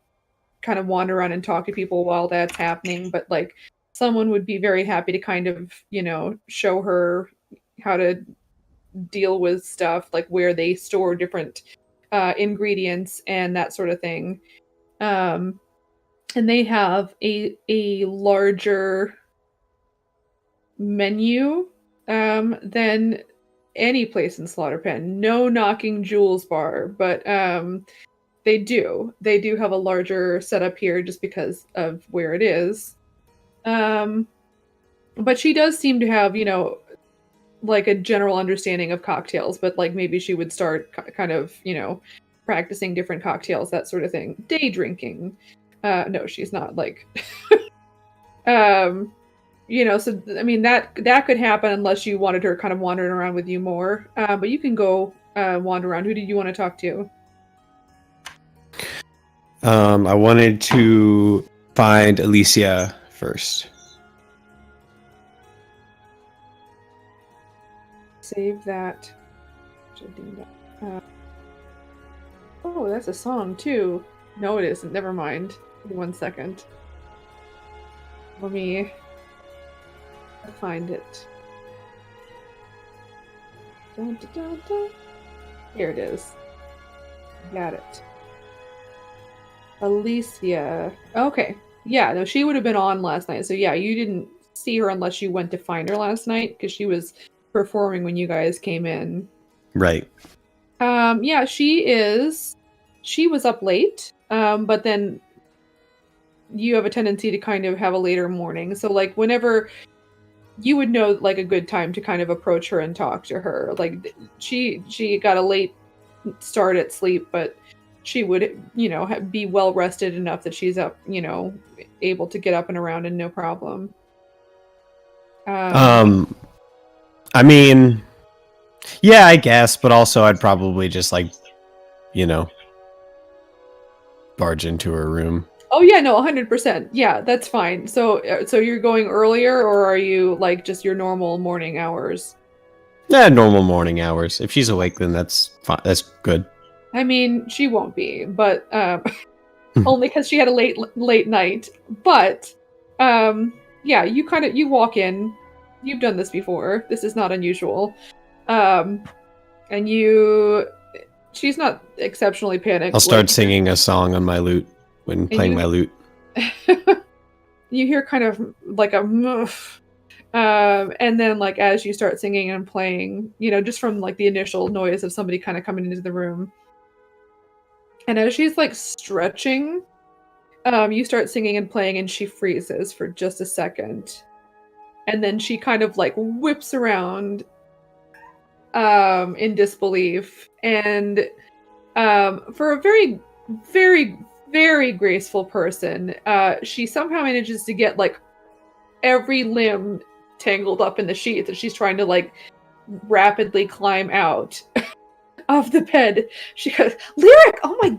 kind of wander around and talk to people while that's happening. But like someone would be very happy to kind of, show her how to deal with stuff, like where they store different ingredients and that sort of thing. And they have a larger menu than any place in Slaughterpen. No knocking Jules Bar, but they do have a larger setup here just because of where it is. But she does seem to have, like a general understanding of cocktails, but like maybe she would start kind of, practicing different cocktails, that sort of thing. Day drinking. No, she's not like, so I mean that could happen unless you wanted her kind of wandering around with you more. But you can go wander around. Who did you want to talk to? I wanted to find Alicia first. Save that. Oh, that's a song too. No, it isn't. Never mind. 1 second. Let me find it. Dun, dun, dun, dun. Here it is. Got it. Alicia. Okay. Yeah, no, she would have been on last night. So yeah, you didn't see her unless you went to find her last night because she was performing when you guys came in. Right. Yeah, she was up late. But then you have a tendency to kind of have a later morning. So like whenever you would know like a good time to kind of approach her and talk to her. Like she got a late start at sleep, but she would, be well rested enough that she's up, able to get up and around and no problem. I mean, yeah, I guess, but also I'd probably just barge into her room. Oh yeah, no, 100%. Yeah, that's fine. So you're going earlier, or are you like just your normal morning hours? Yeah, normal morning hours. If she's awake, then that's fine. That's good. I mean, she won't be, but only because she had a late night. But yeah, you walk in. You've done this before. This is not unusual. And she's not exceptionally panicked. I'll start singing a song on my lute when playing my lute. You hear kind of like a muff. And then like as you start singing and playing, just from like the initial noise of somebody kind of coming into the room. And as she's like stretching, you start singing and playing and she freezes for just a second. And then she kind of like whips around in disbelief. And for a very, very, very graceful person, she somehow manages to get like every limb tangled up in the sheets, and she's trying to like rapidly climb out of the bed. She goes, "Lyric, oh my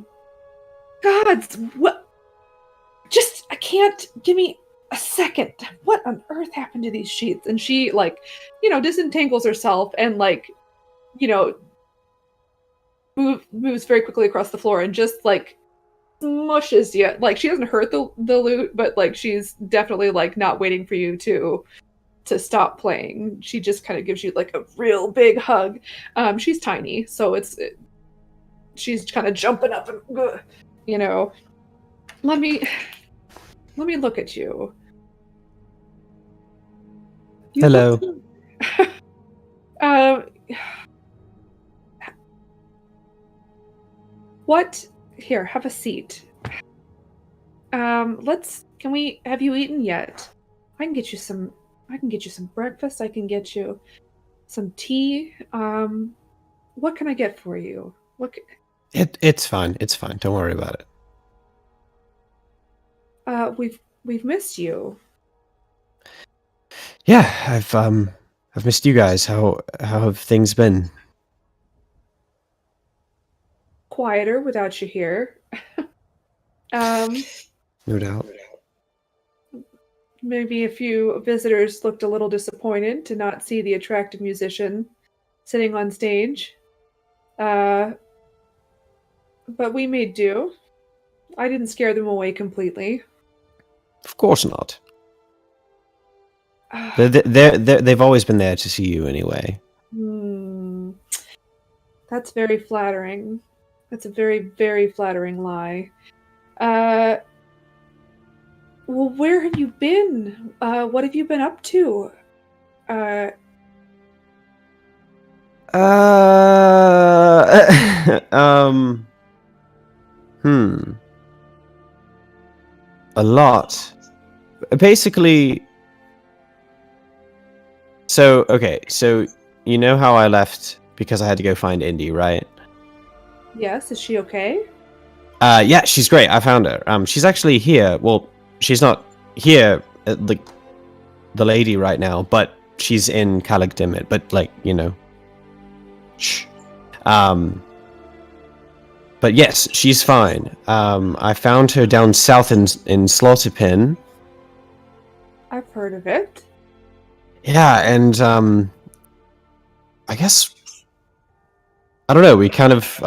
god, what? Just, I can't, give me a second. What on earth happened to these sheets?" And she like, disentangles herself and like, moves very quickly across the floor and just like smushes you. Like she doesn't hurt the lute, but like she's definitely like not waiting for you to stop playing. She just kind of gives you like a real big hug. She's tiny, so she's kind of jumping up and you know. Let me look at you. You Hello. um, what? Here, have a seat. Can we? Have you eaten yet? I can get you some breakfast. I can get you some tea. What can I get for you? It's fine. It's fine. Don't worry about it. We've missed you. Yeah, I've missed you guys. How have things been? Quieter without you here. No doubt. Maybe a few visitors looked a little disappointed to not see the attractive musician sitting on stage. But we made do. I didn't scare them away completely. Of course not. They've always been there to see you anyway. That's very flattering. That's a very, very flattering lie. Well, where have you been? What have you been up to? A lot. Basically, so you know how I left because I had to go find Indy, right? Yes, is she okay? Yeah, she's great. I found her. She's actually here. Well, she's not here, the lady right now, but she's in Calig Dimit. But like, you know, shh. But yes, she's fine. I found her down south in Slaughterpin. I've heard of it. Yeah, and I guess I don't know. We kind of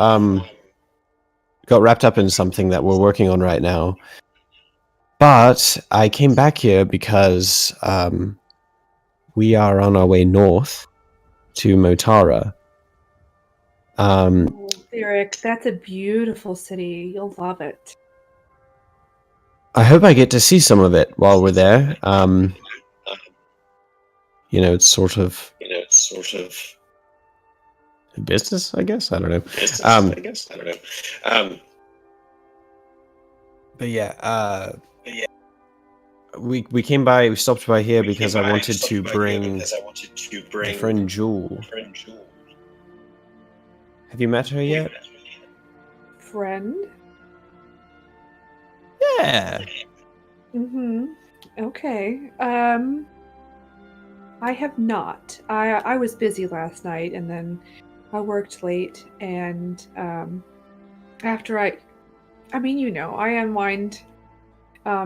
got wrapped up in something that we're working on right now. But I came back here because we are on our way north to Motara. Eric, that's a beautiful city. You'll love it. I hope I get to see some of it while we're there. You know, it's sort of business, I guess. I don't know. But yeah, we came by. We stopped by here because I wanted to bring my friend Jewel. Have you met her yet? Friend? Yeah. Okay. I have not. I was busy last night, and then I worked late, and after I mean, you know, I unwind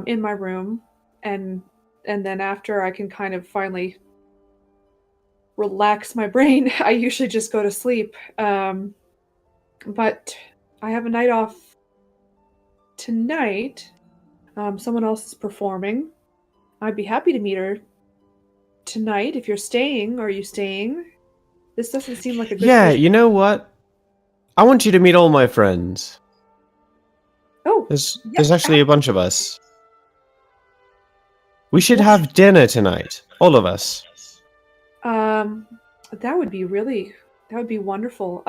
in my room, and then after I can kind of finally relax my brain, I usually just go to sleep. But I have a night off tonight. Someone else is performing. I'd be happy to meet her tonight if you're staying. Are you staying? This doesn't seem like a good Yeah, place. you know what? I want you to meet all my friends. Oh, There's actually a bunch of us. We should have dinner tonight, all of us. that would be wonderful.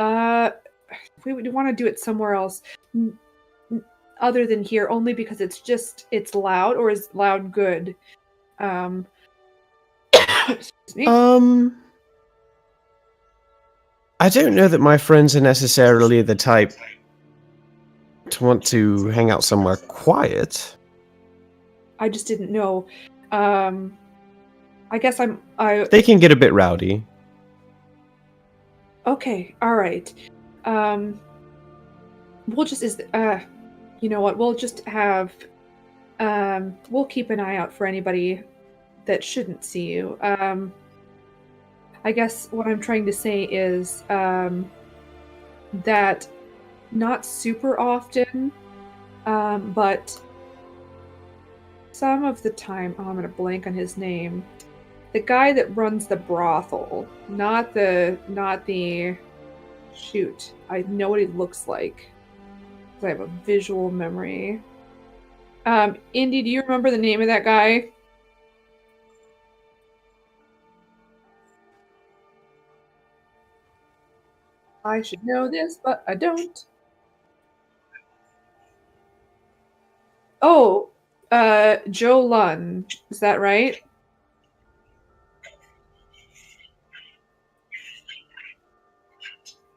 We would want to do it somewhere else other than here, only because it's loud. Or is loud good? Excuse me. I don't know that my friends are necessarily the type to want to hang out somewhere quiet. I just didn't know. I guess They can get a bit rowdy. Okay, all right. We'll just you know what? We'll just have we'll keep an eye out for anybody that shouldn't see you. I guess what I'm trying to say is that not super often, but some of the time. Oh, I'm gonna blank on his name. The guy that runs the brothel, not the. Shoot, I know what he looks like. I have a visual memory. Indy, do you remember the name of that guy? I should know this, but I don't. Oh, Joe Lunn. Is that right?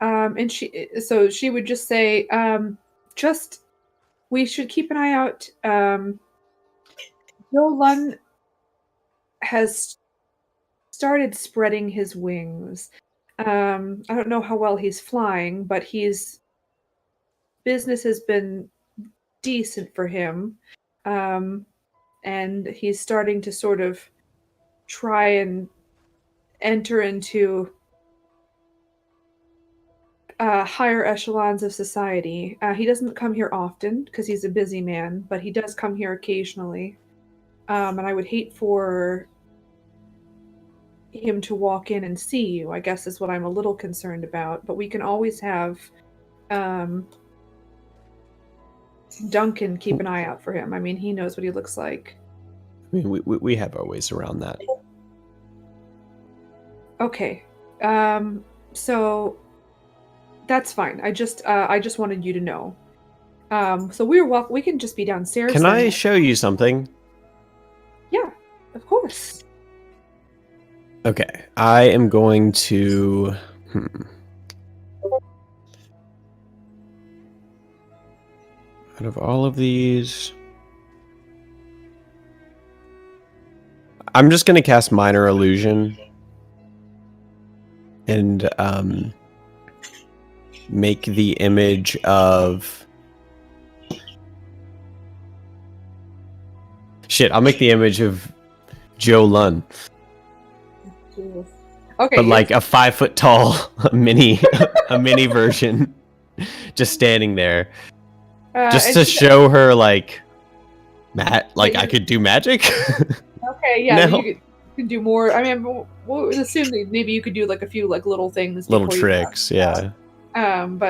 And she would just say, just we should keep an eye out. Joe Lunn has started spreading his wings. I don't know how well he's flying, but business has been decent for him. And he's starting to sort of try and enter into higher echelons of society. He doesn't come here often because he's a busy man, but he does come here occasionally. And I would hate for him to walk in and see you, I guess is what I'm a little concerned about. But we can always have Duncan keep an eye out for him. I mean, he knows what he looks like. I mean, we have our ways around that. Okay. So that's fine. I just wanted you to know. So we can just be downstairs. Can then. I show you something? Yeah, of course. Okay, I am going to. Out of all of these, I'm just going to cast Minor Illusion and make the image of. Shit, I'll make the image of Joe Lunn. Okay, But like a 5 foot tall mini version, just standing there, just to show her like, I could do magic. Okay, yeah, No. you could do more. I mean, we'll assume that maybe you could do like a few like little things, Little before you tricks, yeah. And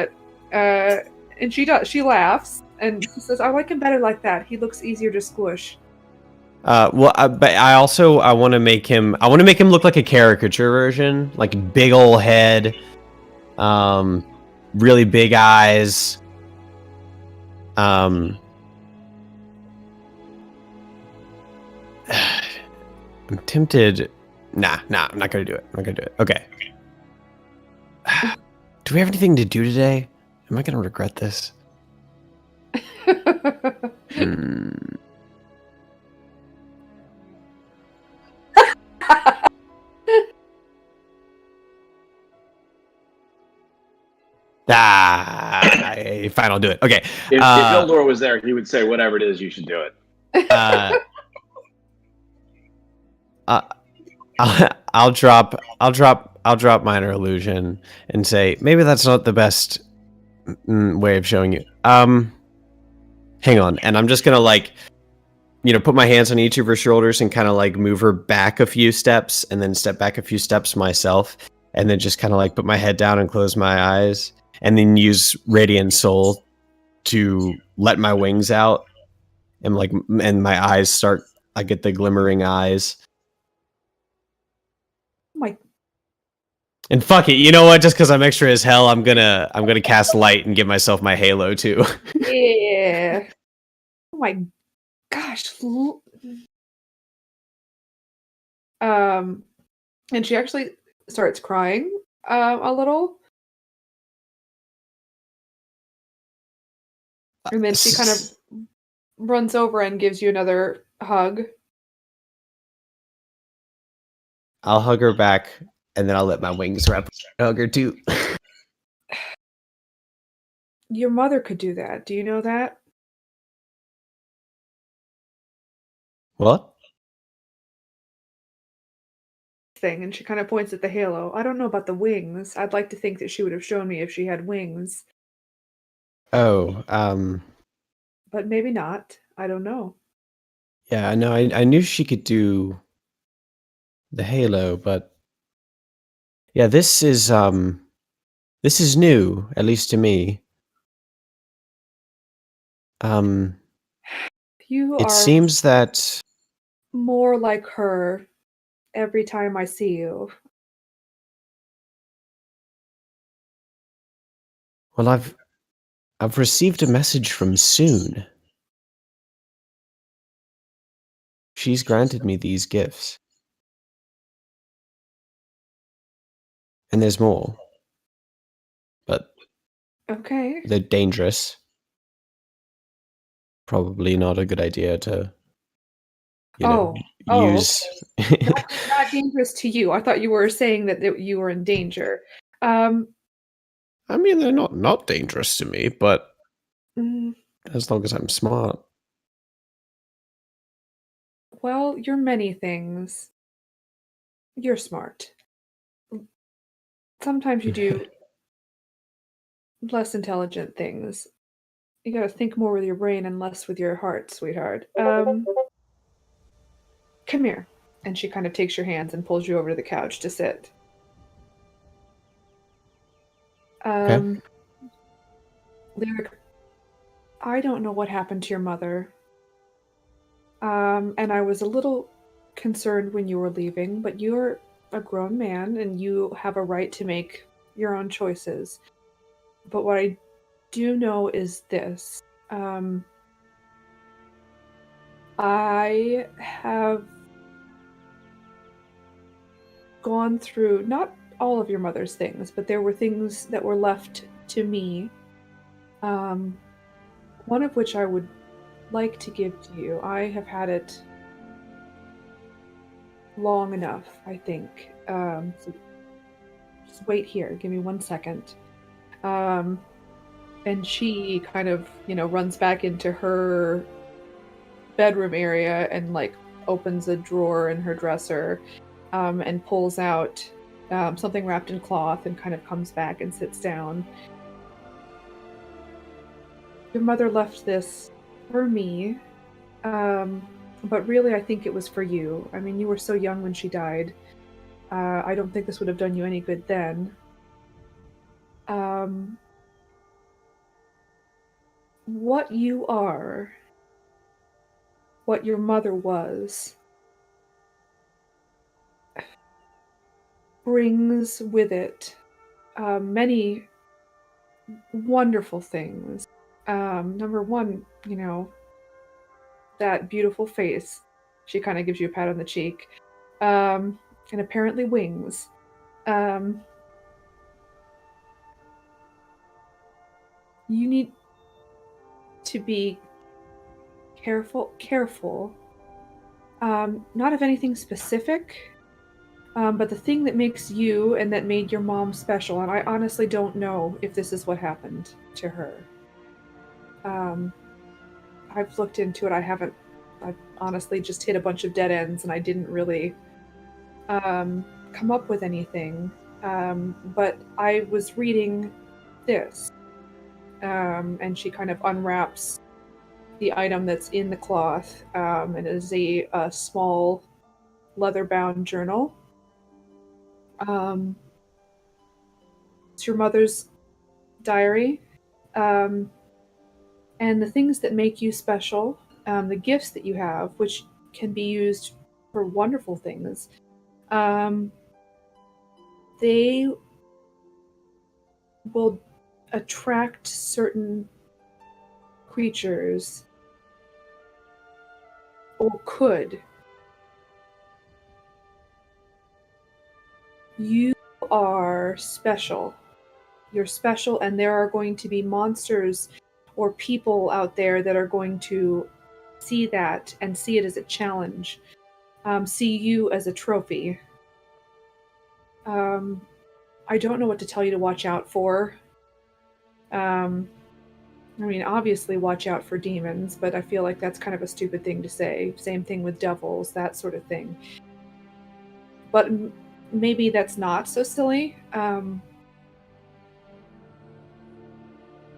she laughs and she says, "I like him better like that. He looks easier to squish." But I want to make him. I want to make him look like a caricature version, like big old head, really big eyes. I'm tempted. Nah, I'm not gonna do it. Okay. Do we have anything to do today? Am I gonna regret this? Fine, I'll do it. Okay. If Ildor was there, he would say, "Whatever it is, you should do it." I'll drop Minor Illusion and say maybe that's not the best way of showing you. Hang on, and I'm just gonna put my hands on each of her shoulders and kind of like move her back a few steps, and then step back a few steps myself, and then just kind of like put my head down and close my eyes, and then use Radiant Soul to let my wings out, and my eyes start. I get the glimmering eyes. And fuck it, you know what? Just because I'm extra as hell, I'm gonna cast light and give myself my halo too. Yeah. Oh my gosh. And she actually starts crying a little. And then she kind of runs over and gives you another hug. I'll hug her back, and then I'll let my wings wrap hug her too. Your mother could do that. Do you know that? What? Thing, and she kind of points at the halo. I don't know about the wings. I'd like to think that she would have shown me if she had wings. Oh, But maybe not. I don't know. yeah, I know. I knew she could do the halo, but yeah, this is new, at least to me. You It are seems that more like her every time I see you. well, I've received a message from Soon. She's granted me these gifts. And there's more. But Okay. they're dangerous. Probably not a good idea to, Oh, use. not dangerous to you. I thought you were saying that you were in danger. Um, I mean, they're not dangerous to me, but mm, as long as I'm smart. well, you're many things. You're smart. Sometimes you do less intelligent things. You gotta think more with your brain and less with your heart, sweetheart. Come here. And she kind of takes your hands and pulls you over to the couch to sit. Okay. Lyric, I don't know what happened to your mother. And I was a little concerned when you were leaving, but you're a grown man and you have a right to make your own choices. But what I do know is this. I have gone through not all of your mother's things, but there were things that were left to me. One of which I would like to give to you. I have had it long enough, I think. So just wait here. Give me 1 second. And she kind of, runs back into her bedroom area and like opens a drawer in her dresser, and pulls out something wrapped in cloth and kind of comes back and sits down. Your mother left this for me, but really I think it was for you. I mean, you were so young when she died. I don't think this would have done you any good then. What you are, what your mother was, brings with it many wonderful things. Number one, that beautiful face. She kind of gives you a pat on the cheek. And apparently wings. You need to be careful. Not of anything specific, but the thing that makes you and that made your mom special, and I honestly don't know if this is what happened to her. I've looked into it. I've honestly just hit a bunch of dead ends, and I didn't really come up with anything. But I was reading this, and she kind of unwraps the item that's in the cloth, and it is a small leather-bound journal. It's your mother's diary, and the things that make you special, the gifts that you have, which can be used for wonderful things. They will attract certain creatures, or could. You are special. You're special, and there are going to be monsters or people out there that are going to see that and see it as a challenge, see you as a trophy. I don't know what to tell you to watch out for. I mean, obviously watch out for demons, but I feel like that's kind of a stupid thing to say. Same thing with devils, that sort of thing. But maybe that's not so silly.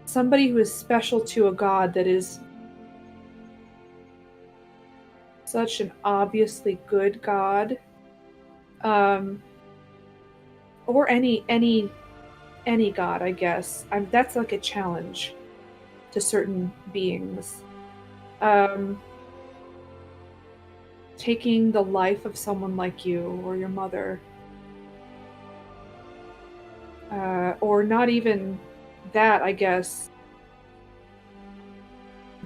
somebody who is special to a god that is such an obviously good god, or any god, I guess. That's like a challenge to certain beings. Taking the life of someone like you or your mother, or not even that, I guess,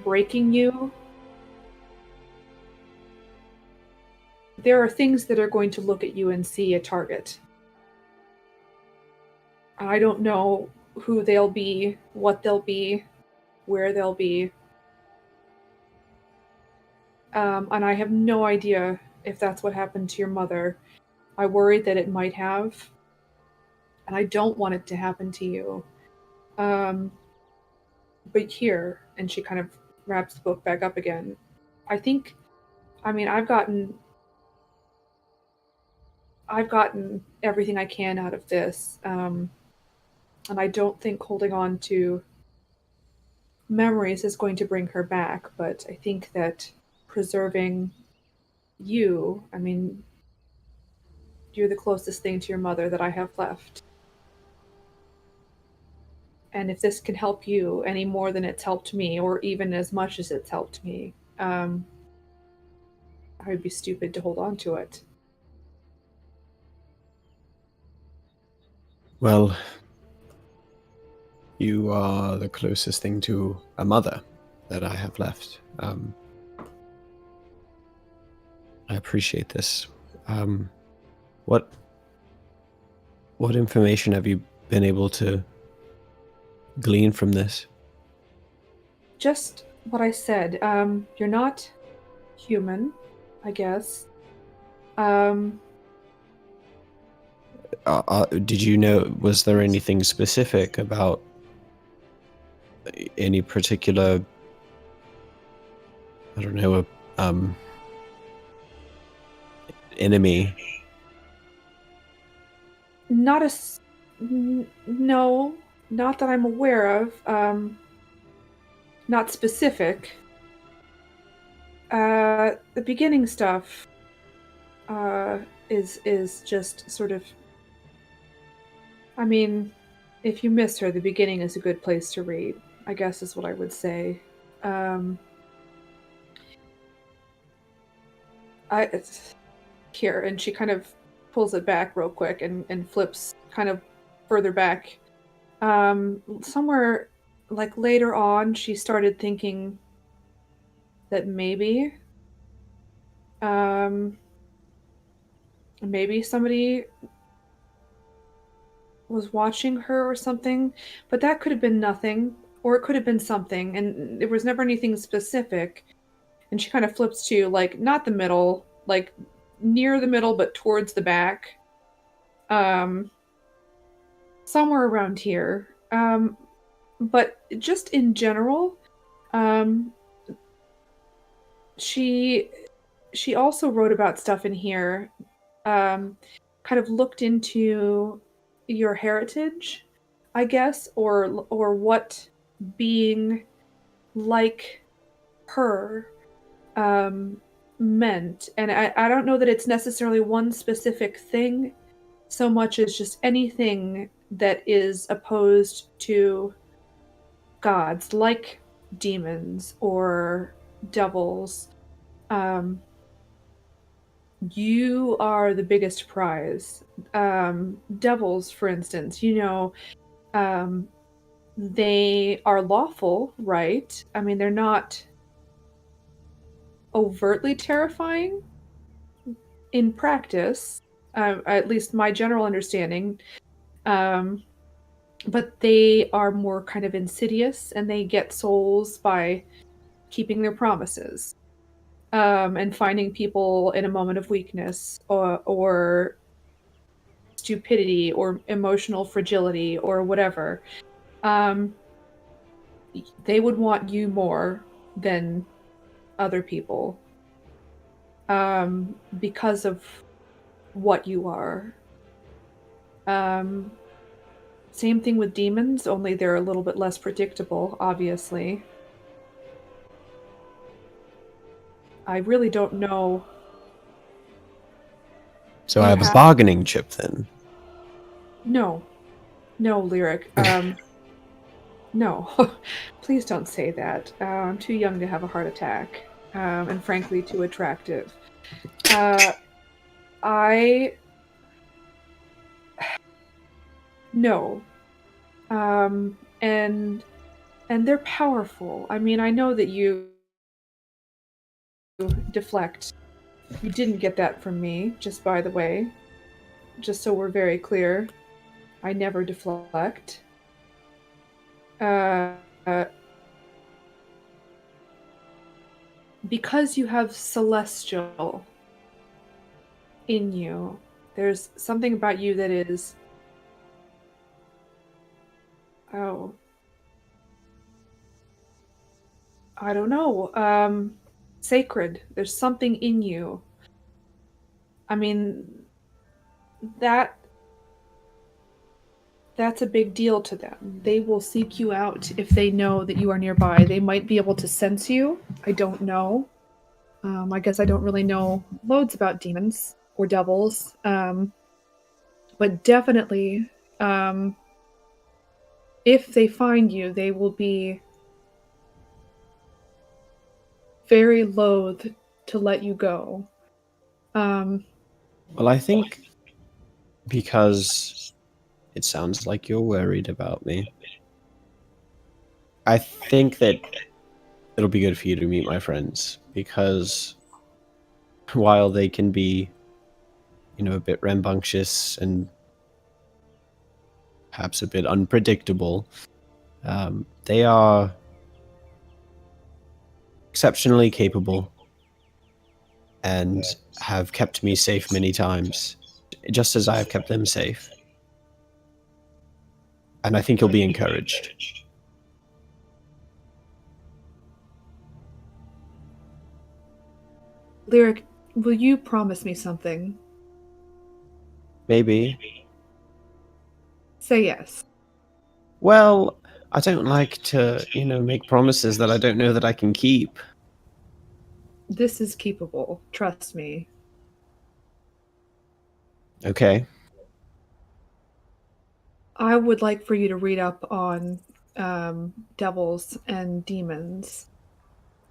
breaking you. There are things that are going to look at you and see a target. I don't know who they'll be, what they'll be, where they'll be. And I have no idea if that's what happened to your mother. I worried that it might have, and I don't want it to happen to you. But here, and she kind of wraps the book back up again. I've gotten everything I can out of this. And I don't think holding on to memories is going to bring her back, but I think that preserving you, you're the closest thing to your mother that I have left. And if this can help you any more than it's helped me, or even as much as it's helped me, I would be stupid to hold on to it. Well, you are the closest thing to a mother that I have left. I appreciate this. What information have you been able to glean from this? Just what I said. You're not human, I guess. Did you know, was there anything specific about any particular, I don't know, enemy? No, not that I'm aware of. Not specific. The beginning stuff is just sort of. If you miss her, the beginning is a good place to read, I guess is what I would say. Here, and she kind of pulls it back real quick and flips kind of further back. Somewhere, like later on, she started thinking that maybe somebody was watching her or something, but that could have been nothing, or it could have been something, and there was never anything specific. And she kind of flips to, like, not the middle, like near the middle, but towards the back. Somewhere around here. But just in general, she also wrote about stuff in here, kind of looked into your heritage, I guess, or what being like her meant. And I don't know that it's necessarily one specific thing so much as just anything that is opposed to gods, like demons or devils. You are the biggest prize. Devils, for instance, they are lawful, right? They're not overtly terrifying in practice, at least my general understanding. But they are more kind of insidious, and they get souls by keeping their promises. And finding people in a moment of weakness or stupidity or emotional fragility or whatever. They would want you more than other people because of what you are. Same thing with demons, only they're a little bit less predictable, obviously. I really don't know. So I have a bargaining chip then. No, Lyric. No, please don't say that. I'm too young to have a heart attack, and frankly, too attractive. No. And they're powerful. I mean, I know that you deflect. You didn't get that from me, just by the way. Just so we're very clear. I never deflect. Because you have celestial in you, there's something about you that is... Oh. I don't know. Sacred. There's something in you. I mean, that's a big deal to them. They will seek you out if they know that you are nearby. They might be able to sense you. I don't know. I guess I don't really know loads about demons or devils. But definitely, if they find you, they will be very loath to let you go. Well, I think because it sounds like you're worried about me, I think that it'll be good for you to meet my friends, because while they can be, a bit rambunctious and perhaps a bit unpredictable, they are exceptionally capable and have kept me safe many times, just as I have kept them safe. And I think you'll be encouraged. Lyric, will you promise me something? Maybe. Say yes. Well, I don't like to, make promises that I don't know that I can keep. This is keepable. Trust me. Okay. I would like for you to read up on devils and demons.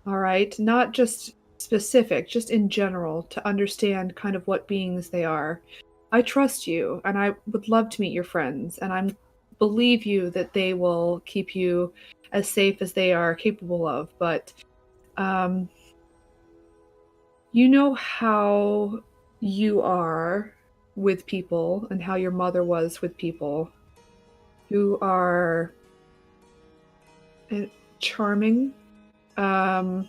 All right? Not just specific, just in general, to understand kind of what beings they are. I trust you, and I would love to meet your friends, and I believe you that they will keep you as safe as they are capable of, but you know how you are with people and how your mother was with people. You are charming, and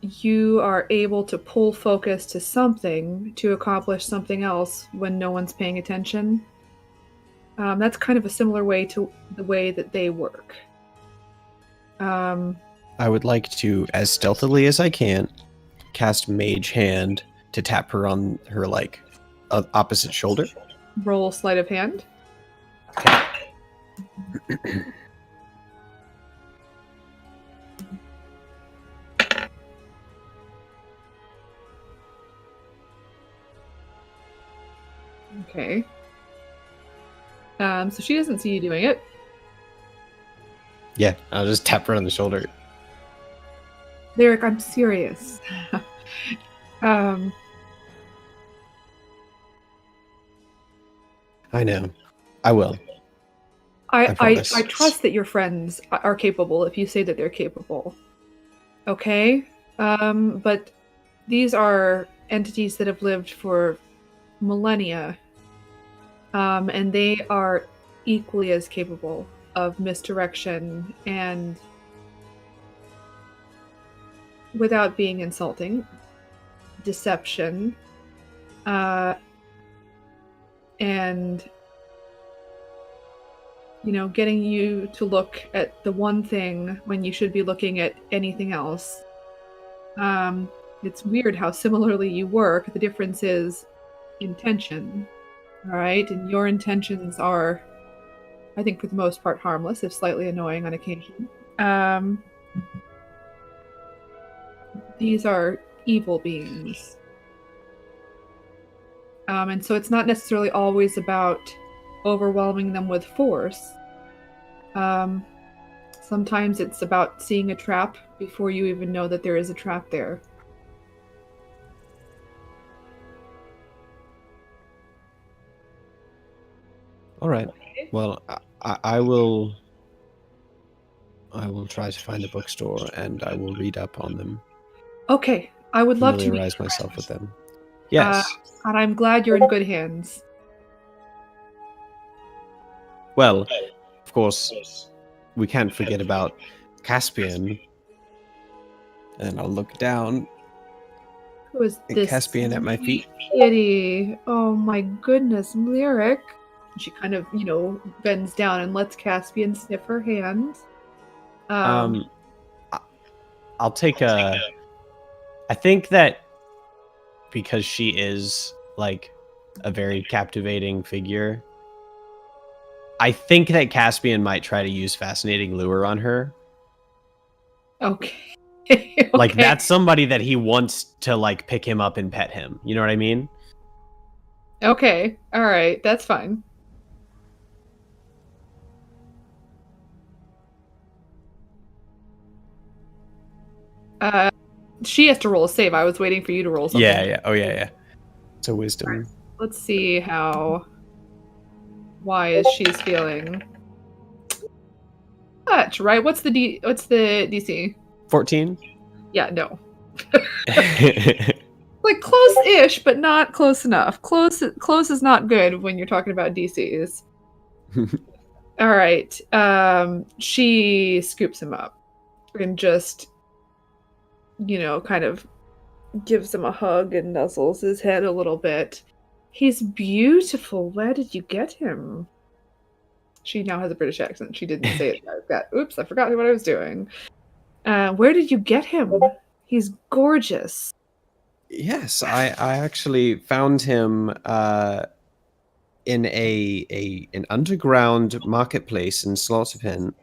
you are able to pull focus to something to accomplish something else when no one's paying attention. That's kind of a similar way to the way that they work. I would like to, as stealthily as I can, cast Mage Hand to tap her on her, opposite shoulder. Roll sleight of hand. Okay. So she doesn't see you doing it. Yeah, I'll just tap her on the shoulder. Lyric, I'm serious. I know. I will. I trust that your friends are capable if you say that they're capable. Okay? But these are entities that have lived for millennia. And they are equally as capable of misdirection and, without being insulting, deception, and getting you to look at the one thing when you should be looking at anything else. It's weird how similarly you work. The difference is intention. All right, and your intentions are, I think, for the most part, harmless, if slightly annoying on occasion. These are evil beings. And so it's not necessarily always about overwhelming them with force. Sometimes it's about seeing a trap before you even know that there is a trap there. All right. Well, I will try to find a bookstore and I will read up on them. Okay, I would love to familiarize myself with them. Yes. And I'm glad you're in good hands. Well, of course, we can't forget about Caspian. And I'll look down. Who is this? Caspian at my feet. Kitty. Oh my goodness, Lyric. She kind of, bends down and lets Caspian sniff her hand. I'll take a... I think that because she is, like, a very captivating figure, I think that Caspian might try to use Fascinating Lure on her. Okay. Like, that's somebody that he wants to, like, pick him up and pet him. You know what I mean? Okay. All right. That's fine. She has to roll a save. I was waiting for you to roll something. Yeah. Oh, yeah. It's a wisdom. Right. Let's see how wise she's feeling. Much, right? What's the DC? 14? Yeah, no. Like close-ish, but not close enough. Close is not good when you're talking about DCs. All right. She scoops him up and just, kind of gives him a hug and nuzzles his head a little bit. He's beautiful. Where did you get him? She now has a British accent. She didn't say it like that. Oops, I forgot what I was doing. Where did you get him? He's gorgeous. Yes, I actually found him in an underground marketplace in Slaughterpen,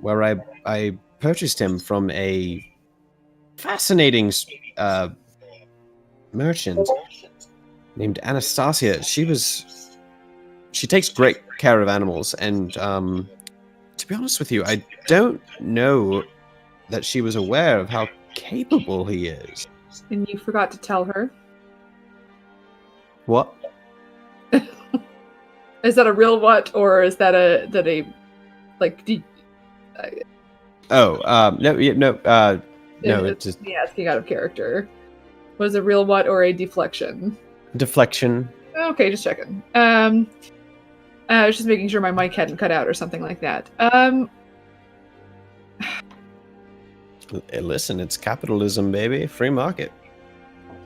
where I purchased him from a fascinating merchant named Anastasia. She takes great care of animals, and to be honest with you, I don't know that she was aware of how capable he is. And you forgot to tell her? What? Is that a real what, or is that a like? No, it's just me asking out of character. Was a real what or a deflection? deflection. Okay, just checking. I was just making sure my mic hadn't cut out or something like that. Listen, it's capitalism, baby. Free market.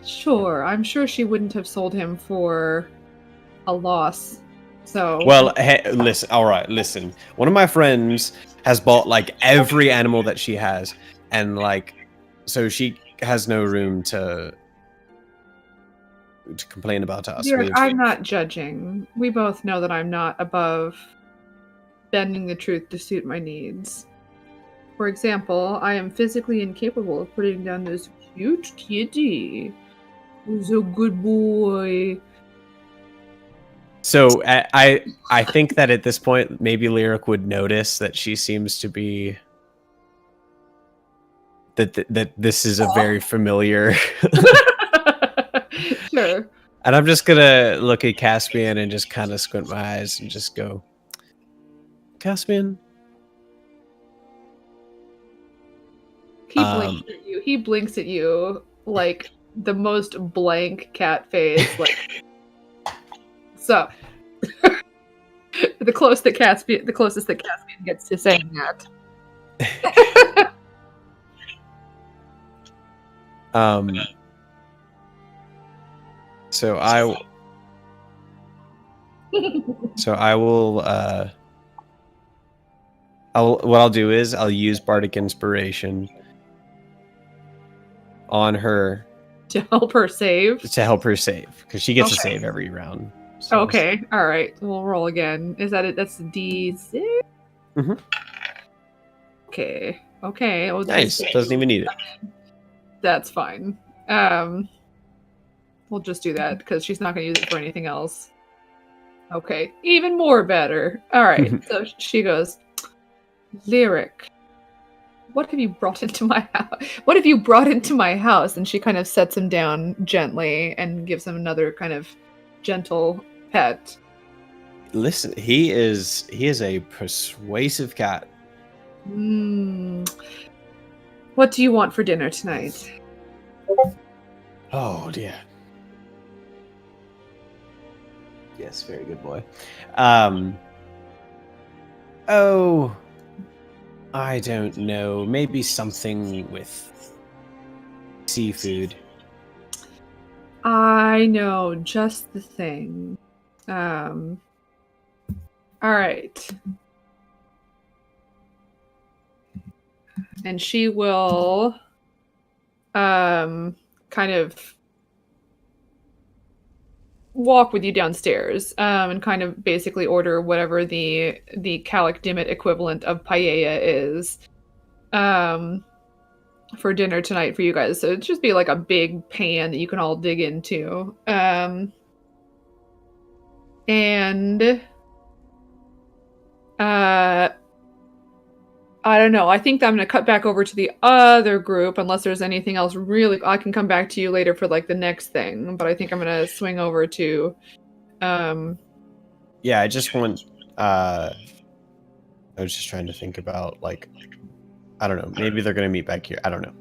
Sure, I'm sure she wouldn't have sold him for a loss. So Well, hey, listen. All right, listen. One of my friends has bought like every animal that she has, and like, so she has no room to complain about us. I'm not judging. We both know that I'm not above bending the truth to suit my needs. For example, I am physically incapable of putting down this cute kitty. Who's a good boy. So I think that at this point, maybe Lyric would notice that she seems to be that this is a very familiar. Sure. And I'm just gonna look at Caspian and just kind of squint my eyes and just go, Caspian. He blinks at you like the most blank cat face. Like, so the closest that Caspian gets to saying that. So I will. What I'll do is I'll use Bardic Inspiration on her To help her save? because she gets a Okay. save every round. So Okay, all right. We'll roll again. Is that it? That's D6. Mhm. Okay. Okay. Well, Nice. Doesn't even need it. That's fine. We'll just do that because she's not going to use it for anything else. Okay, even more better. All right. So she goes, Lyric, what have you brought into my house? What have you brought into my house? And she kind of sets him down gently and gives him another kind of gentle pet. Listen, he is a persuasive cat. What do you want for dinner tonight? Oh dear. Yes, very good boy. Oh, I don't know. Maybe something with seafood. I know just the thing. All right. And she will kind of walk with you downstairs and kind of basically order whatever the Calic Dimmet equivalent of paella is for dinner tonight for you guys. So it'd just be like a big pan that you can all dig into. I don't know. I think that I'm going to cut back over to the other group unless there's anything else really. I can come back to you later for like the next thing, but I think I'm going to swing over to Yeah, I just want I was just trying to think about like I don't know, maybe they're going to meet back here. I don't know.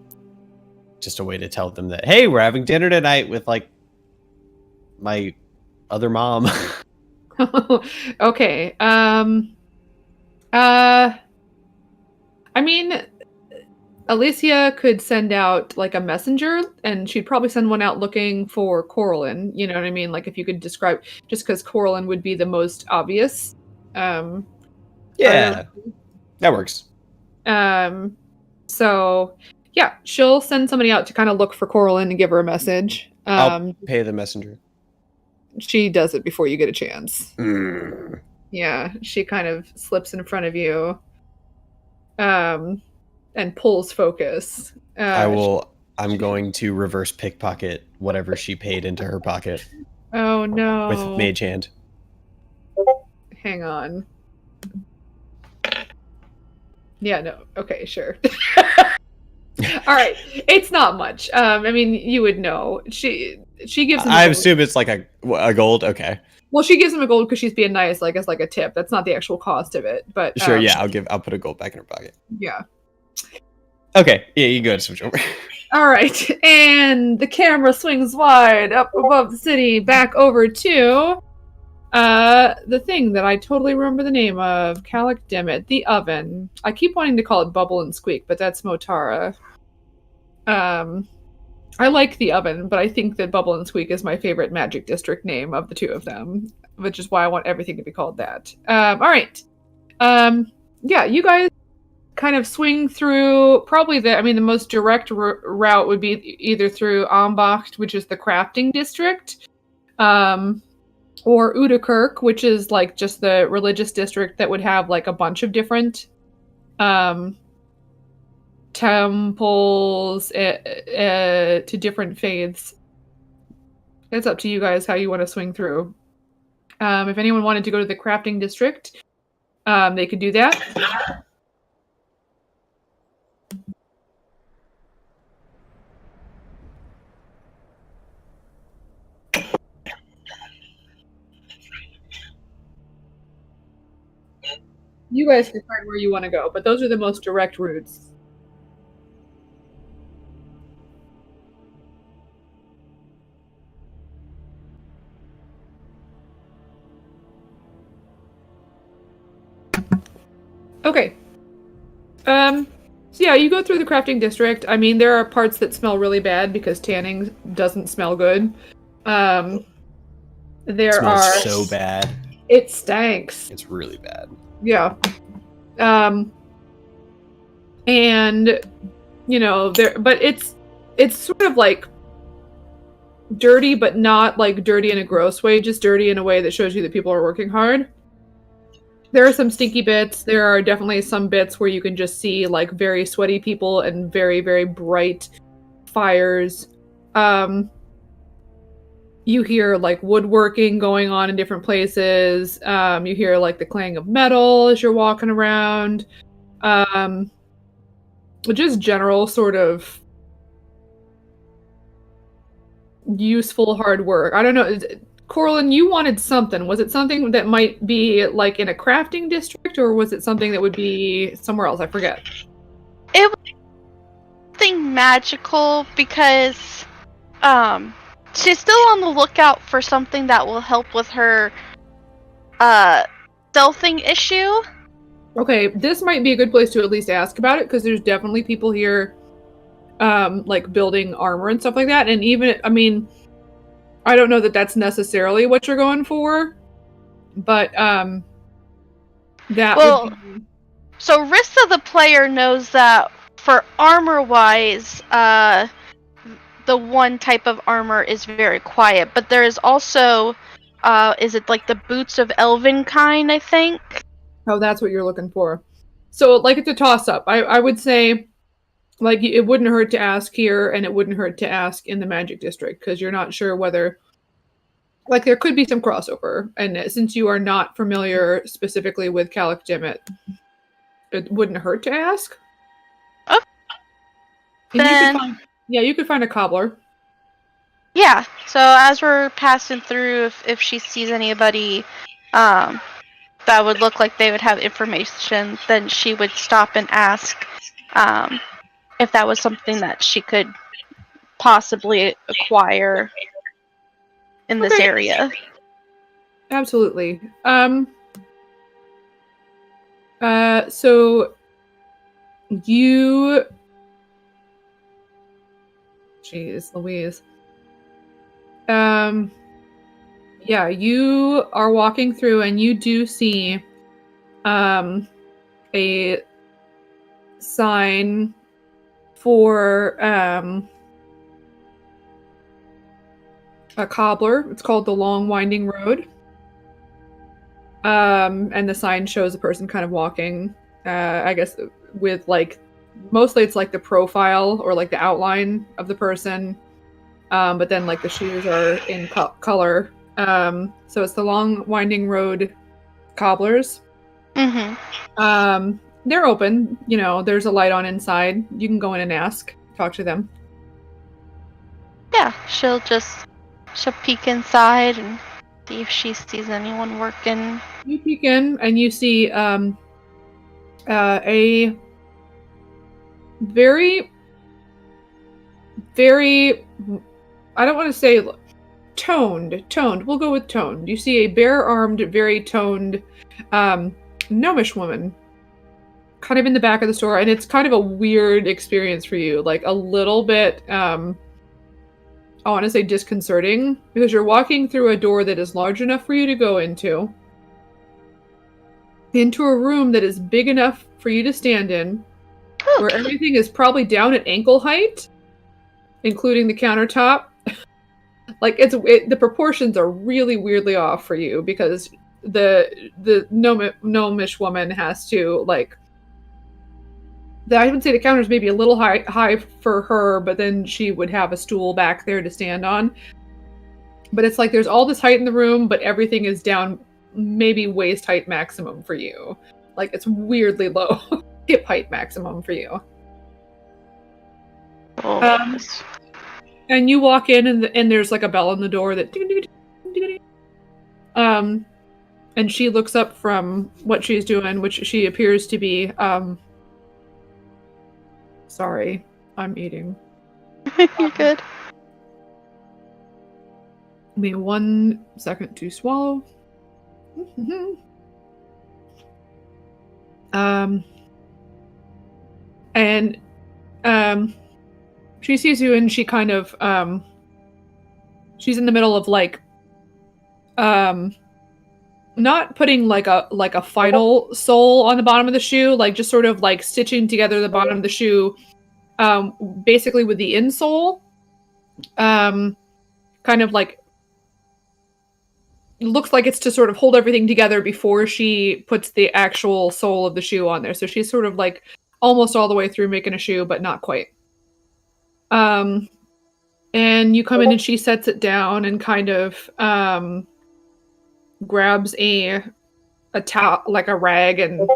Just a way to tell them that hey, we're having dinner tonight with like my other mom. Okay. I mean, Alicia could send out like a messenger, and she'd probably send one out looking for Coralyn. You know what I mean? Like if you could describe, just because Coralyn would be the most obvious. Yeah, that works. So yeah, she'll send somebody out to kind of look for Coralyn and give her a message. I'll pay the messenger. She does it before you get a chance. Yeah, she kind of slips in front of you. And pulls focus. I'm going to reverse pickpocket whatever she paid into her pocket. Oh no. With Mage Hand. Hang on. Yeah, no. Okay, sure. All right. It's not much. I mean, you would know. She gives him I assume it's like a gold. Okay. Well, she gives him a gold because she's being nice, like as like a tip. That's not the actual cost of it, but sure. Yeah, I'll put a gold back in her pocket. Yeah. Okay. Yeah, you go ahead and switch over. All right, and the camera swings wide up above the city, back over to the thing that I totally remember the name of, Calic Dimmet, the oven. I keep wanting to call it Bubble and Squeak, but that's Motara. I like the oven, but I think that Bubble and Squeak is my favorite Magic District name of the two of them, which is why I want everything to be called that. All right. Yeah, you guys kind of swing through probably the most direct route would be either through Ambacht, which is the crafting district, or Udakirk, which is like just the religious district that would have like a bunch of different temples to different faiths. It's up to you guys how you want to swing through. If anyone wanted to go to the crafting district, they could do that. You guys decide where you want to go, but those are the most direct routes. Okay. So yeah, you go through the crafting district. I mean, there are parts that smell really bad because tanning doesn't smell good. There it smells are so bad. It stinks. It's really bad. Yeah. And you know, but it's sort of like dirty, but not like dirty in a gross way, just dirty in a way that shows you that people are working hard. There are some stinky bits. There are definitely some bits where you can just see like very sweaty people and very, very bright fires. You hear like woodworking going on in different places. You hear like the clang of metal as you're walking around. Just general sort of useful hard work. I don't know. Corlin, you wanted something. Was it something that might be like in a crafting district, or was it something that would be somewhere else? I forget. It was something magical because she's still on the lookout for something that will help with her stealthing issue. Okay, this might be a good place to at least ask about it, because there's definitely people here like building armor and stuff like that. And even, I mean, I don't know that that's necessarily what you're going for, but that Well, would be... So Rissa the player knows that for armor-wise, the one type of armor is very quiet, but there is also, is it like the boots of elven kind, I think? Oh, that's what you're looking for. So, like, it's a toss-up. I would say, like, it wouldn't hurt to ask here, and it wouldn't hurt to ask in the Magic District, because you're not sure whether... Like, there could be some crossover, and since you are not familiar specifically with Calic Dimit, it wouldn't hurt to ask. Oh. And you could find a cobbler. Yeah, so as we're passing through, if she sees anybody that would look like they would have information, then she would stop and ask if that was something that she could possibly acquire in this area. Absolutely. So you... Jeez Louise. Yeah, you are walking through and you do see a sign for a cobbler. It's called the Long Winding Road. And the sign shows a person kind of walking, I guess, with like, mostly it's like the profile or like the outline of the person. But then like the shoes are in color. So it's the Long Winding Road Cobblers. Mm-hmm. They're open. You know, there's a light on inside. You can go in and talk to them. Yeah, she'll peek inside and see if she sees anyone working. You peek in and you see a very, very, I don't want to say toned. We'll go with toned. You see a bare-armed, very toned gnomish woman kind of in the back of the store, and it's kind of a weird experience for you, like a little bit, I want to say disconcerting, because you're walking through a door that is large enough for you to go into a room that is big enough for you to stand in, where everything is probably down at ankle height, including the countertop. Like the proportions are really weirdly off for you, because the gnomish woman has to like. I would say the counter's maybe a little high for her, but then she would have a stool back there to stand on. But it's like there's all this height in the room, but everything is down maybe waist height maximum for you. Like it's weirdly low hip height maximum for you. Oh. And you walk in and there's like a bell on the door that and she looks up from what she's doing, which she appears to be sorry, I'm eating. You're good. Give me 1 second to swallow. She sees you and she kind of she's in the middle of like not putting like a final sole on the bottom of the shoe, like just sort of like stitching together the bottom of the shoe basically with the insole. kind of like looks like it's to sort of hold everything together before she puts the actual sole of the shoe on there. So she's sort of like almost all the way through making a shoe, but not quite. And you come in and she sets it down and kind of grabs a towel, like a rag, and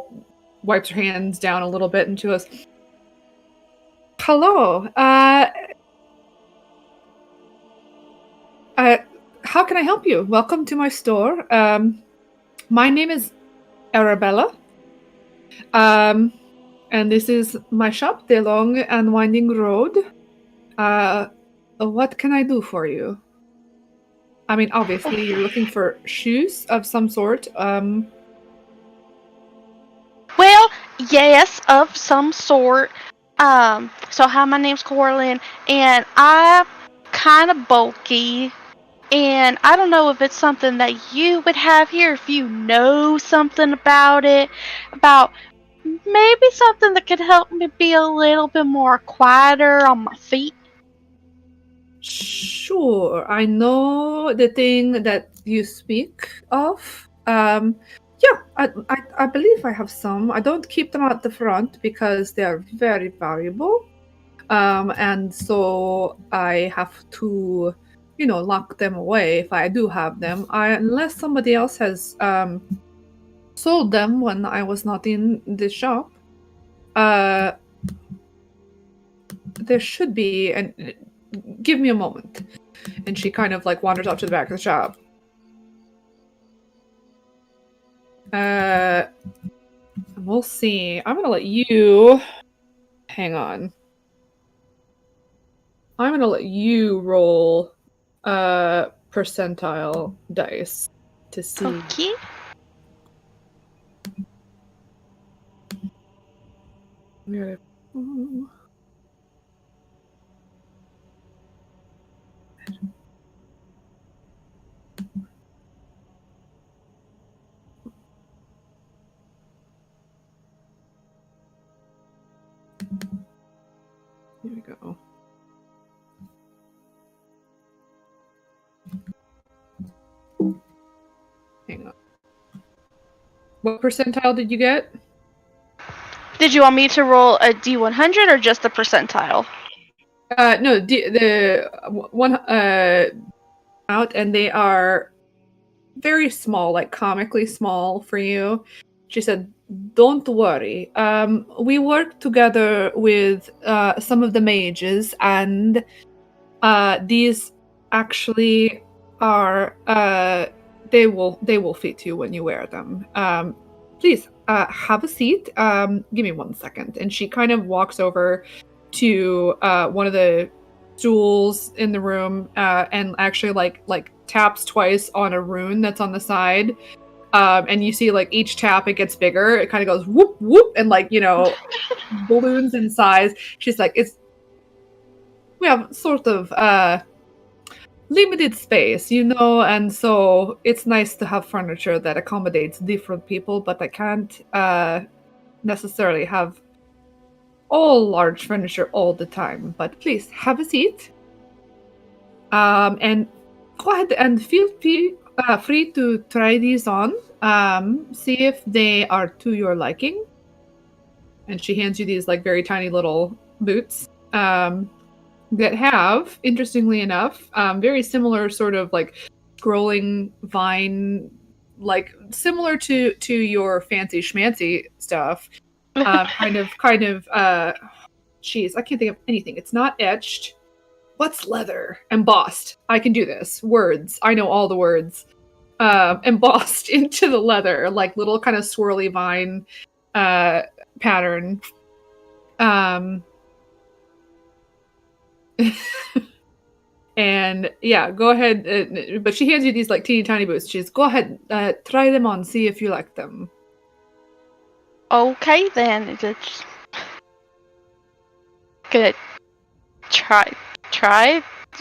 wipes her hands down a little bit, and she goes, "Hello, how can I help you? Welcome to my store. My name is Arabella. And this is my shop, the Long and Winding Road. What can I do for you? I mean, obviously, you're looking for shoes of some sort. Well, yes, of some sort. So hi, my name's Corlin, and I'm kind of bulky, and I don't know if it's something that you would have here, if you know something about it, about maybe something that could help me be a little bit more quieter on my feet. Sure, I know the thing that you speak of. Yeah, I believe I have some. I don't keep them at the front because they are very valuable. And so I have to, lock them away if I do have them. Unless somebody else has sold them when I was not in the shop. There should be, and give me a moment. And she kind of like wanders up to the back of the shop. We'll see. I'm gonna let you hang on. I'm gonna let you roll percentile dice to see. Okay. Here we go. Hang on. What percentile did you get? Did you want me to roll a D100 or just the percentile? No, the one out, and they are very small, like comically small for you. She said, "Don't worry. We work together with some of the mages, and these actually are they will fit you when you wear them. Please have a seat. Give me 1 second." And she kind of walks over to one of the stools in the room and actually like taps twice on a rune that's on the side. And you see like each tap it gets bigger. It kind of goes whoop whoop and like balloons in size. She's like, we have sort of limited space, and so it's nice to have furniture that accommodates different people, but I can't necessarily have all large furniture all the time. But please have a seat, and go ahead and feel free to try these on. See if they are to your liking. And she hands you these like very tiny little boots that have, interestingly enough, very similar sort of like scrolling vine, like similar to your fancy schmancy stuff. Kind of. Jeez, I can't think of anything. It's not etched. What's leather? Embossed. I can do this. Words. I know all the words. Embossed into the leather, like little kind of swirly vine pattern. And yeah, go ahead. But she hands you these like teeny tiny boots. She's, go ahead, try them on, see if you like them. Okay, then. It's good. Try.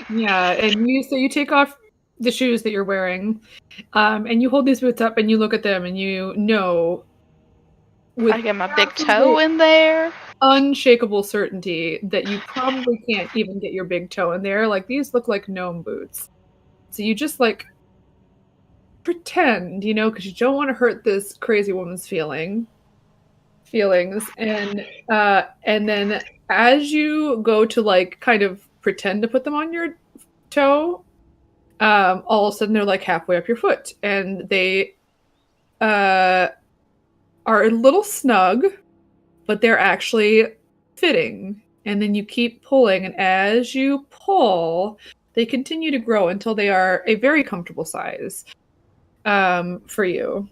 Yeah, and you take off the shoes that you're wearing, and you hold these boots up and you look at them and with I get my big toe in there. Unshakable certainty that you probably can't even get your big toe in there. Like, these look like gnome boots. So you just like pretend, because you don't want to hurt this crazy woman's feelings. And then as you go to like kind of pretend to put them on your toe, all of a sudden they're like halfway up your foot, and they are a little snug, but they're actually fitting. And then you keep pulling, and as you pull, they continue to grow until they are a very comfortable size for you.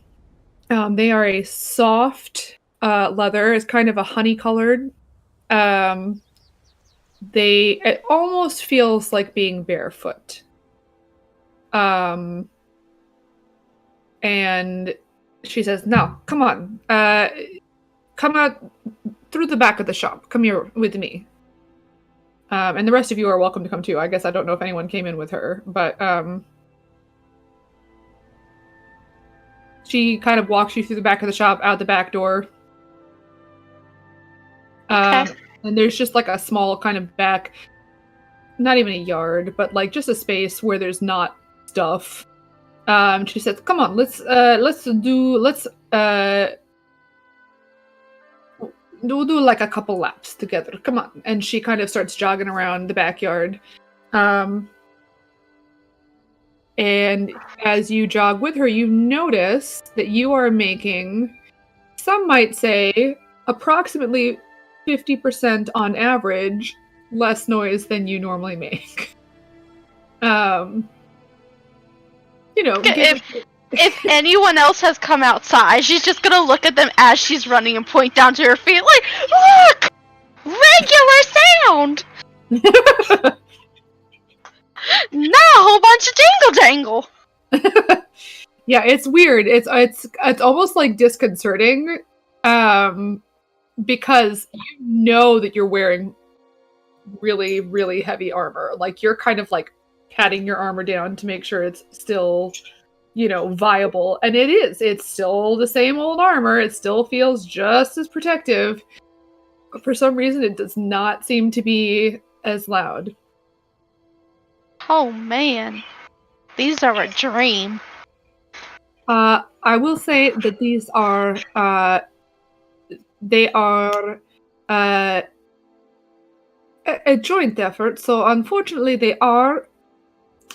They are a soft leather. It's kind of a honey-colored. It almost feels like being barefoot. And she says, "Now, come on. Come out through the back of the shop. Come here with me. And the rest of you are welcome to come too. I guess I don't know if anyone came in with her, but she kind of walks you through the back of the shop, out the back door. Okay. And there's just like a small kind of back, not even a yard, but like just a space where there's not stuff. She says, "Come on, let's do like a couple laps together. Come on." And she kind of starts jogging around the backyard. And as you jog with her, you notice that you are making, some might say, approximately 50% on average less noise than you normally make. If anyone else has come outside, she's just gonna look at them as she's running and point down to her feet, like, "Look! Regular sound! Not a whole bunch of jingle jangle!" Yeah, it's weird. It's almost like disconcerting, because you know that you're wearing really, really heavy armor. Like, you're kind of like patting your armor down to make sure it's still, viable. And it is. It's still the same old armor. It still feels just as protective. But for some reason, it does not seem to be as loud. Oh man, these are a dream. I will say that these are, they are a joint effort. So unfortunately, they are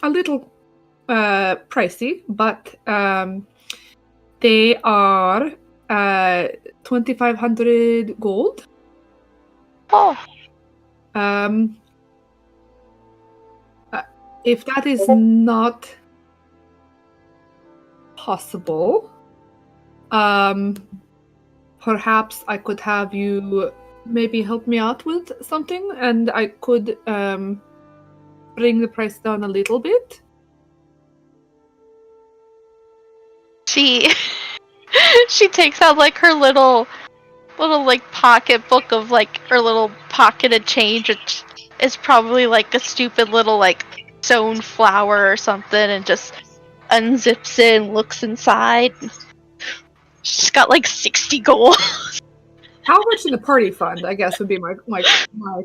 a little pricey, but they are 2,500 gold. Oh, If that is not possible, perhaps I could have you maybe help me out with something, and I could bring the price down a little bit. she takes out like her little like pocketbook of like her little pocketed change, which is probably like a stupid little like sewn flower or something, and just unzips it and looks inside. She's got like 60 gold. How much in the party fund, I guess, would be my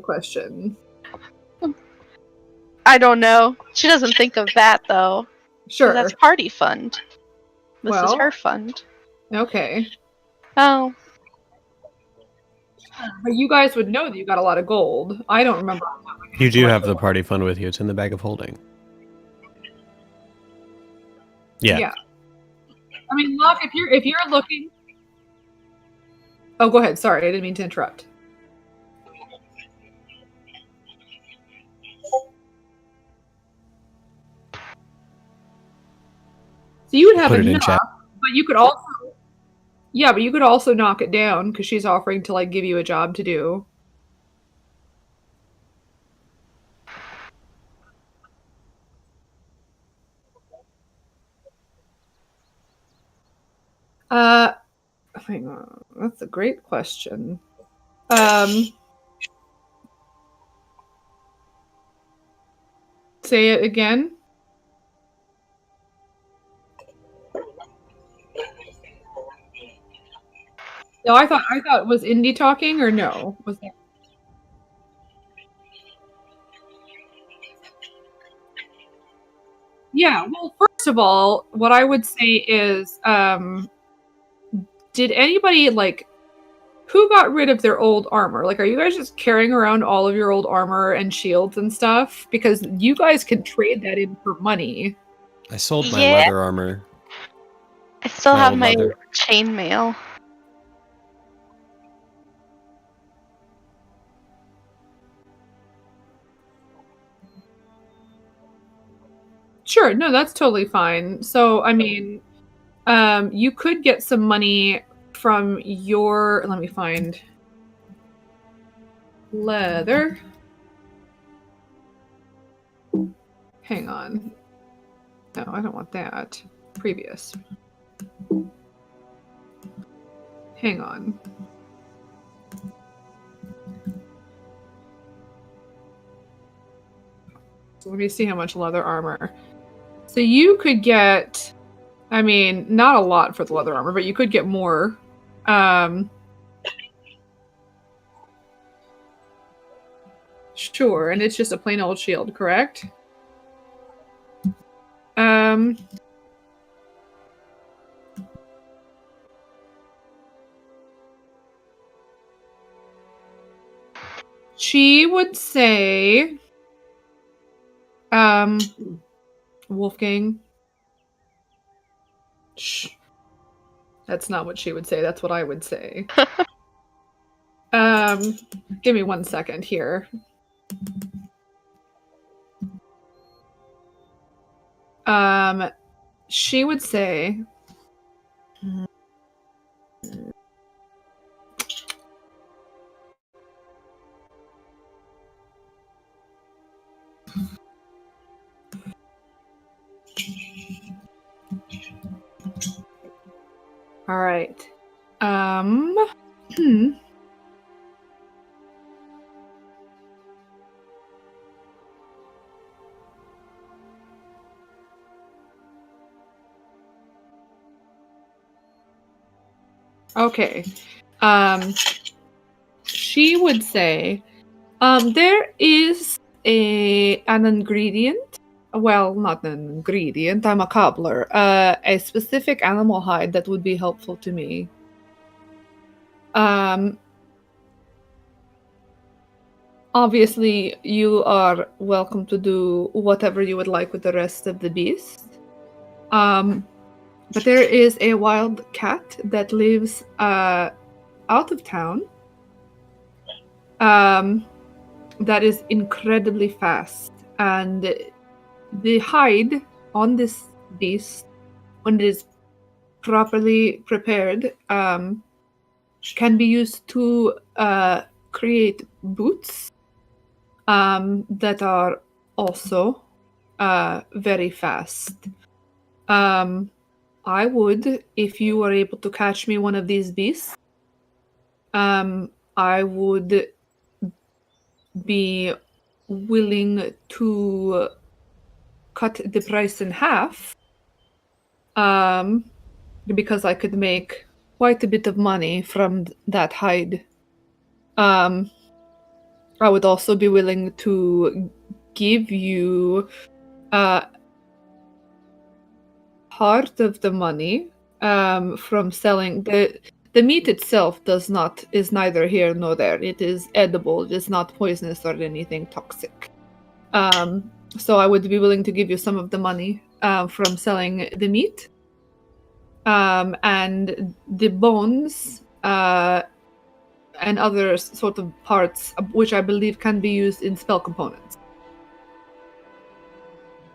question. I don't know. She doesn't think of that though. Sure. That's party fund. This is Well, her fund. Okay. Oh. But you guys would know that you got a lot of gold. I don't remember. You do have the party fund with you. It's in the bag of holding. Yeah. I mean, look, if you're looking. Oh, go ahead. Sorry, I didn't mean to interrupt. So you would have Put it in enough, chat. but you could also. Yeah, but you could also knock it down because she's offering to like give you a job to do. Hang on. That's a great question. Say it again. No, I thought was Indy talking or no? Was that? Yeah, well, first of all, what I would say is, did anybody, like, who got rid of their old armor? Like, are you guys just carrying around all of your old armor and shields and stuff? Because you guys can trade that in for money. I sold my Yeah. leather armor. I still My have old my leather. chainmail. Sure, no, that's totally fine. So, I mean, you could get some money from your. Let me find leather. Hang on. No, I don't want that. Previous. Hang on. So let me see how much leather armor. So you could get, I mean, not a lot for the leather armor, but you could get more. Sure, and it's just a plain old shield, correct? She would say, Wolfgang. Shh. That's not what she would say. That's what I would say. Give me 1 second here. She would say, all right. Okay. She would say, there is an ingredient. Well, not an ingredient. I'm a cobbler. A specific animal hide that would be helpful to me. Obviously, you are welcome to do whatever you would like with the rest of the beast. But there is a wild cat that lives out of town. That is incredibly fast, and the hide on this beast, when it is properly prepared, can be used to create boots that are also very fast. I would, if you were able to catch me one of these beasts, I would be willing to cut the price in half, because I could make quite a bit of money from that hide. I would also be willing to give you part of the money from selling the meat itself is neither here nor there. It is edible. It is not poisonous or anything toxic. So I would be willing to give you some of the money from selling the meat, and the bones and other sort of parts, which I believe can be used in spell components.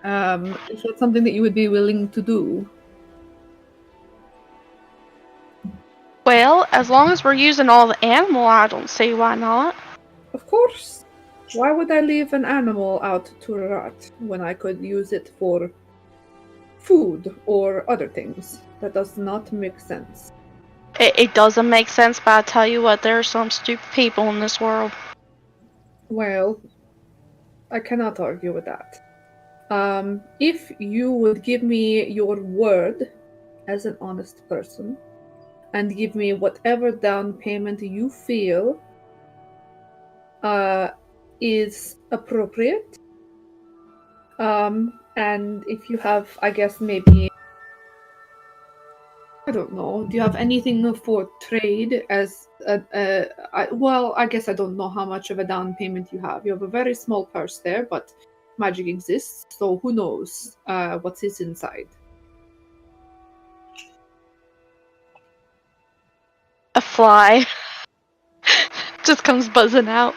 Is that something that you would be willing to do? Well, as long as we're using all the animal, I don't see why not. Of course. Why would I leave an animal out to rot when I could use it for food or other things? That does not make sense. It doesn't make sense, but I tell you what, there are some stupid people in this world. Well, I cannot argue with that. If you would give me your word as an honest person, and give me whatever down payment you feel is appropriate, And if you have, I guess maybe, I don't know, do you have anything for trade as well, I guess I don't know how much of a down payment you have. You have a very small purse there, but magic exists, so who knows what's inside. A fly just comes buzzing out.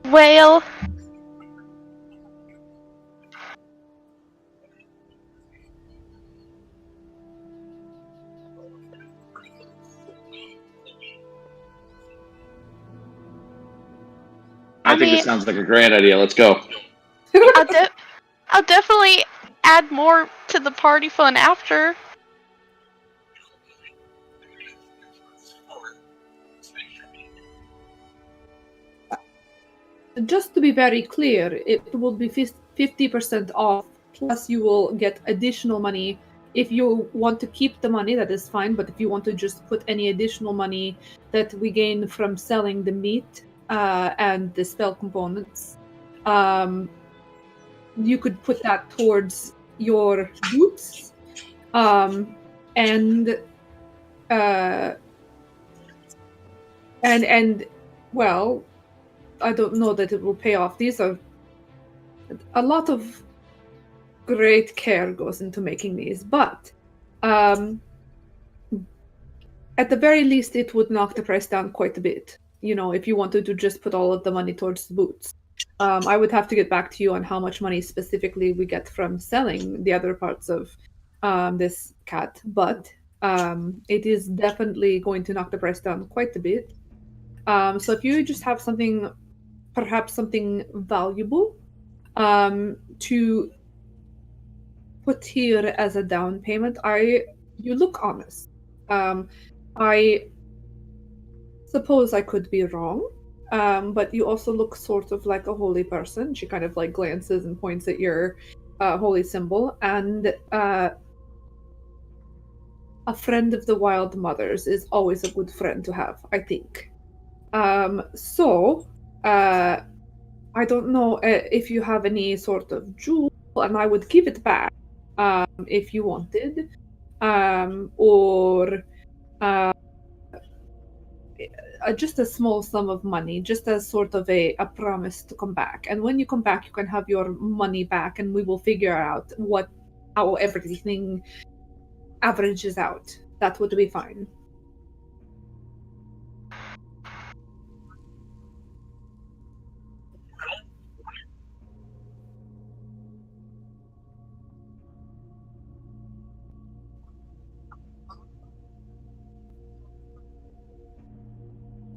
Whale. I think mean- this sounds like a great idea. Let's go. I'll definitely add more to the party fun after. Just to be very clear, it will be 50% off, plus you will get additional money. If you want to keep the money, that is fine, but if you want to just put any additional money that we gain from selling the meat and the spell components, you could put that towards your boots. And well, I don't know that it will pay off. These are a lot of great care goes into making these, but at the very least, it would knock the price down quite a bit. You know, if you wanted to just put all of the money towards the boots. I would have to get back to you on how much money specifically we get from selling the other parts of this cat, but it is definitely going to knock the price down quite a bit. So if you just have something, perhaps something valuable to put here as a down payment, you look honest. I suppose I could be wrong, but you also look sort of like a holy person. She kind of like glances and points at your holy symbol, and a friend of the Wild Mothers is always a good friend to have, I think. So I don't know if you have any sort of jewel, and I would give it back if you wanted, or just a small sum of money, just as sort of a promise to come back. And when you come back, you can have your money back, and we will figure out how everything averages out. That would be fine.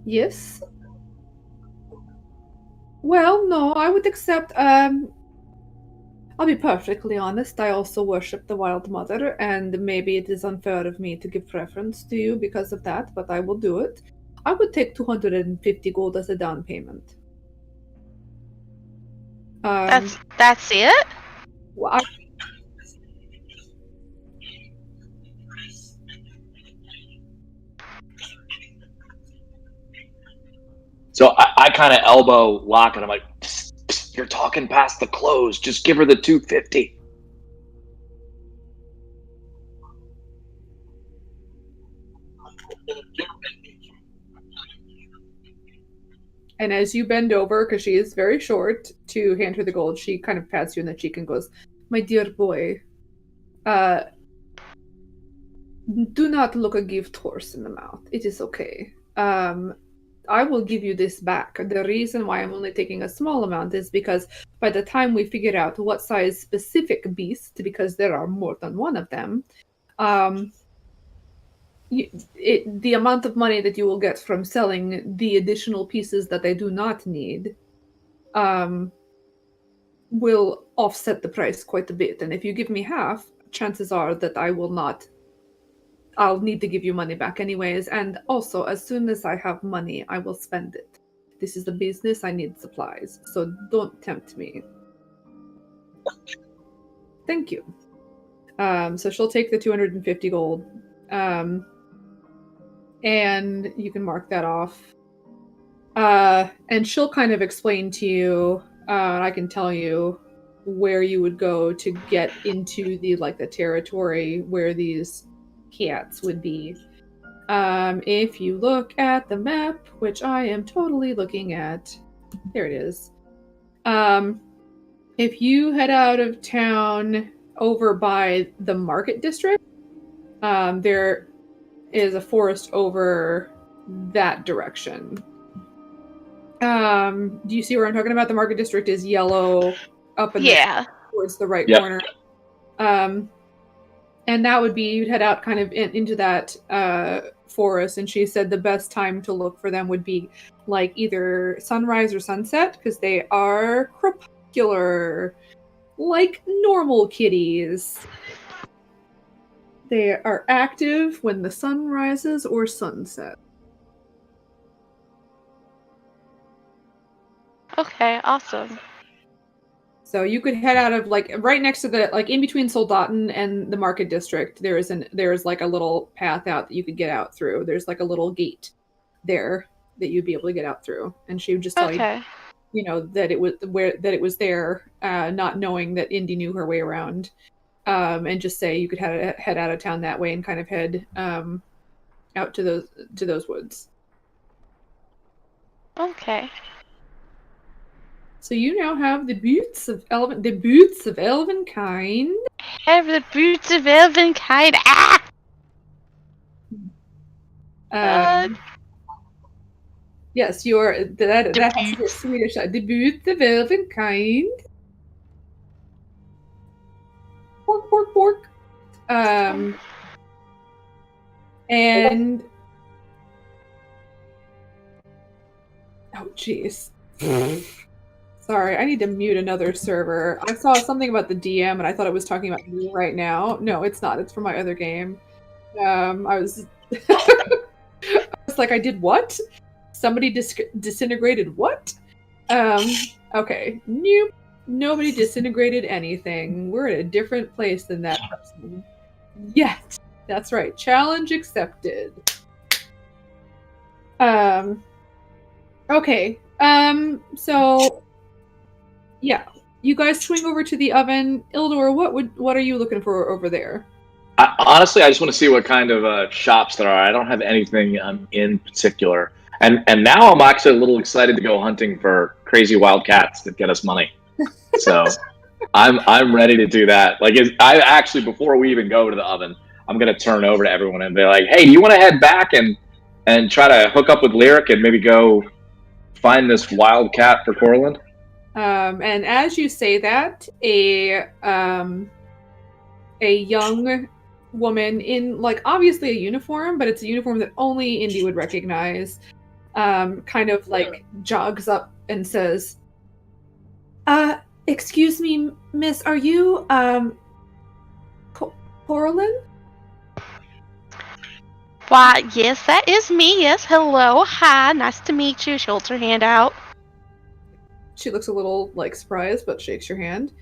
Yes. Well, no, I would accept. I'll be perfectly honest. I also worship the Wild Mother, and maybe it is unfair of me to give preference to you because of that, but I will do it. I would take 250 gold as a down payment. That's it? Well, So I kind of elbow Locke, and I'm like, psst, psst, "You're talking past the close. Just give her the 250." And as you bend over, because she is very short, to hand her the gold, she kind of pats you in the cheek and goes, "My dear boy, do not look a gift horse in the mouth. It is okay. I will give you this back. The reason why I'm only taking a small amount is because by the time we figure out what size specific beast, because there are more than one of them, the amount of money that you will get from selling the additional pieces that I do not need will offset the price quite a bit. And if you give me half, chances are that I'll need to give you money back anyways. And also, as soon as I have money, I will spend it. This is a business, I need supplies. So don't tempt me. Thank you. So she'll take the 250 gold. And you can mark that off. And she'll kind of explain to you, and I can tell you where you would go to get into the territory where these cats would be. If you look at the map, which I am totally looking at, there it is. If you head out of town over by the market district, there is a forest over that direction. Do you see where I'm talking about? The market district is yellow up in towards the right corner. And that would be, you'd head out kind of into that forest, and she said the best time to look for them would be like either sunrise or sunset, because they are crepuscular, like normal kitties. They are active when the sun rises or sunset. Okay, awesome. So you could head out of right next to the in between Soldaten and the market district. There's like a little path out that you could get out through. There's like a little gate there that you'd be able to get out through, and she would just tell you, that it was there, not knowing that Indy knew her way around, and just say you could head out of town that way and kind of head out to those woods. Okay. So you now have the boots of elven kind. Have the boots of elven kind. Yes, that's your Swedish. The boots of elven kind. Pork, pork, pork. And oh, jeez. Sorry, I need to mute another server. I saw something about the DM, and I thought it was talking about me right now. No, it's not. It's from my other game. I was, I was like, I did what? Somebody disintegrated what? Okay. Nope. Nobody disintegrated anything. We're at a different place than that person. Yet. That's right. Challenge accepted. Okay. So yeah, you guys swing over to the oven. Ildor, what are you looking for over there? Honestly, I just want to see what kind of shops there are. I don't have anything in particular, and now I'm actually a little excited to go hunting for crazy wild cats that get us money. So I'm ready to do that. I actually, before we even go to the oven, I'm gonna turn over to everyone and be like, "Hey, do you want to head back and try to hook up with Lyric and maybe go find this wild cat for Corlin?" And as you say that, a young woman in obviously a uniform, but it's a uniform that only Indy would recognize, kind of jogs up and says, excuse me, miss, are you Corlin? Why, yes, that is me. Yes, hello, hi, nice to meet you. She holds her hand out. She looks a little surprised, but shakes your hand.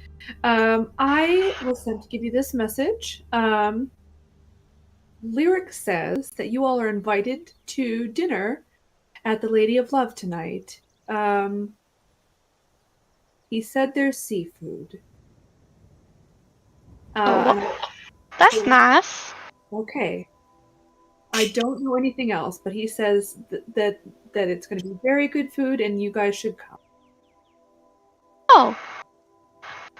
I was sent to give you this message. Lyric says that you all are invited to dinner at the Lady of Love tonight. He said there's seafood. That's nice. Okay. I don't know anything else, but he says that it's going to be very good food, and you guys should come. Oh.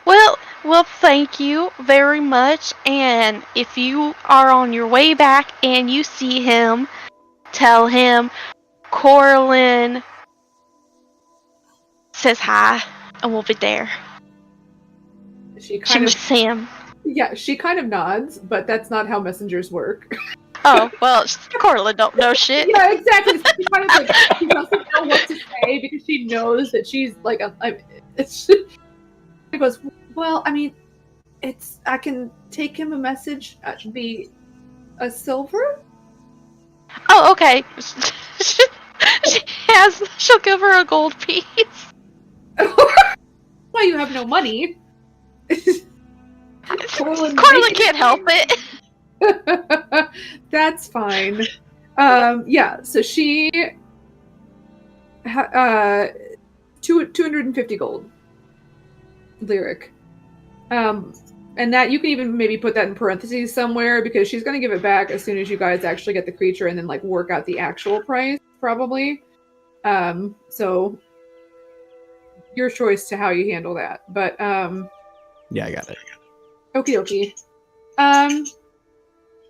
Well, thank you very much. And if you are on your way back and you see him, tell him Corlin says hi, and we'll be there. She kind of Sam. Yeah, she kind of nods, but that's not how messengers work. Oh, well, Corlin don't know shit. Yeah, exactly. She kind of she doesn't know what to say because she knows that she's she goes, well, I mean, I can take him a message. Be a silver? Oh, okay. She'll give her a gold piece. Well, you have no money. Corlin can't help it. That's fine. Yeah, so she 250 gold. Lyric. And that you can even maybe put that in parentheses somewhere because she's going to give it back as soon as you guys actually get the creature and then like work out the actual price, probably. So your choice to how you handle that. But Yeah, I got it. okie dokie.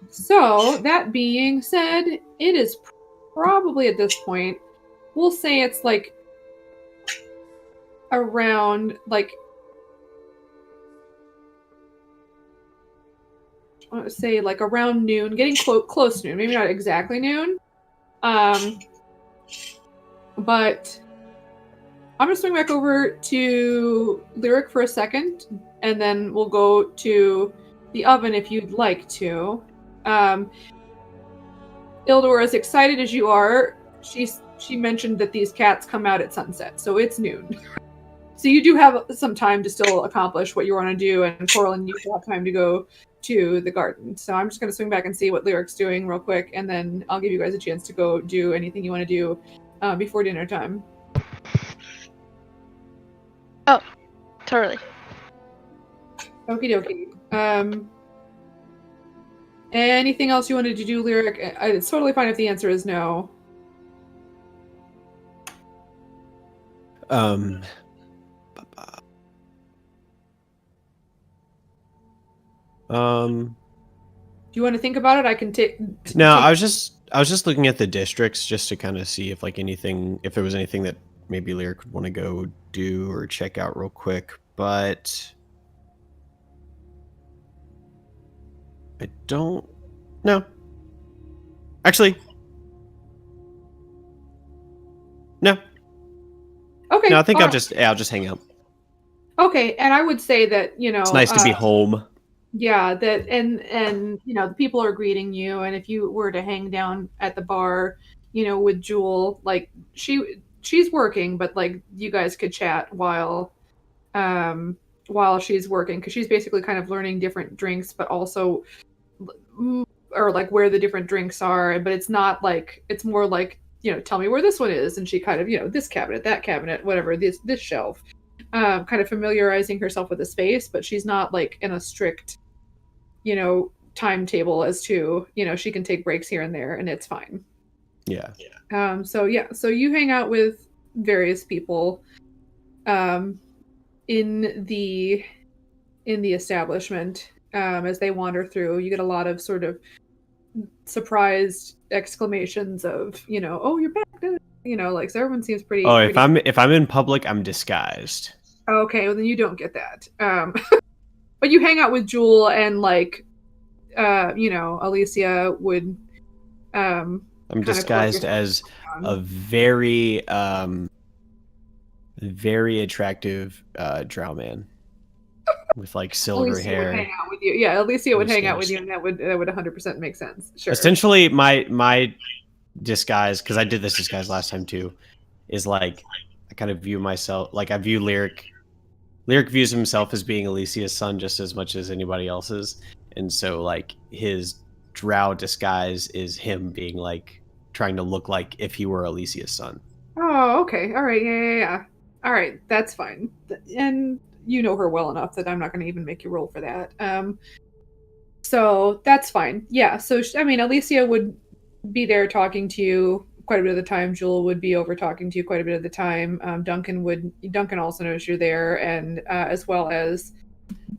So that being said, it is probably at this point, we'll say it's like around like I want to say like around noon, getting close to noon, maybe not exactly noon. But I'm gonna swing back over to Lyric for a second, and then we'll go to the oven if you'd like to. Ildor, as excited as you are, she mentioned that these cats come out at sunset, so it's noon. So you do have some time to still accomplish what you want to do, and Corlin, you still have time to go to the garden. So I'm just going to swing back and see what Lyric's doing real quick, and then I'll give you guys a chance to go do anything you want to do before dinner time. Oh, totally. Okie dokie. Anything else you wanted to do, Lyric? It's totally fine if the answer is no. Do you want to think about it? I can take. No, I was just looking at the districts just to kind of see if like anything, if there was anything that maybe Lyric would want to go do or check out real quick, but I don't. No. Actually. No. Okay. No, I think all I'll just hang out. Okay, and I would say that It's nice to be home. Yeah, that and the people are greeting you, and if you were to hang down at the bar, with Jewel, like she's working, but like you guys could chat while she's working because she's basically kind of learning different drinks, but also or like where the different drinks are, but it's not like it's more like tell me where this one is, and she kind of this cabinet, that cabinet, whatever, this shelf. Kind of familiarizing herself with the space, but she's not like in a strict, timetable as to, she can take breaks here and there and it's fine. Yeah. So you hang out with various people, in the establishment, as they wander through. You get a lot of sort of surprised exclamations of, oh, you're back. Like, so everyone seems pretty. Oh, pretty... if I'm in public, I'm disguised. Okay, well then you don't get that. But you hang out with Jewel and like, Alicia would. I'm disguised as a very, very attractive drow man with like silver Alicia hair. would hang out with you. Yeah, Alicia would hang out with you, and that would 100% make sense. Sure. Essentially, my disguise, because I did this disguise last time too, is like I kind of view myself like I view Lyric. Lyric views himself as being Alicia's son just as much as anybody else's, and so like his drow disguise is him being like trying to look like if he were Alicia's son. Oh, okay, all right, yeah. All right, that's fine, and you know her well enough that I'm not going to even make you roll for that. So that's fine. Yeah. So Alicia would be there talking to you quite a bit of the time. Jewel would be over talking to you quite a bit of the time. Duncan also knows you're there, and as well as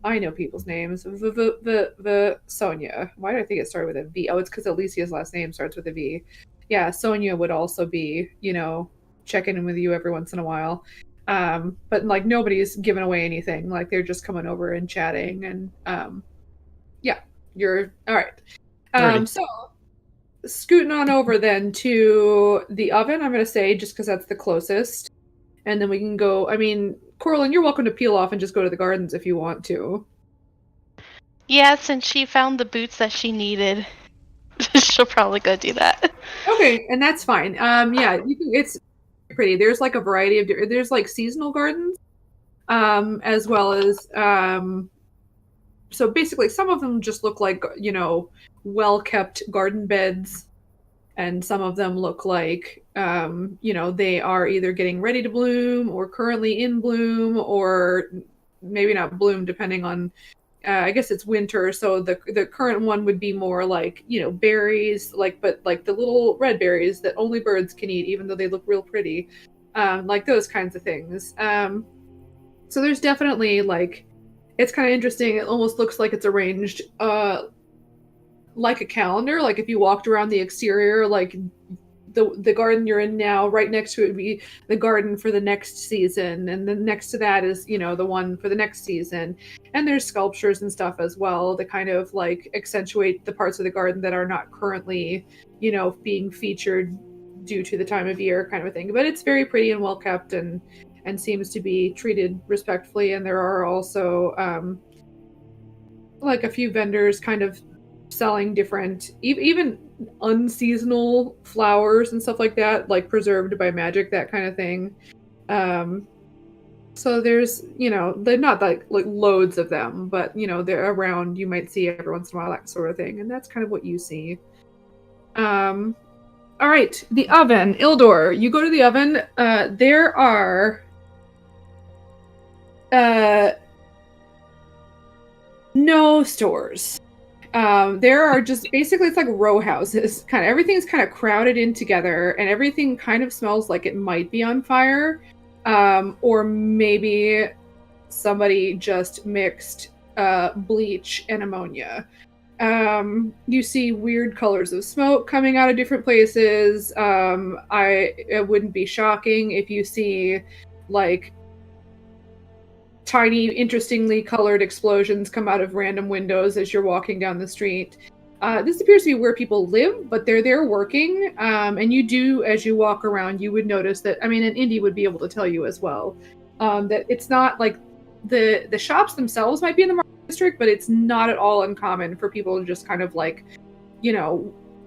I know people's names. Sonia. Why do I think it started with a V? Oh, it's because Alicia's last name starts with a V. Yeah, Sonia would also be, checking in with you every once in a while. But like nobody's giving away anything. Like they're just coming over and chatting, and yeah, you're all right. So scooting on over then to the oven, I'm going to say, just because that's the closest. And then we can go, Corlin, you're welcome to peel off and just go to the gardens if you want to. Yeah, since she found the boots that she needed, she'll probably go do that. Okay, and that's fine. Yeah, it's pretty. There's like a variety of, there's like seasonal gardens, as well as, so basically some of them just look like, well-kept garden beds. and some of them look like they are either getting ready to bloom or currently in bloom, or maybe not bloom, depending on I guess it's winter, so the current one would be more like berries, but like the little red berries that only birds can eat, even though they look real pretty, like those kinds of things. So there's definitely it's kind of interesting. It almost looks like it's arranged like a calendar. Like if you walked around the exterior, like the garden you're in now, right next to it would be the garden for the next season, and then next to that is the one for the next season. And there's sculptures and stuff as well that kind of accentuate the parts of the garden that are not currently being featured due to the time of year, kind of a thing. But it's very pretty and well kept, and seems to be treated respectfully. And there are also a few vendors kind of selling different, even unseasonal flowers and stuff like that, like preserved by magic, that kind of thing. So there's, they're not like loads of them, but they're around. You might see every once in a while, that sort of thing, and that's kind of what you see. All right, the oven, Ildor. You go to the oven. There are no stores. There are just basically, it's like row houses. Kind of everything's kind of crowded in together, and everything kind of smells like it might be on fire, or maybe somebody just mixed bleach and ammonia. You see weird colors of smoke coming out of different places. It wouldn't be shocking if you see tiny, interestingly colored explosions come out of random windows as you're walking down the street. This appears to be where people live, but they're there working. And you do, as you walk around, you would notice that, and Indy would be able to tell you as well, that it's not like the shops themselves might be in the market district, but it's not at all uncommon for people to just kind of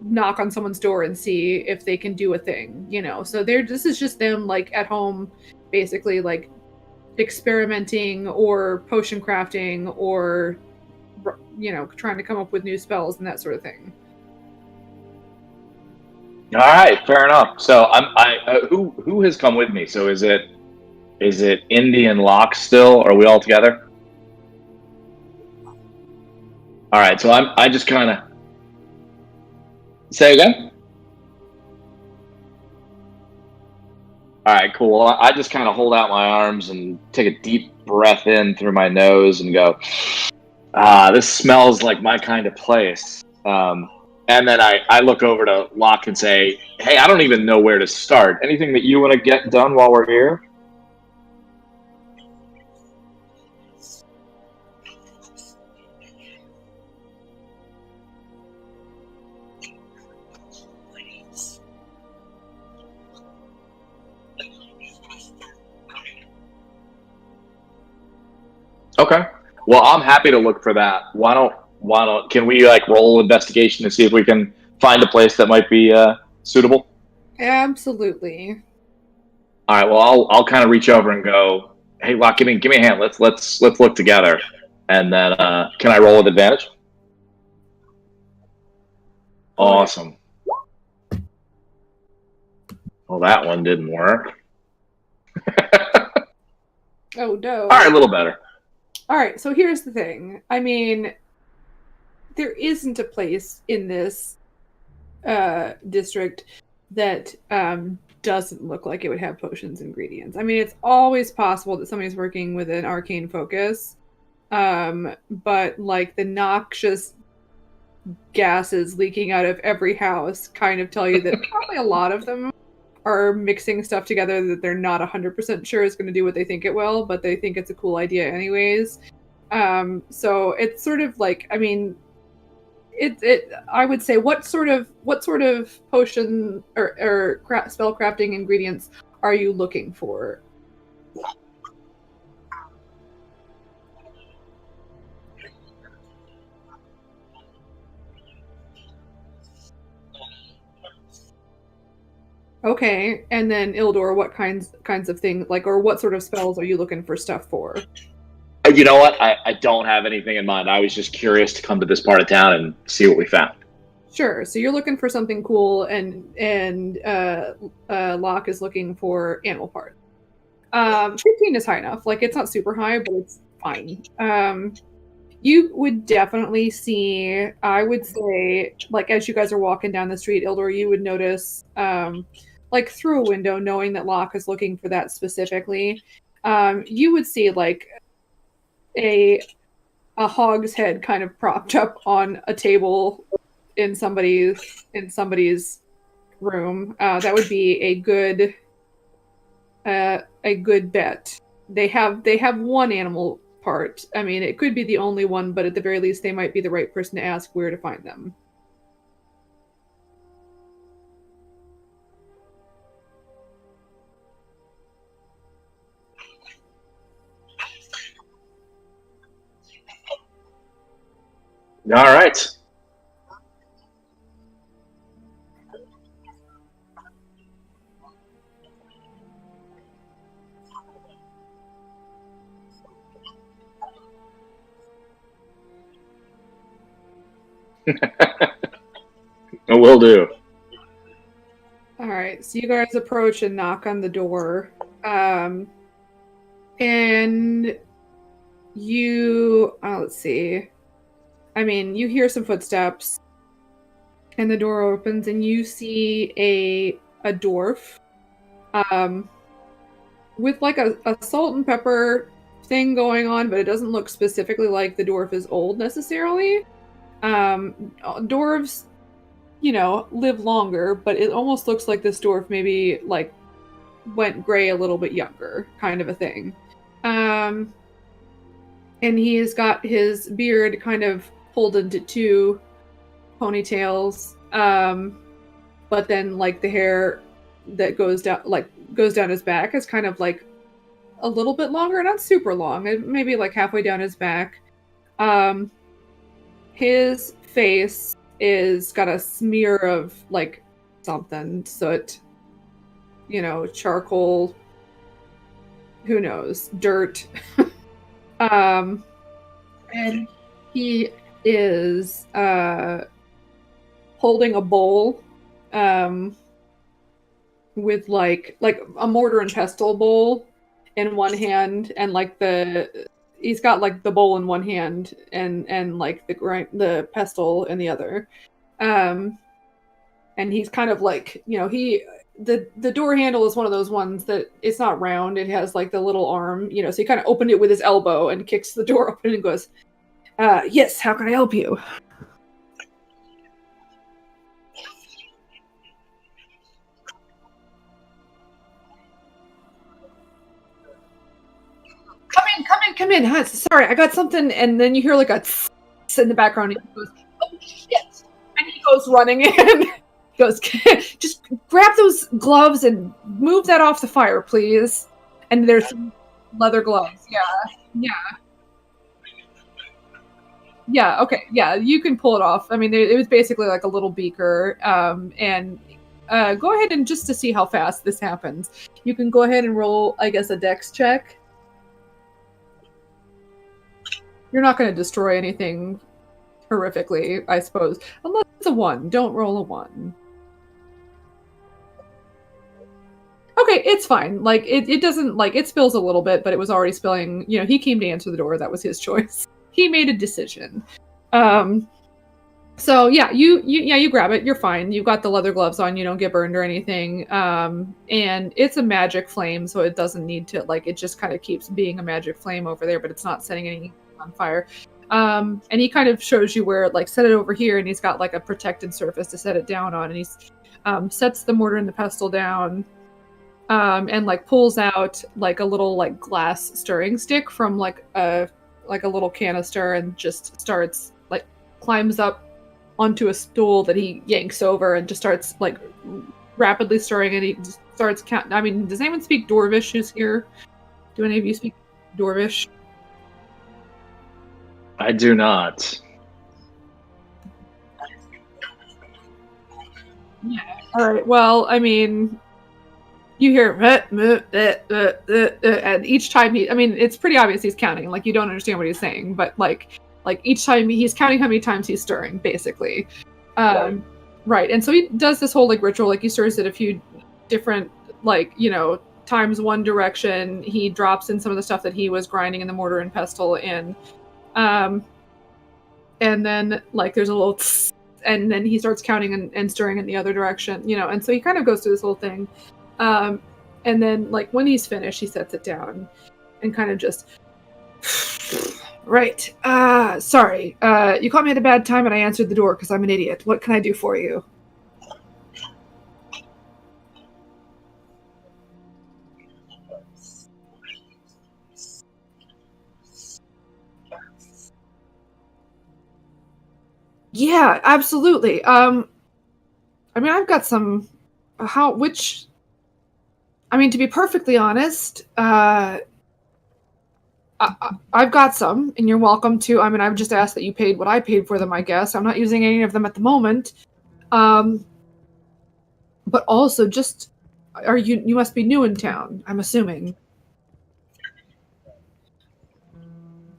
knock on someone's door and see if they can do a thing, So this is just them at home, basically experimenting or potion crafting or trying to come up with new spells and that sort of thing. All right, fair enough. So who has come with me? So is it Indy and Locke still? Or are we all together? All right, so I just kind of say again. All right, cool. I just kind of hold out my arms and take a deep breath in through my nose and go, this smells like my kind of place. And then I look over to Locke and say, hey, I don't even know where to start. Anything that you want to get done while we're here? Okay. Well, I'm happy to look for that. Why don't can we roll investigation to see if we can find a place that might be suitable? Absolutely. All right. Well, I'll kind of reach over and go, hey, Locke, give me a hand. Let's look together. And then can I roll with advantage? Awesome. Well, that one didn't work. Oh no. All right, a little better. All right, so here's the thing. There isn't a place in this district that doesn't look like it would have potions ingredients. It's always possible that somebody's working with an arcane focus, but the noxious gases leaking out of every house kind of tell you that probably a lot of them are mixing stuff together that they're not 100% sure is going to do what they think it will, but they think it's a cool idea anyways. So it's sort of I would say, what sort of potion or spell crafting ingredients are you looking for? Okay, and then Ildor, what kinds of things, or what sort of spells are you looking for stuff for? You know what? I don't have anything in mind. I was just curious to come to this part of town and see what we found. Sure. So you're looking for something cool, and Locke is looking for animal parts. 15 is high enough. Like, it's not super high, but it's fine. You would definitely see, I would say, like, as you guys are walking down the street, Ildor, you would notice, like, through a window, knowing that Locke is looking for that specifically, you would see, like, a hog's head kind of propped up on a table in somebody's room. That would be a good bet. They have one animal part. I mean, it could be the only one, but at the very least, they might be the right person to ask where to find them. All right. Will do. All right, so you guys approach and knock on the door, and you let's see. I mean, you hear some footsteps, and the door opens, and you see a dwarf, with like a salt and pepper thing going on, but it doesn't look specifically like the dwarf is old necessarily. Dwarves, live longer, but it almost looks like this dwarf maybe like went gray a little bit younger, kind of a thing. And he has got his beard kind of pulled into two ponytails, but then like the hair that goes down his back is kind of like a little bit longer, not super long, maybe like halfway down his back. His face is got a smear of like something, soot, charcoal, who knows, dirt. And he is holding a bowl with like a mortar and pestle bowl in one hand, and like he's got like the bowl in one hand and like the pestle in the other. And he's kind of like, the door handle is one of those ones that it's not round, it has like the little arm, so he kind of opened it with his elbow and kicks the door open and goes, yes, how can I help you? Come in. Huh? Sorry, I got something. And then you hear like a tss in the background. And he goes, oh, shit. And he goes running in. He goes, just grab those gloves and move that off the fire, please. And there's some leather gloves. Yeah, okay. Yeah, you can pull it off. I mean, it was basically like a little beaker. And go ahead and just to see how fast this happens, you can go ahead and roll, I guess, a dex check. You're not going to destroy anything horrifically, I suppose. Unless it's a 1. Don't roll a 1. Okay, it's fine. Like, it doesn't, like, it spills a little bit, but it was already spilling. He came to answer the door. That was his choice. He made a decision. So, yeah, you grab it. You're fine. You've got the leather gloves on. You don't get burned or anything. And it's a magic flame, so it doesn't need to, like, it just kind of keeps being a magic flame over there, but it's not setting any on fire. And he kind of shows you where, like, set it over here, and he's got like a protected surface to set it down on, and he's sets the mortar and the pestle down, and like pulls out like a little like glass stirring stick from like a little canister, and just starts like climbs up onto a stool that he yanks over and just starts like rapidly stirring, and he just starts I mean, does anyone speak Dwarvish who's here? Do any of you speak Dwarvish? I do not. Yeah. All right. Well, I mean, you hear and each time it's pretty obvious he's counting. Like, you don't understand what he's saying, but like each time he's counting how many times he's stirring, basically. Right, and so he does this whole like ritual, like he stirs it a few different, like, times one direction. He drops in some of the stuff that he was grinding in the mortar and pestle in, and then like there's a little tss, and then he starts counting and stirring in the other direction, and so he kind of goes through this whole thing, and then like when he's finished, he sets it down and kind of just right. Sorry. You caught me at a bad time and I answered the door because I'm an idiot. What can I do for you? Yeah, absolutely. I mean, I've got some. To be perfectly honest, I've got some, and you're welcome to. I mean, I've just asked that you paid what I paid for them, I guess. I'm not using any of them at the moment. But also, just, you must be new in town, I'm assuming.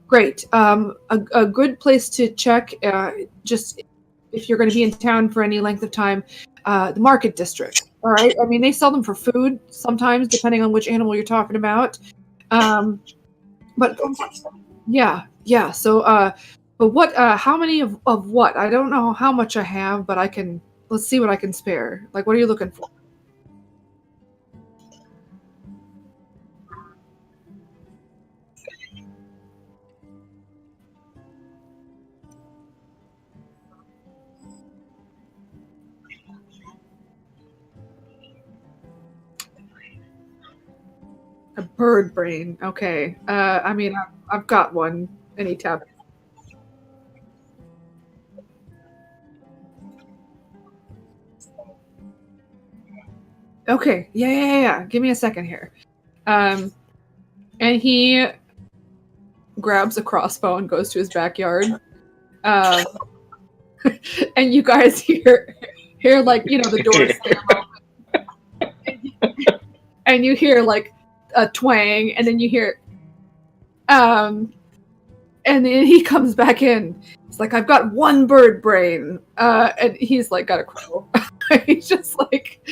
Great. A good place to check, just if you're going to be in town for any length of time, the market district. All right? I mean, they sell them for food sometimes, depending on which animal you're talking about. But yeah. So, but what? How many of what? I don't know how much I have, but let's see what I can spare. Like, what are you looking for? A bird brain. Okay. I mean, I've got one. Any tab. Okay. Yeah. Give me a second here. And he grabs a crossbow and goes to his backyard. And you guys hear like, the door slam open. And you hear like a twang, and then you hear and then he comes back in. It's like, I've got one bird brain, and he's like got a crow. He's just like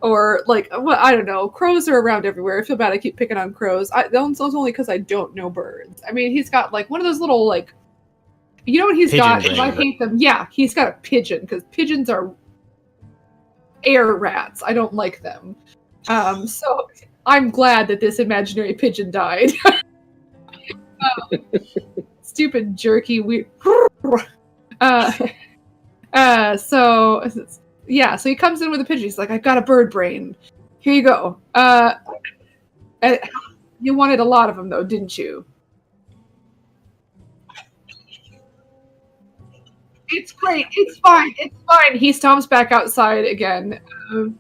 or like, well, I don't know, crows are around everywhere. I feel bad I keep picking on crows. That's only because I don't know birds. I mean, he's got like one of those little, like, you know what he's Pigeon got? brain. I hate them. Yeah, he's got a pigeon, because pigeons are air rats. I don't like them. So I'm glad that this imaginary pigeon died. Stupid jerky weird. So he comes in with a pigeon. He's like, I've got a bird brain. Here you go. You wanted a lot of them, though, didn't you? It's great. It's fine. It's fine. He stomps back outside again. And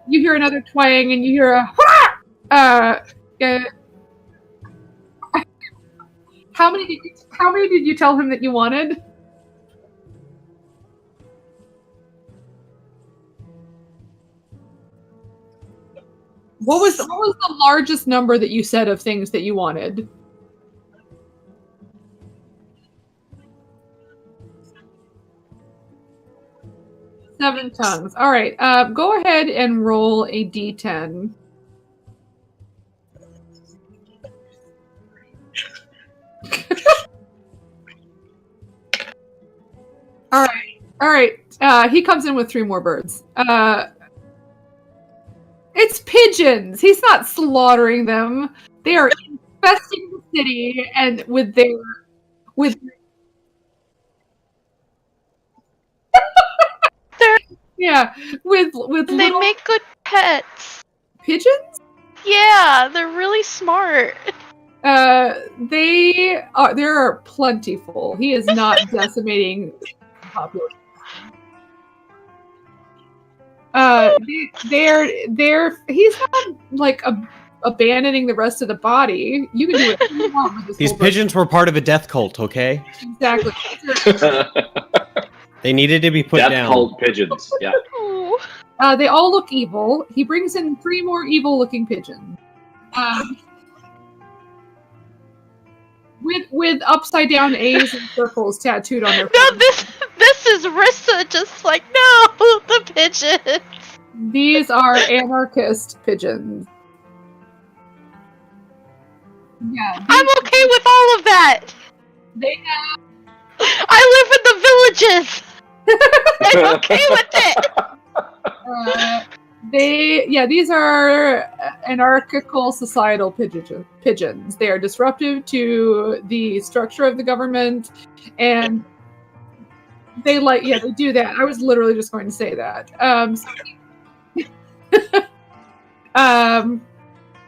you hear another twang, and you hear a How many did you tell him that you wanted? What was the largest number that you said of things that you wanted? Seven tongues. All right. Go ahead and roll a d10. All right. He comes in with 3 more birds. It's pigeons. He's not slaughtering them. They are infesting the city, and with They little make good pets. pigeons. Yeah, they're really smart. They are plentiful. He is not decimating the population. He's not like abandoning the rest of the body. You can do whatever you want with this. These pigeons were part of a death cult, okay? Exactly. They needed to be put Death down. cult pigeons. Yeah. Ooh. They all look evil. He brings in 3 more evil-looking pigeons. with upside down A's and circles tattooed on their No, face. this is Rissa just like, no, the pigeons. These are anarchist pigeons. Yeah, I'm okay with all of that. They I live in the villages. I'm okay with it. these are anarchical societal pigeons. They are disruptive to the structure of the government, and they do that. I was literally just going to say that.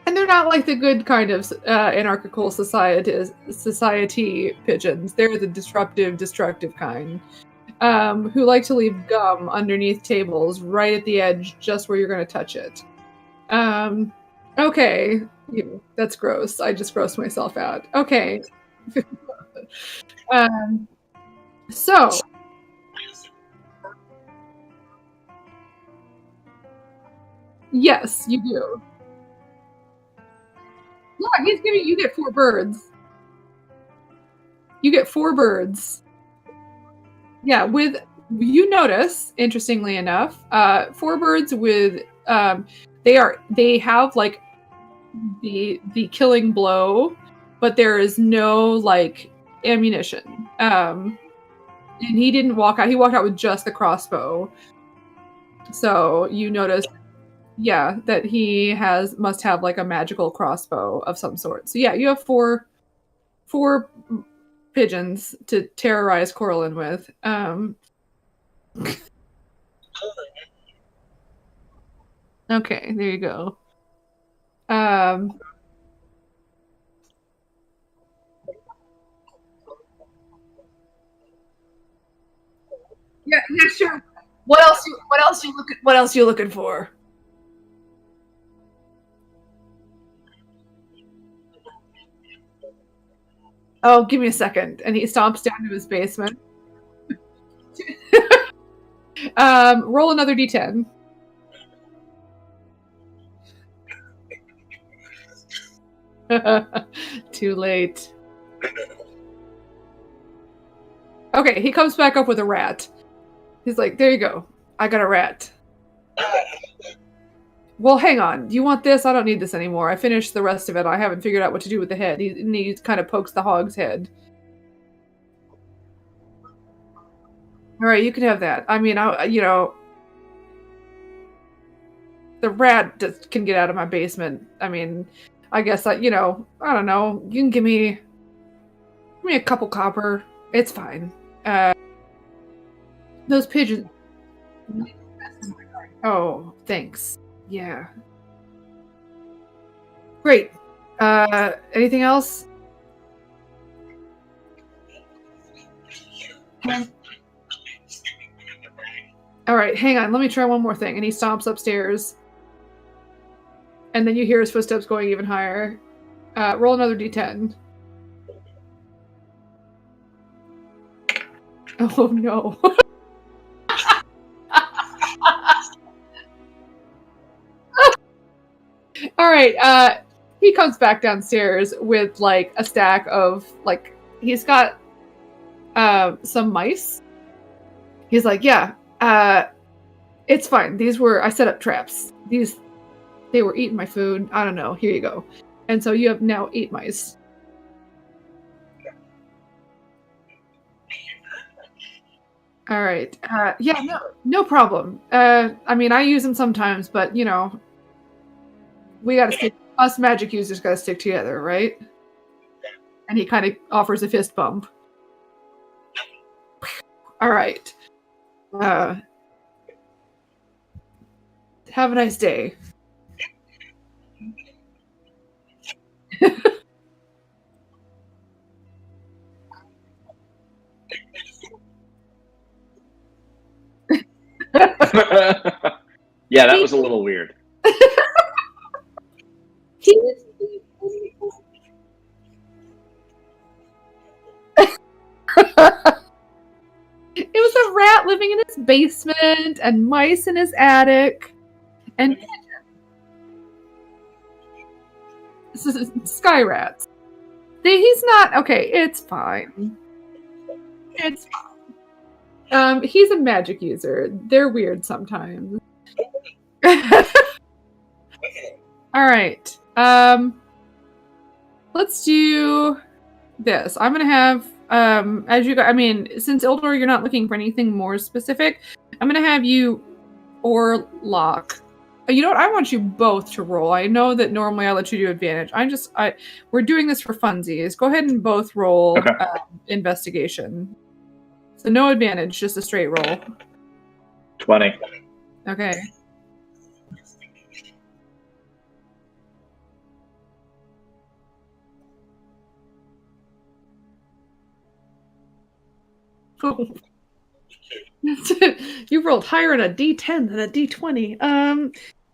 And they're not like the good kind of anarchical society pigeons. They're the disruptive, destructive kind. Who like to leave gum underneath tables right at the edge, just where you're going to touch it. Okay. That's gross. I just grossed myself out. Okay. So. Yes, you do. Yeah, he's giving you get 4 birds. You get 4 birds. Yeah, with you notice, interestingly enough, 4 birds with they have like the killing blow, but there is no like ammunition. And he didn't walk out. He walked out with just the crossbow. So you notice, yeah, that he must have like a magical crossbow of some sort. So yeah, you have 4 pigeons to terrorize Corlin with. Okay, there you go. Yeah, sure. What else you looking for? Oh, give me a second. And he stomps down to his basement. Roll another d10. Too late. Okay, he comes back up with a rat. He's like, there you go. I got a rat. Well, hang on. Do you want this? I don't need this anymore. I finished the rest of it. I haven't figured out what to do with the head. He kind of pokes the hog's head. All right, you can have that. I mean, the rat just can get out of my basement. I mean, I guess I don't know. You can give me a couple copper. It's fine. Those pigeons. Oh, thanks. Yeah. Great. Anything else? All right, hang on. Let me try one more thing. And he stomps upstairs. And then you hear his footsteps going even higher. Roll another d10. Oh, no. All right. He comes back downstairs with like a stack of he's got some mice. He's like, yeah, it's fine. I set up traps. They were eating my food. I don't know. Here you go. And so you have now 8 mice. All right. Yeah, no problem. I mean, I use them sometimes, but we gotta stick. Us magic users gotta stick together, right? And he kind of offers a fist bump. All right. Have a nice day. Yeah, that was a little weird. It was a rat living in his basement and mice in his attic and sky rats. He's not okay. It's fine. It's fine. He's a magic user. They're weird sometimes. All right. Let's do this. I'm gonna have as you guys. I mean, since Ildor, you're not looking for anything more specific. I'm gonna have you or Locke. You know what? I want you both to roll. I know that normally I let you do advantage. We're doing this for funsies. Go ahead and both roll investigation. So no advantage, just a straight roll. 20. Okay. Oh. You rolled higher on a D10 than a D20.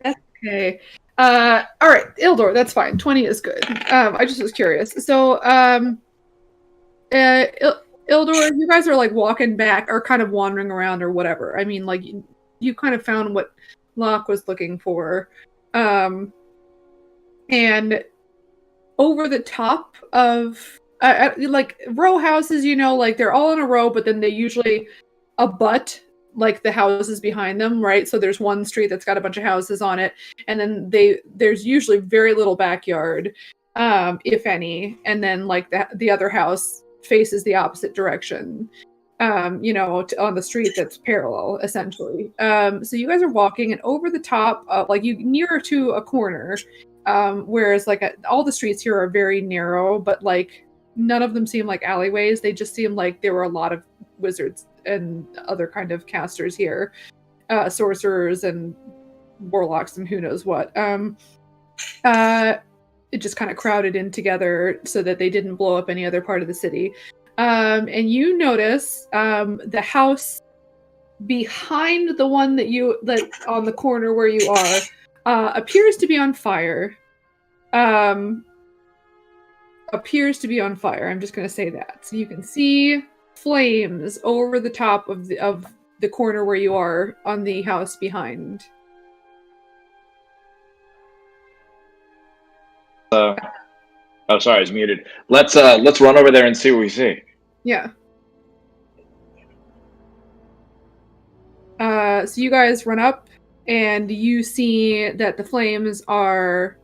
That's okay. All right, Ildor, that's fine. 20 is good. I just was curious. So, Ildor, you guys are like walking back or kind of wandering around or whatever. I mean, like you kind of found what Locke was looking for, and over the top of like row houses, you know, like they're all in a row, but then they usually abut like the houses behind them, right? So there's one street that's got a bunch of houses on it, and then there's usually very little backyard, if any, and then like the other house faces the opposite direction, you know, on the street that's parallel, essentially. So you guys are walking, and over the top, like you nearer to a corner, whereas like all the streets here are very narrow, but like none of them seem like alleyways. They just seem like there were a lot of wizards and other kind of casters here, sorcerers and warlocks and who knows what. It just kind of crowded in together so that they didn't blow up any other part of the city. And you notice the house behind the one that on the corner where you are appears to be on fire. Appears to be on fire. I'm just going to say that. So you can see flames over the top of the corner where you are on the house behind. Oh, sorry, I was muted. Let's run over there and see what we see. Yeah. So you guys run up, and you see that the flames are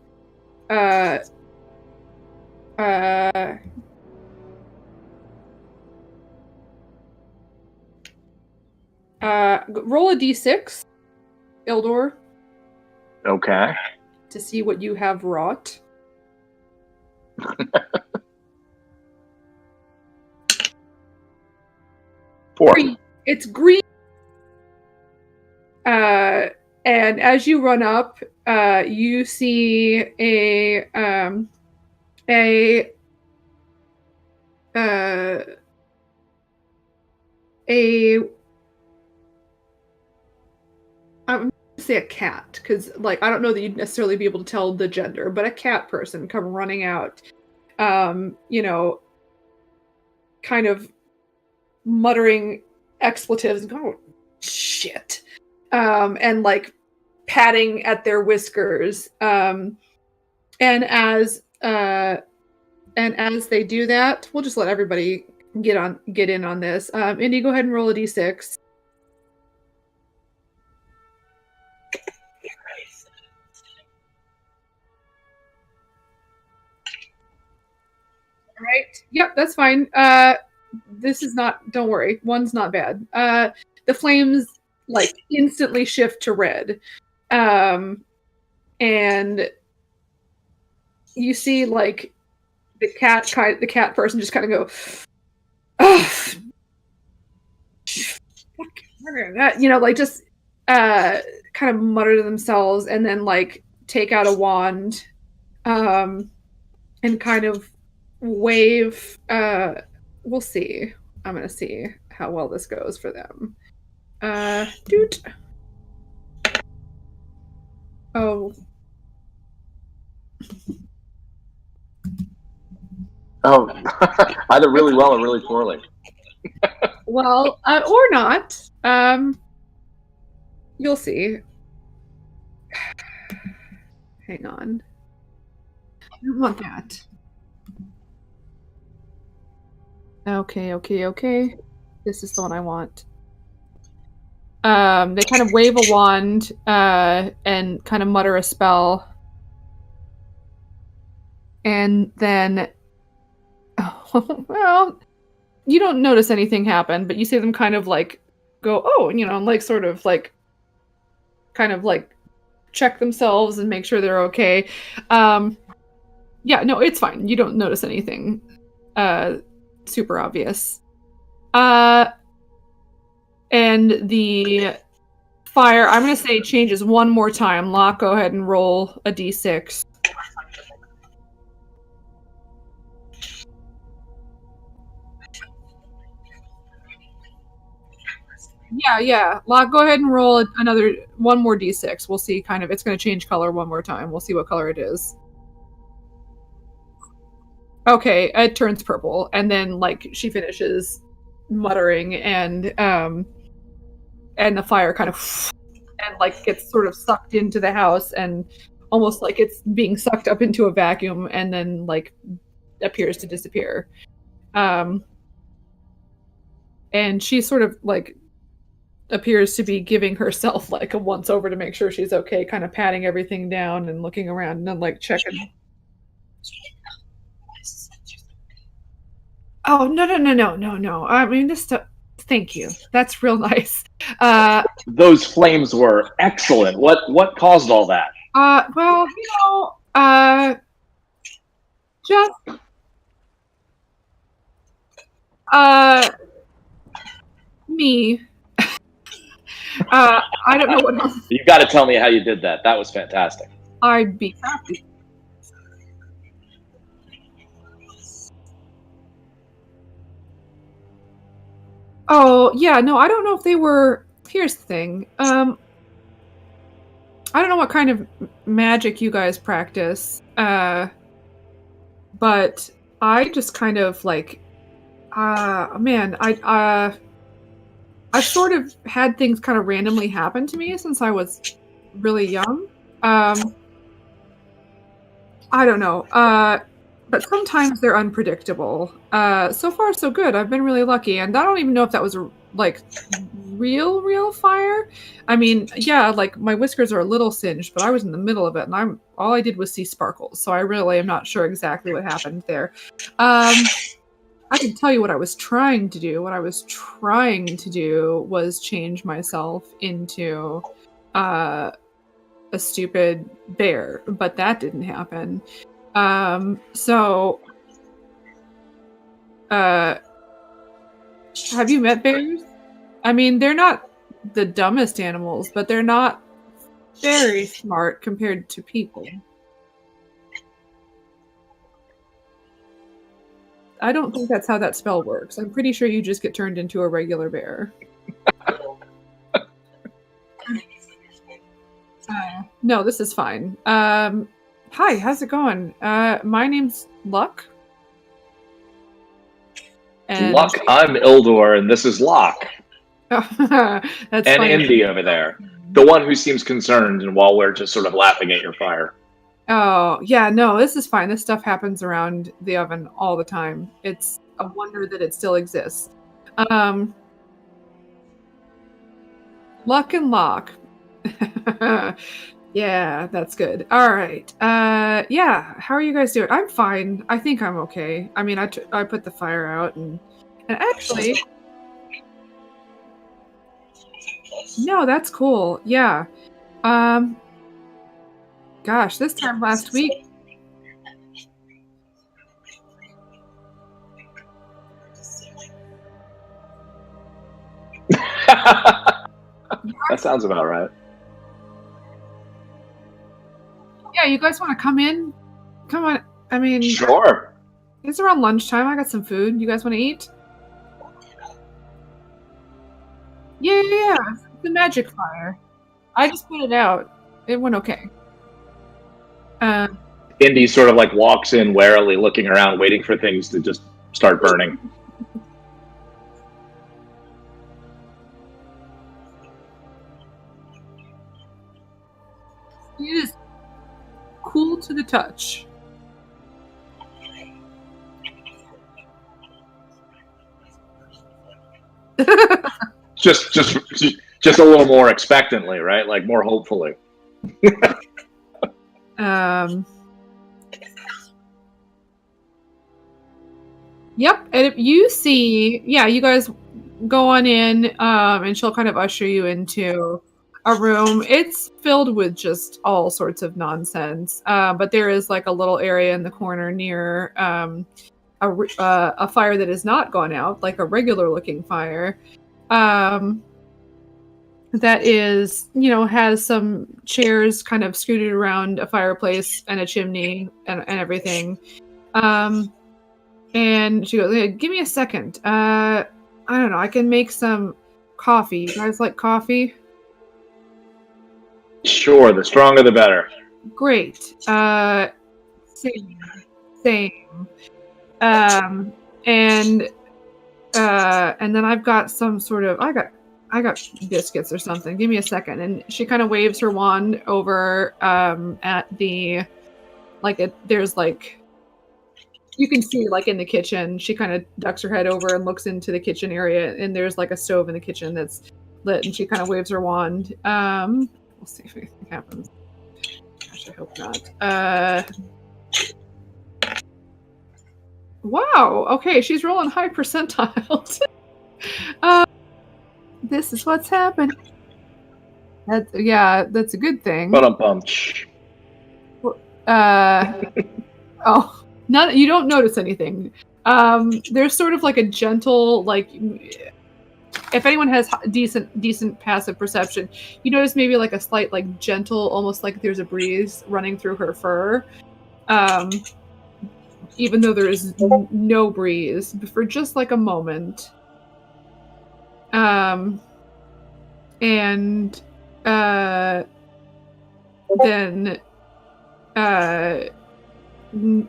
roll a d6, Ildor. Okay. To see what you have wrought. 4. It's green. And as you run up, you see I'm gonna say a cat, because like I don't know that you'd necessarily be able to tell the gender, but a cat person come running out, you know, kind of muttering expletives and going, "Oh, shit," and like patting at their whiskers, and as they do that, we'll just let everybody get in on this. Indy, go ahead and roll a d6. All right. Yep, that's fine. This is not. Don't worry. One's not bad. The flames like instantly shift to red, and you see like the cat person just kind of go, "Oh, you know, like just kind of mutter to themselves, and then like take out a wand, and kind of wave. We'll see. I'm gonna see how well this goes for them. Doot. Oh. Oh, either really well or really poorly. Well, or not. You'll see. Hang on. I don't want that. Okay. This is the one I want. They kind of wave a wand and kind of mutter a spell. And then, well, you don't notice anything happen, but you see them kind of like go, oh, and like sort of like kind of like check themselves and make sure they're okay. Yeah, no, it's fine. You don't notice anything super obvious. And the fire, I'm going to say, changes one more time. Locke, go ahead and roll a d6. Yeah. Locke, go ahead and roll one more d6. We'll see kind of, it's going to change color one more time. We'll see what color it is. Okay, it turns purple. And then, like, she finishes muttering and the fire kind of and like gets sort of sucked into the house and almost like it's being sucked up into a vacuum and then like appears to disappear. And she sort of like appears to be giving herself like a once over to make sure she's okay, kind of patting everything down and looking around and then like checking. Oh, no. I mean, this stuff. Thank you. That's real nice. Those flames were excellent. What caused all that? Well, just me. I don't know what else. You got to tell me how you did that. That was fantastic. I'd be happy. Oh, yeah, no, I don't know if they were... Here's the thing. I don't know what kind of magic you guys practice, but I just kind of, like... man, I've sort of had things kind of randomly happen to me since I was really young. I don't know. But sometimes they're unpredictable. So far, so good. I've been really lucky, and I don't even know if that was like real fire. I mean, yeah, like my whiskers are a little singed, but I was in the middle of it, and all I did was see sparkles. So I really am not sure exactly what happened there. I can tell you what I was trying to do. What I was trying to do was change myself into a stupid bear, but that didn't happen. Have you met bears? I mean, they're not the dumbest animals, but they're not very smart compared to people. I don't think that's how that spell works. I'm pretty sure you just get turned into a regular bear. No, this is fine. Hi, how's it going? My name's Luck. And Luck, I'm Ildor, and this is Locke. That's and funny. Indy over there. The one who seems concerned, and while we're just sort of laughing at your fire. Oh, yeah, no, this is fine. This stuff happens around the oven all the time. It's a wonder that it still exists. Luck and Locke. Yeah, that's good. All right. Yeah, how are you guys doing? I'm fine. I think I'm okay. I mean, I put the fire out and actually... No, that's cool. Yeah. Gosh, this time last week... That sounds about right. Yeah, you guys want to come in? Come on. I mean... Sure. It's around lunchtime. I got some food. You guys want to eat? Yeah. It's the magic fire. I just put it out. It went okay. Indy sort of like walks in warily, looking around, waiting for things to just start burning. It is cool to the touch. Just a little more expectantly, right? Like more hopefully. Yep, and if you see, you guys go on in, and she'll kind of usher you into a room. It's filled with just all sorts of nonsense, but there is like a little area in the corner near a fire that has not gone out, like a regular looking fire. That is, has some chairs kind of scooted around a fireplace and a chimney and everything. And she goes, give me a second. I don't know, I can make some coffee. You guys like coffee? Sure, the stronger the better. Great. Same. And then I've got some sort of, I got biscuits or something. Give me a second. And she kind of waves her wand over at the, there's you can see in the kitchen, she kind of ducks her head over and looks into the kitchen area, and there's a stove in the kitchen that's lit, and she kind of waves her wand. We'll see if anything happens. Gosh, I hope not. Wow, okay, she's rolling high percentiles. This is what's happening. That's a good thing. Oh. You don't notice anything. There's sort of a gentle, if anyone has decent passive perception, you notice maybe a slight, gentle, almost like there's a breeze running through her fur. Even though there is no breeze, for just a moment. And then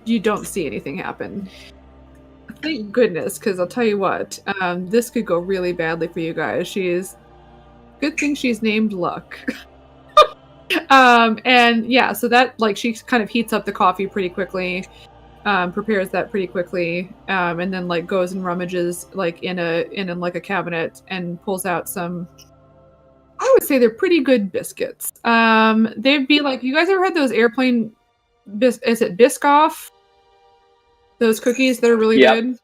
you don't see anything happen. Thank goodness, because I'll tell you what, this could go really badly for you guys. Good thing she's named Luck. And yeah, so that she kind of heats up the coffee pretty quickly, prepares that pretty quickly, and then goes and rummages in a cabinet and pulls out some. I would say they're pretty good biscuits. They'd be you guys ever had those airplane? Is it Biscoff? Those cookies that are really good?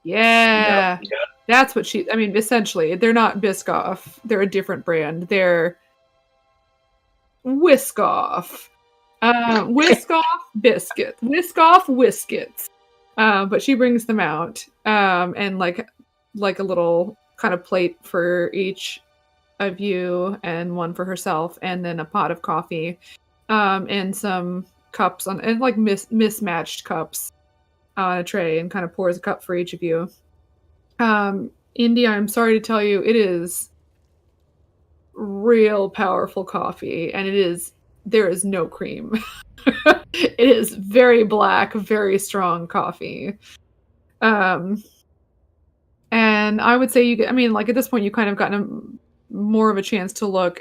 Yeah. Yep. That's what essentially, they're not Biscoff. They're a different brand. They're Whiskoff. Whiskoff biscuit. Whiskoff Whiskets. But she brings them out. And a little kind of plate for each of you and one for herself, and then a pot of coffee. And some cups and mismatched cups on a tray, and kind of pours a cup for each of you. Indy, I'm sorry to tell you, it is real powerful coffee, and there is no cream. It is very black, very strong coffee. And I would say at this point you kind of gotten more of a chance to look.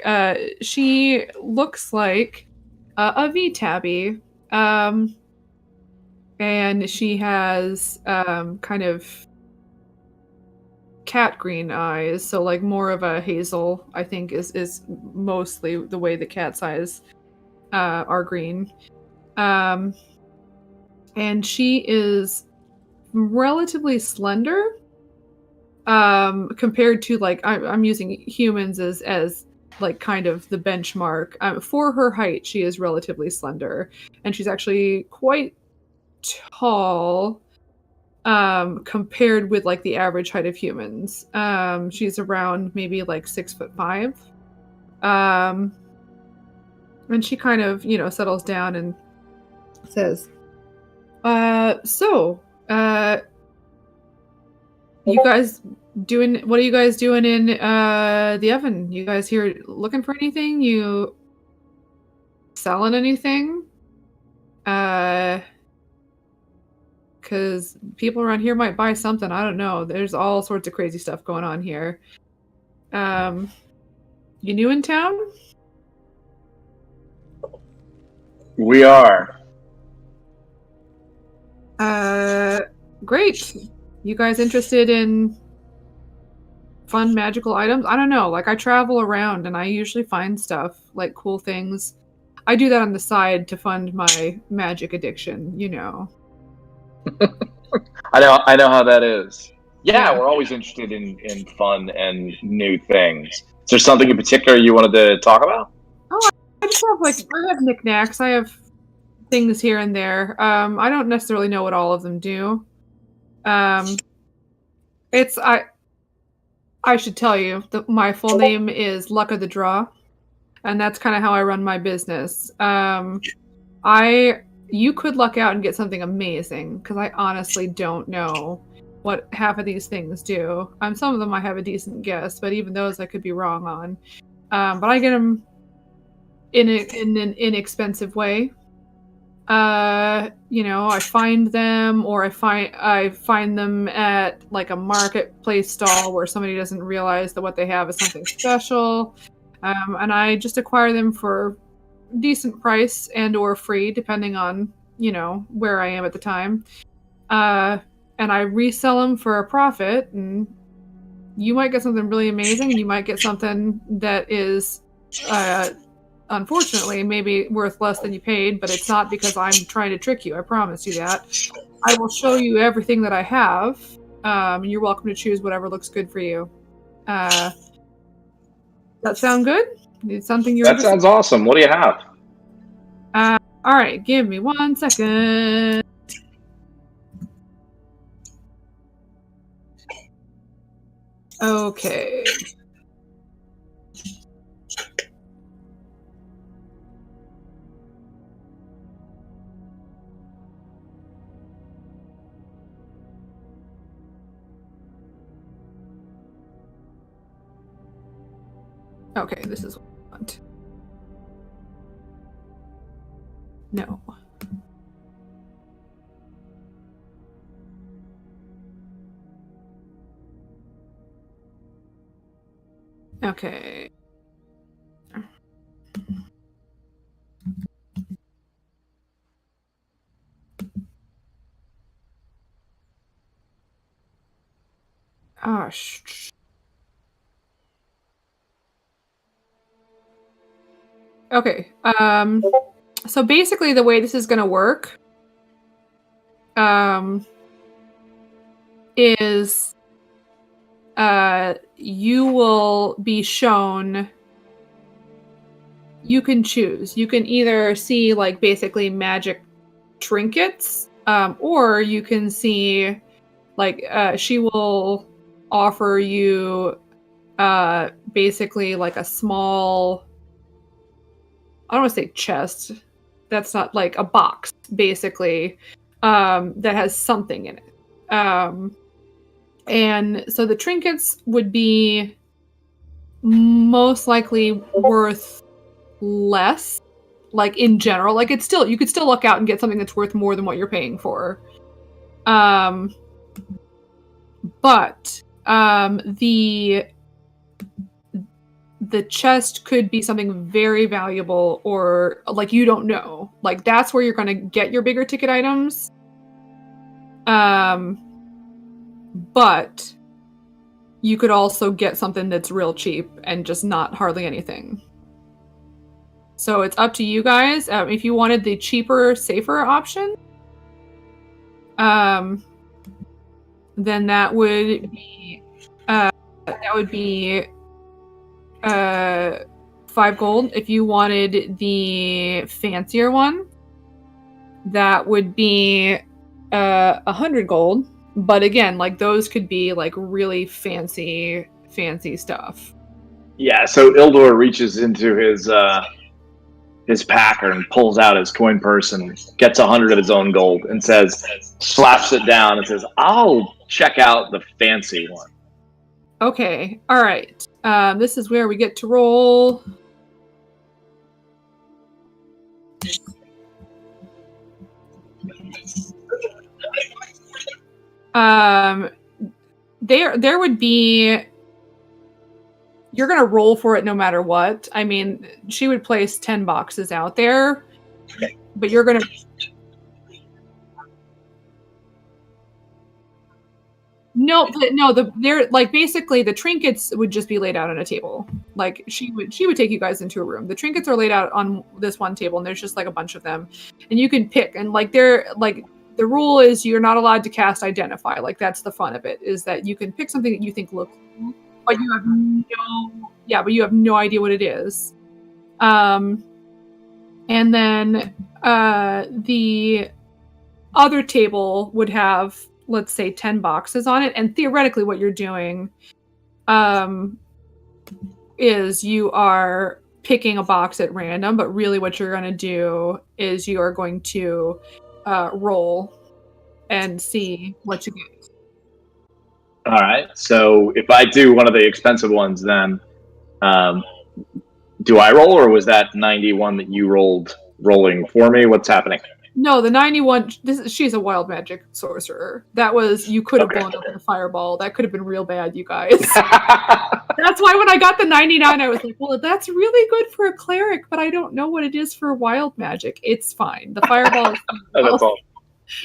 She looks like a V-tabby, and she has kind of cat green eyes, so more of a hazel, I think is mostly the way the cat's eyes are green. And she is relatively slender compared to I'm using humans as kind of the benchmark. For her height, she is relatively slender, and she's actually quite tall compared with the average height of humans. She's around maybe 6'5". And she kind of settles down and says, you guys what are you guys doing in the oven? You guys here looking for anything? You selling anything? Because people around here might buy something. I don't know. There's all sorts of crazy stuff going on here. You new in town? We are. Great. You guys interested in fun magical items. I don't know. Like I travel around and I usually find stuff like cool things. I do that on the side to fund my magic addiction, you know. I know how that is. Yeah, Yeah. we're always interested in fun and new things. Is there something in particular you wanted to talk about? I just have I have knickknacks. I have things here and there. I don't necessarily know what all of them do. It's I should tell you that my full name is Luck of the Draw, and that's kind of how I run my business. You could luck out and get something amazing because I honestly don't know what half of these things do. Some of them I have a decent guess, but even those I could be wrong on. But I get them in an inexpensive way. You know, I find them, or I find them at like a marketplace stall where somebody doesn't realize that what they have is something special, and I just acquire them for decent price and or free, depending on where I am at the time. And I resell them for a profit, and you might get something really amazing, and you might get something that is unfortunately maybe worth less than you paid, but it's not because I'm trying to trick you. I promise you that. I will show you everything that I have. You're welcome to choose whatever looks good for you. That sound good? Need something you're That sounds awesome. What do you have? All right, give me 1 second. Okay. Okay, this is what I want. No. Okay. Gosh. Okay. So basically the way this is going to work is you will be shown, you can choose. You can either see like basically magic trinkets, or you can see like she will offer you basically like a small, I don't want to say chest. That's not like a box, basically, that has something in it. And so the trinkets would be most likely worth less, like in general. Like it's still, you could still look out and get something that's worth more than what you're paying for. But the chest could be something very valuable, or like you don't know. Like that's where you're going to get your bigger ticket items. But you could also get something that's real cheap and just not hardly anything. So it's up to you guys. If you wanted the cheaper, safer option, then that would be 5 gold. If you wanted the fancier one, that would be 100 gold. But again, like those could be like really fancy stuff. Yeah, so Ildor reaches into his packer and pulls out his coin purse and gets 100 of his own gold and slaps it down and says, "I'll check out the fancy one." Okay, all right. This is where we get to roll. There would be, you're gonna roll for it no matter what. I mean, she would place 10 boxes out there, but you're gonna. They're like basically the trinkets would just be laid out on a table. Like she would take you guys into a room. The trinkets are laid out on this one table, and there's just like a bunch of them, and you can pick. And like they're like the rule is you're not allowed to cast identify. Like that's the fun of it, is that you can pick something that you think looks cool, but you have no idea what it is. And then the other table would have, let's say, 10 boxes on it, and theoretically what you're doing is you are picking a box at random, but really what you're going to do is you are going to roll and see what you get. All right. So if I do one of the expensive ones, then do I roll, or was that 91 that you rolling for me? What's happening? No, the 91. She's a wild magic sorcerer. That was, you could have blown up with a fireball. That could have been real bad, you guys. That's why when I got the 99, I was like, well, that's really good for a cleric, but I don't know what it is for wild magic. It's fine. The fireball is fine. That's all.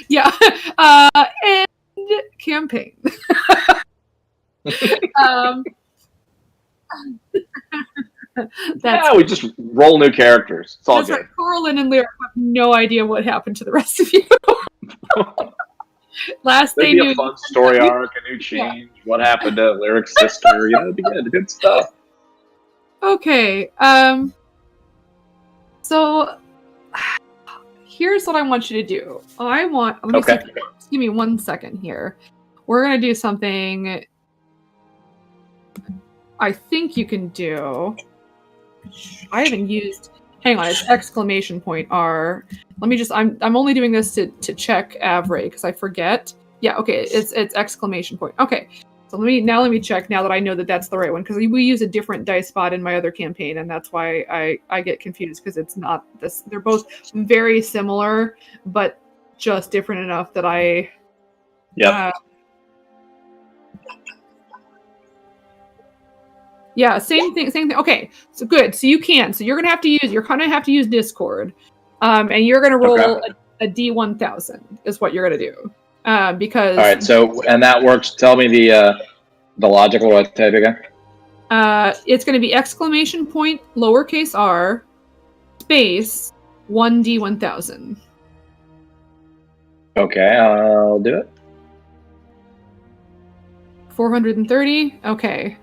Yeah. And campaign. We just roll new characters. It's all good. Right. Corlin and Lyric have no idea what happened to the rest of you. Last they knew, a fun story arc, a new change. Yeah. What happened to Lyric's sister? It'd be good stuff. Okay. So here's what I want you to do. Give me 1 second here. We're gonna do something I think you can do. I haven't used. Hang on, it's exclamation point R. Let me just. I'm only doing this to check Avray because I forget. Yeah, okay, it's exclamation point. Okay, so let me check now that I know that that's the right one, because we use a different dice spot in my other campaign, and that's why I get confused, because it's not this. They're both very similar, but just different enough that I. Yeah. Yeah, same thing. Okay, so good. So you're gonna have to use Discord, and you're gonna roll a D1000 is what you're gonna do, because. All right. So and that works. Tell me the logical what type again. It's gonna be exclamation point lowercase r space 1D1000. Okay, I'll do it. 430. Okay.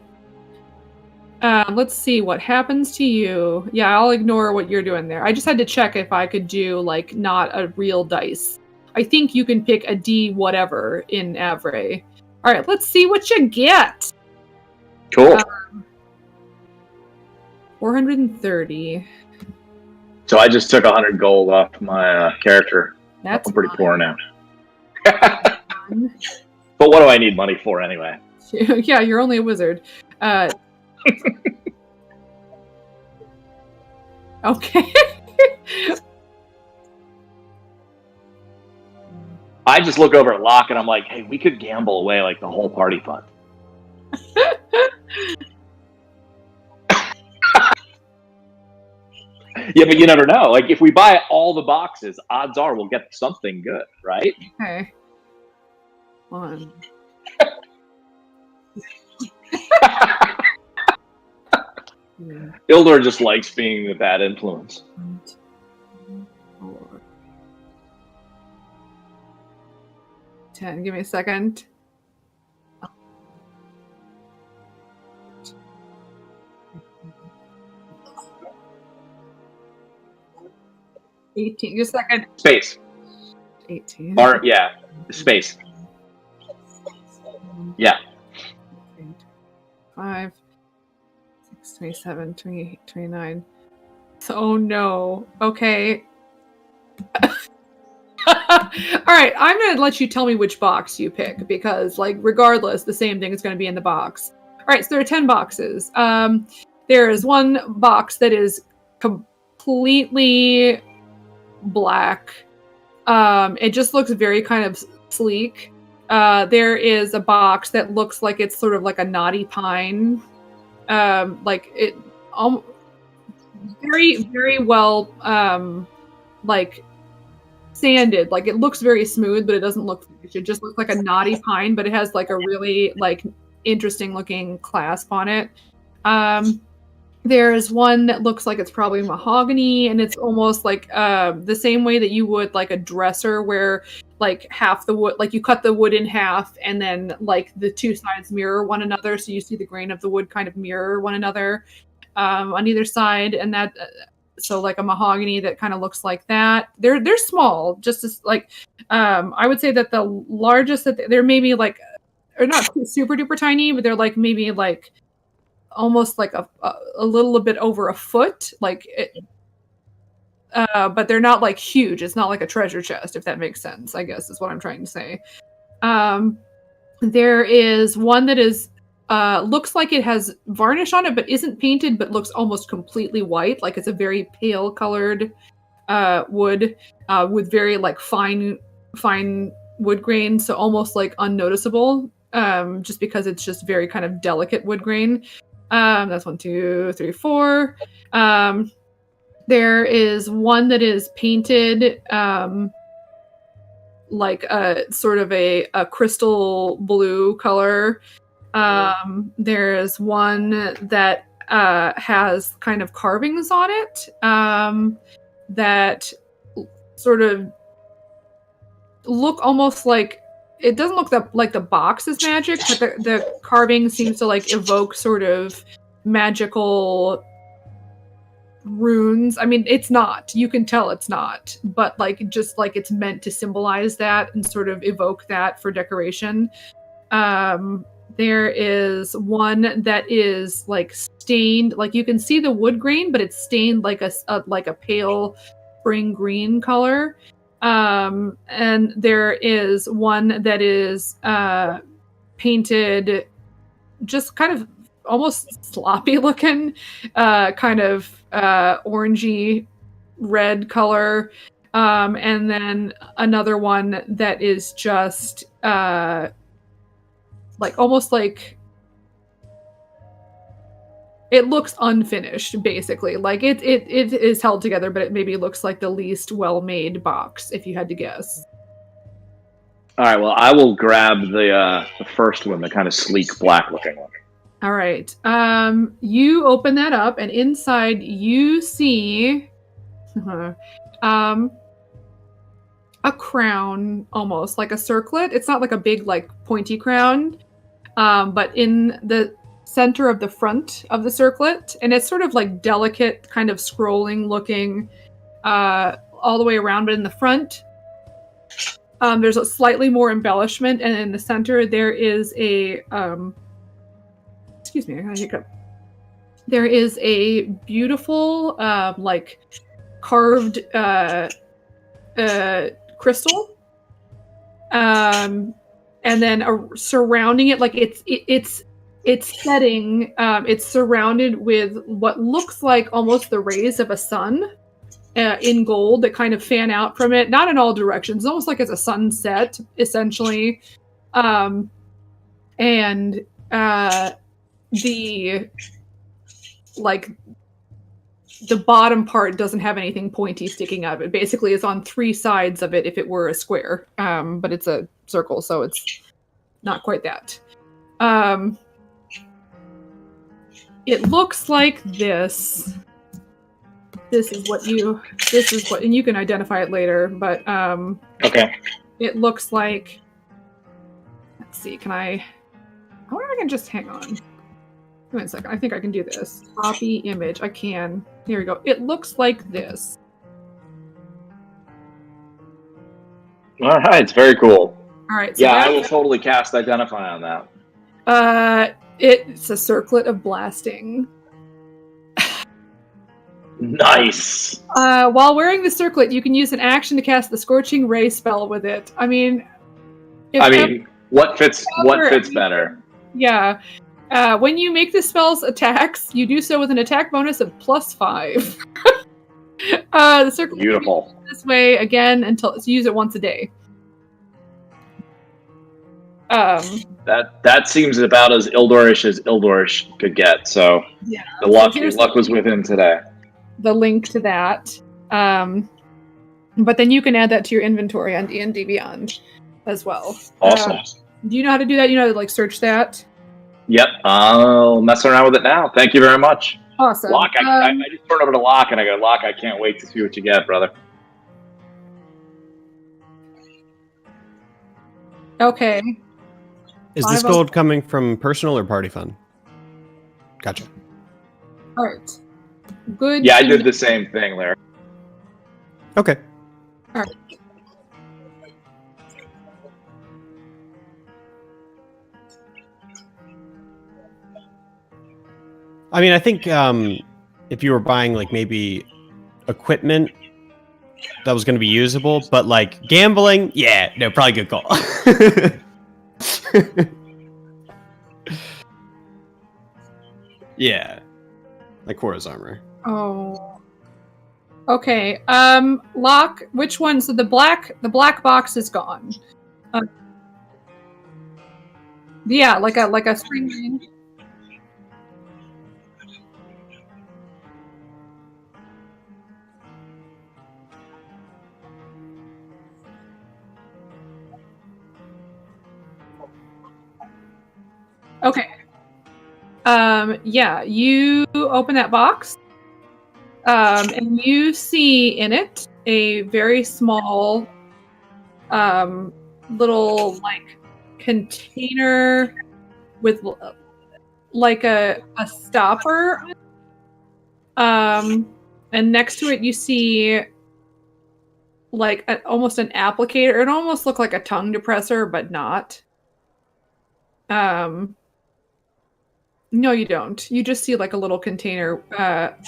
Let's see what happens to you. Yeah, I'll ignore what you're doing there. I just had to check if I could do, like, not a real dice. I think you can pick a D whatever in Avray. All right, let's see what you get. Cool. 430. So I just took 100 gold off my character. That's I'm pretty poor now. But what do I need money for anyway? Yeah, you're only a wizard. Okay. I just look over at Locke and I'm like, hey, we could gamble away like the whole party fund. Yeah, but you never know. Like, if we buy all the boxes, odds are we'll get something good, right? Okay. One. Ildor just likes being the bad influence. 4. 10. Give me a second. 18. Just a second. Space. 18. Or, yeah, space. Yeah. 5, 6, 27, 28, 29. So, oh no. Okay. Alright, I'm going to let you tell me which box you pick, because, like, regardless, the same thing is going to be in the box. Alright, so there are 10 boxes. There is one box that is completely black. It just looks very kind of sleek. There is a box that looks like it's sort of like a knotty pine. Like it, very, very well, like sanded. Like it looks very smooth, but it doesn't look finished. It just looks like a knotty pine, but it has like a really like interesting looking clasp on it. There's one that looks like it's probably mahogany, and it's almost like the same way that you would like a dresser, where like half the wood, like you cut the wood in half, and then like the two sides mirror one another, so you see the grain of the wood kind of mirror one another on either side, and that so like a mahogany that kind of looks like that. They're small, just as like I would say that the largest that they're maybe like, or not super duper tiny, but they're like maybe like almost like a little bit over a foot, like it, but they're not like huge. It's not like a treasure chest, if that makes sense, I guess is what I'm trying to say. There is one that is looks like it has varnish on it, but isn't painted, but looks almost completely white, like it's a very pale colored wood with very like fine wood grain, so almost like unnoticeable, just because it's just very kind of delicate wood grain. That's 1, 2, 3, 4. There is one that is painted like a sort of a crystal blue color. There's one that has kind of carvings on it that sort of look almost like, it doesn't look like the box is magic, but the carving seems to like evoke sort of magical runes. I mean, it's not. You can tell it's not, but like just like it's meant to symbolize that and sort of evoke that for decoration. There is one that is like stained, like you can see the wood grain, but it's stained like a pale spring green color. And there is one that is painted just kind of almost sloppy looking, kind of orangey red color. And then another one that is just like almost like it looks unfinished, basically. Like it is held together, but it maybe looks like the least well-made box, if you had to guess. All right, well, I will grab the first one, the kind of sleek black-looking one. All right. You open that up, and inside you see a crown, almost like a circlet. It's not like a big, like pointy crown, but in the center of the front of the circlet, and it's sort of like delicate, kind of scrolling looking all the way around, but in the front there's a slightly more embellishment, and in the center there is a excuse me, I got a hiccup. There is a beautiful like carved crystal, and then surrounding it, like it's setting, it's surrounded with what looks like almost the rays of a sun in gold that kind of fan out from it, not in all directions, almost like it's a sunset, essentially. And the bottom part doesn't have anything pointy sticking out of it. Basically, it's on three sides of it if it were a square, but it's a circle, so it's not quite that. It looks like this. This is what, and you can identify it later, but okay. It looks like, let's see, I wonder if I can just hang on. Wait a second, I think I can do this. Copy image, I can. Here we go. It looks like this. All right, it's very cool. All right. So yeah, I will totally cast Identify on that. It's a circlet of blasting. Nice. While wearing the circlet, you can use an action to cast the Scorching Ray spell with it. I mean, what fits better? Yeah. When you make the spell's attacks, you do so with an attack bonus of +5. The circle. Beautiful. This way again until use it once a day. That seems about as Ildorish as Ildorish could get. So yeah, the luck was with him today. The link to that. But then you can add that to your inventory on D&D Beyond as well. Awesome. Do you know how to do that? You know how to like search that? Yep, I'll mess around with it now. Thank you very much. Awesome. Locke, I just turn over to Locke and I go, Locke, I can't wait to see what you get, brother. Okay. Is this 5 gold coming from personal or party fund? Gotcha. All right. Good. Yeah, I did the same thing, Larry. Okay. All right. I mean, I think if you were buying like maybe equipment that was going to be usable, but like gambling, yeah, no, probably good call. Yeah, like Korra's armor. Oh. Okay. Locke, which one? So the black box is gone. Yeah, like a spring ring. Okay. Yeah, you open that box, and you see in it a very small, little like container with like a stopper. And next to it, you see like almost an applicator. It almost looked like a tongue depressor, but not. No, you don't. You just see like a little container, but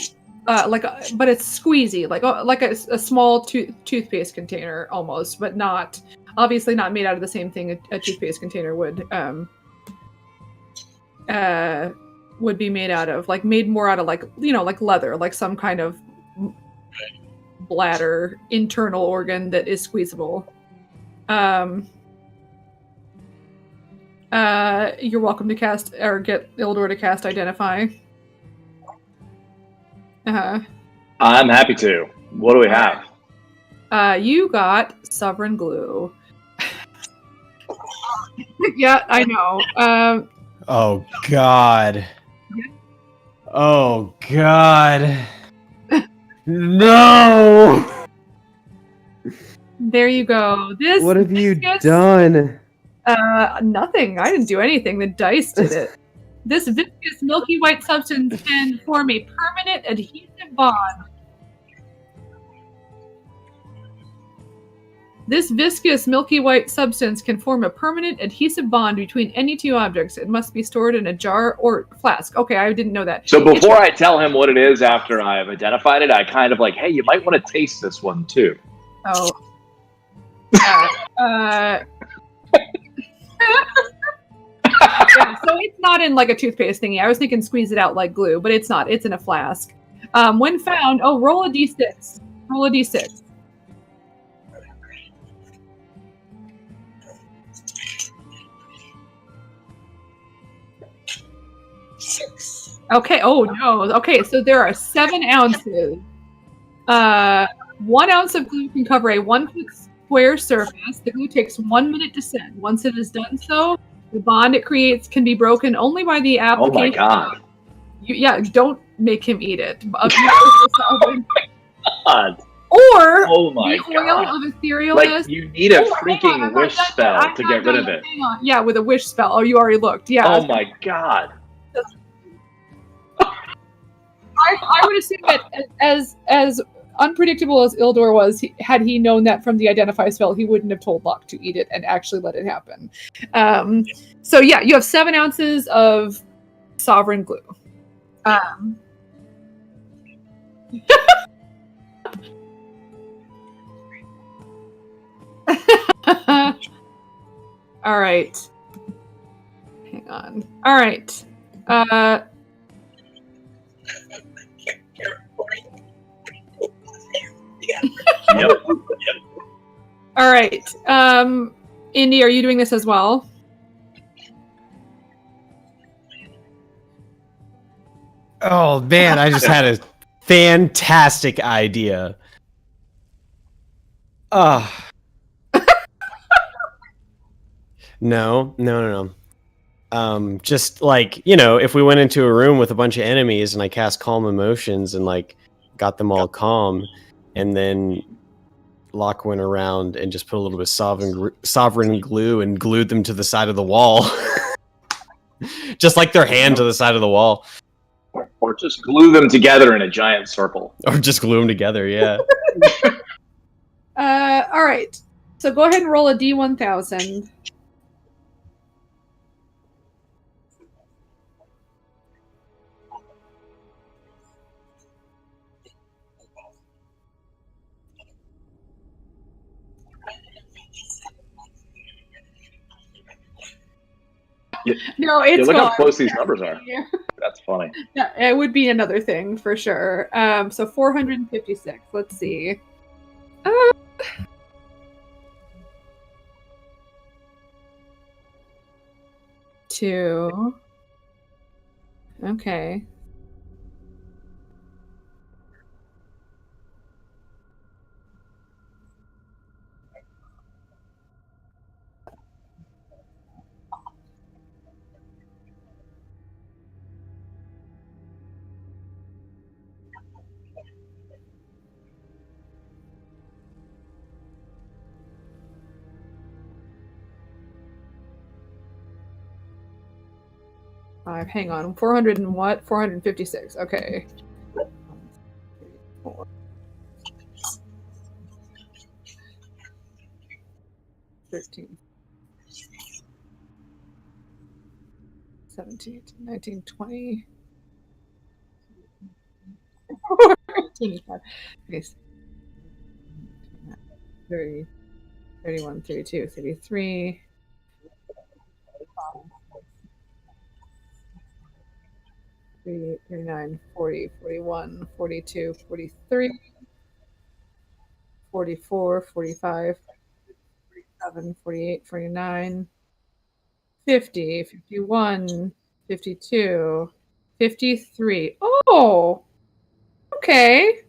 it's squeezy, like a small toothpaste container almost, but not obviously not made out of the same thing a toothpaste container would be made out of, like made more out of like like leather, like some kind of bladder internal organ that is squeezable. You're welcome to cast or get Ildor to cast Identify. I'm happy to. What do we have? You got Sovereign Glue. Yeah, I know. Oh God. Oh God. No. There you go. This. What have you viscous, done? Nothing. I didn't do anything. The dice did it. This viscous, milky white substance can form a permanent adhesive bond. This viscous, milky white substance can form a permanent adhesive bond between any two objects. It must be stored in a jar or flask. Okay, I didn't know that. So before I tell him what it is after I've identified it, I kind of like, hey, you might want to taste this one too. Oh. Yeah, so it's not in like a toothpaste thingy. I was thinking squeeze it out like glue, but it's not. It's in a flask. When found, roll a d6. Roll a d6. Okay. Oh no. Okay, so there are 7 ounces. 1 ounce of glue can cover a 1 foot square surface. The glue takes 1 minute to set. Once it is done so, the bond it creates can be broken only by the application. Oh my God. Don't make him eat it. God. Or Oh my the oil God. of etherealness. Like, you need a hang on, freaking I'm wish not done spell yet. to I'm get not rid done of yet. it. Hang on. Yeah, with a wish spell. Oh, you already looked. Yeah. Oh my God. I would assume that as unpredictable as Ildor was, had he known that from the Identify spell, he wouldn't have told Locke to eat it and actually let it happen. So yeah, you have 7 ounces of Sovereign Glue. All right. Hang on. All right. Yep. All right. Indy, are you doing this as well? Oh man, I just had a fantastic idea. No. Just like, if we went into a room with a bunch of enemies and I cast Calm Emotions and like got them all calm, and then Locke went around and just put a little bit of sovereign glue and glued them to the side of the wall. Just like their hand to the side of the wall. Or just glue them together in a giant circle. Or just glue them together, yeah. All right. So go ahead and roll a D1000. No, it's look gone. how close these numbers are. Yeah. That's funny. Yeah, it would be another thing for sure. So 456. Let's see. Two. Okay. Hang on. 400 and what? 456. Okay. 13. 17, 19, 20. 25. Okay. 30, 31, 32, 33. 38, 39, 40, 41, 42, 43, 44, 45, 47, 48, 49, 50, 51, 52, 53. Oh, okay.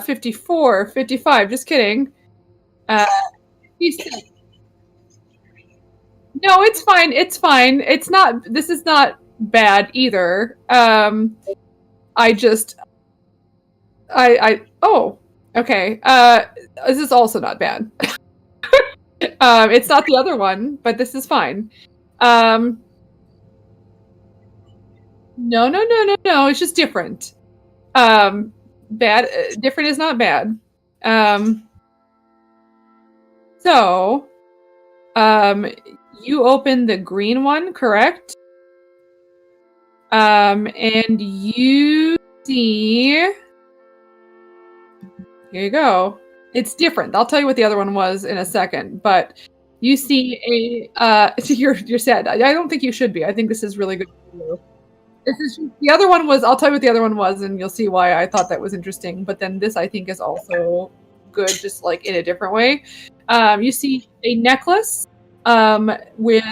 54, 55, just kidding. 56. No, it's fine. It's fine. This is not bad either. Oh, okay. This is also not bad. It's not the other one, but this is fine. No. It's just different. Different is not bad. So, you open the green one, correct? And you see... Here you go. It's different. I'll tell you what the other one was in a second, but you see you're sad. I don't think you should be. I think this is really good for you. The other one was... I'll tell you what the other one was, and you'll see why I thought that was interesting, but then this, I think, is also good, just like in a different way. You see a necklace with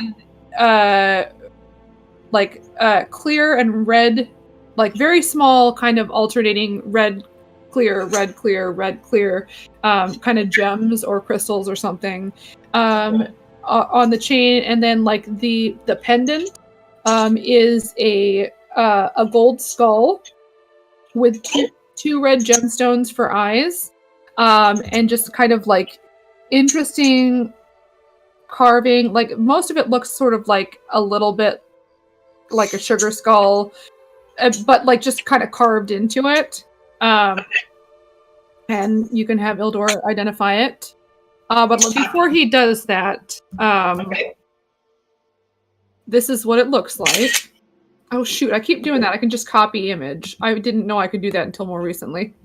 clear and red, like very small, kind of alternating red, clear, kind of gems or crystals or something on the chain, and then like the pendant is a gold skull with two red gemstones for eyes, and just kind of like interesting carving. Like most of it looks sort of like a little bit like a sugar skull, but like just kind of carved into it. And you can have Ildor identify it. But before he does that, this is what it looks like. Oh shoot, I keep doing that. I can just copy image. I didn't know I could do that until more recently.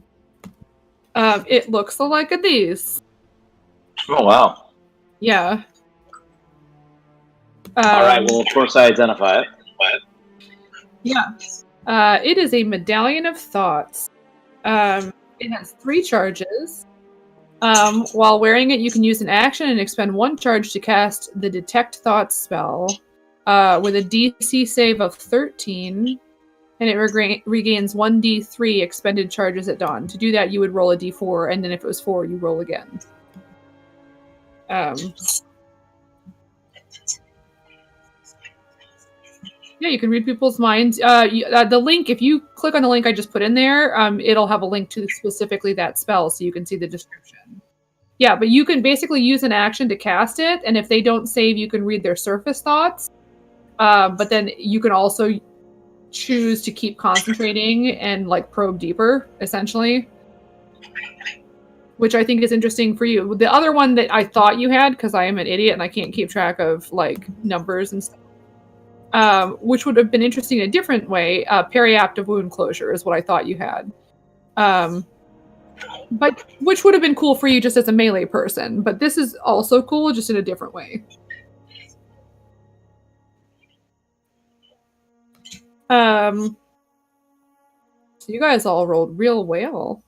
It looks like these. Oh, wow. Yeah. All right, well, of course I identify it. Yeah. It is a Medallion of Thoughts. It has 3 charges. While wearing it, you can use an action and expend 1 charge to cast the Detect Thoughts spell with a DC save of 13. and it regains 1d3 expended charges at dawn. To do that, you would roll a d4, and then if it was 4, you roll again. Yeah, you can read people's minds. The link, if you click on the link I just put in there, it'll have a link to specifically that spell, so you can see the description. Yeah, but you can basically use an action to cast it, and if they don't save, you can read their surface thoughts. But then you can also choose to keep concentrating and like probe deeper, essentially. Which I think is interesting for you. The other one that I thought you had, because I am an idiot and I can't keep track of like numbers and stuff, which would have been interesting in a different way. Periactive wound closure is what I thought you had. But which would have been cool for you just as a melee person. But this is also cool, just in a different way. So you guys all rolled real well.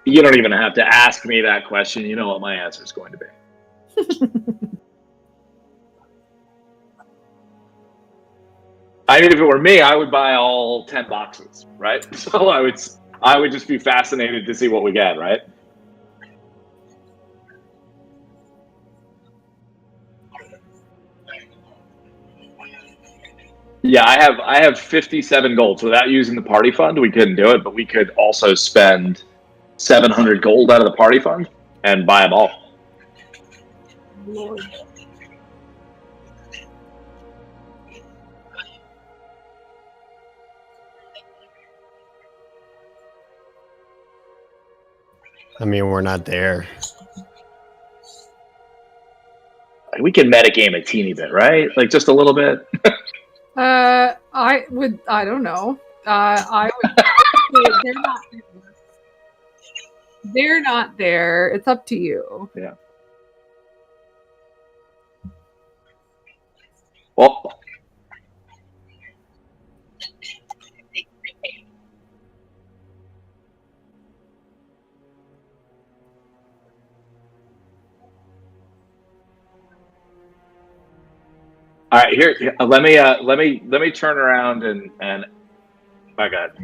You don't even have to ask me that question. You know what my answer is going to be. I mean, if it were me, I would buy all 10 boxes, right? So I would just be fascinated to see what we get, right? Yeah, I have 57 gold. So without using the party fund, we couldn't do it, but we could also spend 700 gold out of the party fund and buy them all. Lord. I mean, we're not there. We can metagame a teeny bit, right? Like just a little bit. I don't know. I would say they're not there. They're not there. It's up to you. Yeah. Well, all right. Here, let me turn around and my God.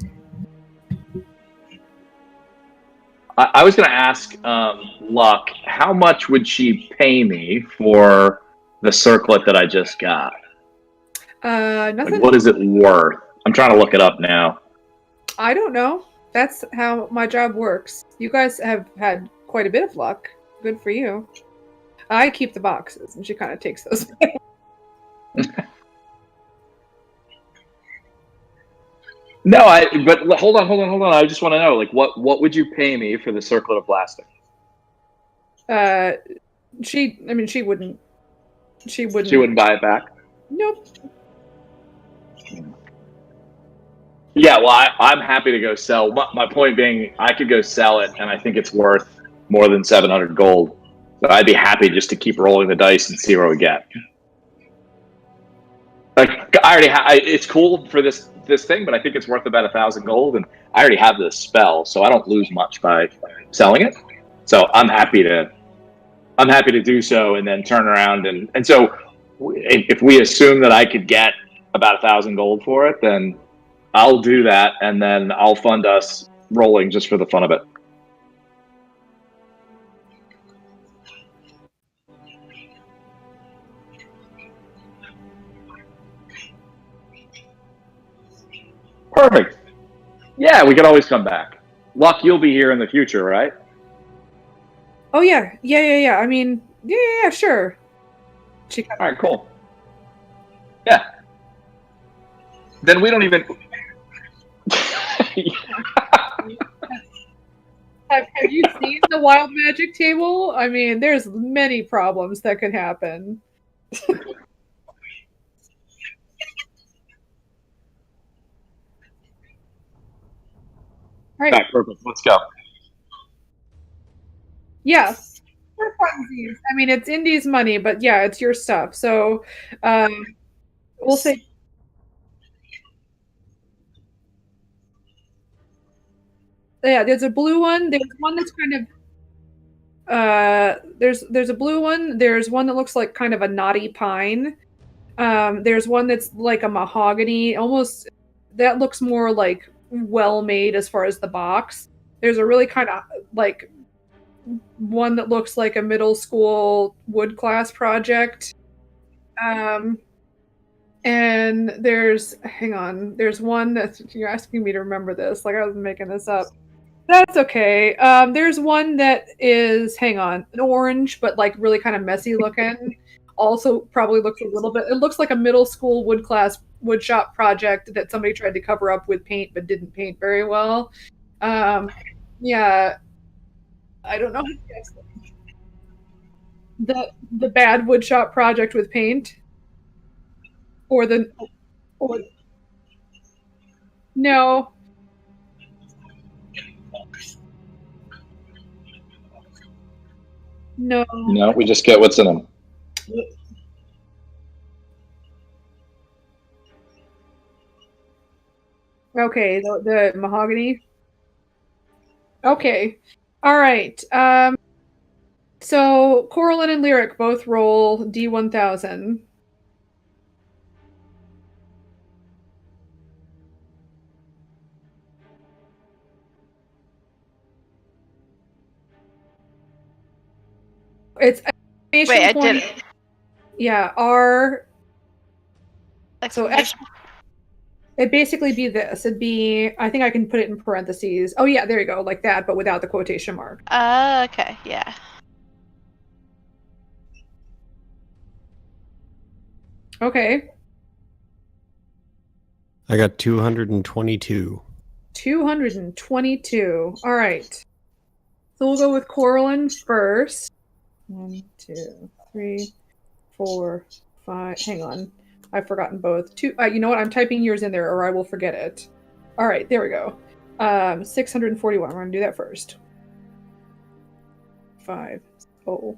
I was going to ask Luck, how much would she pay me for the circlet that I just got? Nothing. Like, what is it worth? I'm trying to look it up now. I don't know. That's how my job works. You guys have had quite a bit of luck. Good for you. I keep the boxes, and she kind of takes those. No, but hold on. I just want to know, like, what would you pay me for the circlet of blasting? She wouldn't. She wouldn't buy it back? Nope. Yeah, well, I'm happy to go sell. My point being, I could go sell it, and I think it's worth more than 700 gold. So I'd be happy just to keep rolling the dice and see where we get. Like, I already it's cool for this thing, but I think it's worth about 1,000 gold, and I already have this spell, so I don't lose much by selling it. So I'm happy to do so, and then turn around and so if we assume that I could get about 1,000 gold for it, then I'll do that, and then I'll fund us rolling just for the fun of it. Perfect. Yeah, we can always come back. Luck, you'll be here in the future, right? Oh yeah. I mean, yeah, sure. All right, cool. Yeah. Then we don't even. Have you seen the wild magic table? I mean, there's many problems that could happen. Right. All right, perfect. Let's go. Yeah. For funsies. I mean, it's Indy's money, but yeah, it's your stuff. So we'll say Yeah, there's a blue one. There's one that's kind of there's a blue one. There's one that looks like kind of a knotty pine. There's one that's like a mahogany, almost that looks more like well made as far as the box. There's a really kind of like one that looks like a middle school wood class project. And there's there's one that you're asking me to remember this, like I was making this up. That's okay. There's one that is, an orange, but like really kind of messy looking. Also, probably looks a little bit. It looks like a middle school wood shop project that somebody tried to cover up with paint, but didn't paint very well. Yeah, I don't know. The bad wood shop project with paint, or the or no. No. No, we just get what's in them. Okay, the mahogany. Okay. All right. So Coraline and Lyric both roll D1000. It's Wait, I did it. Yeah, R. So Exclamation. it'd basically be this. It'd be, I think I can put it in parentheses. Oh yeah, there you go, like that, but without the quotation mark. Okay, yeah. Okay. I got 222. 222. All right. So we'll go with Coraline first. 1, 2, 3, 4, 5. Hang on. I've forgotten both. Two. You know what? I'm typing yours in there or I will forget it. All right, there we go. 641. We're going to do that first. 5. Oh.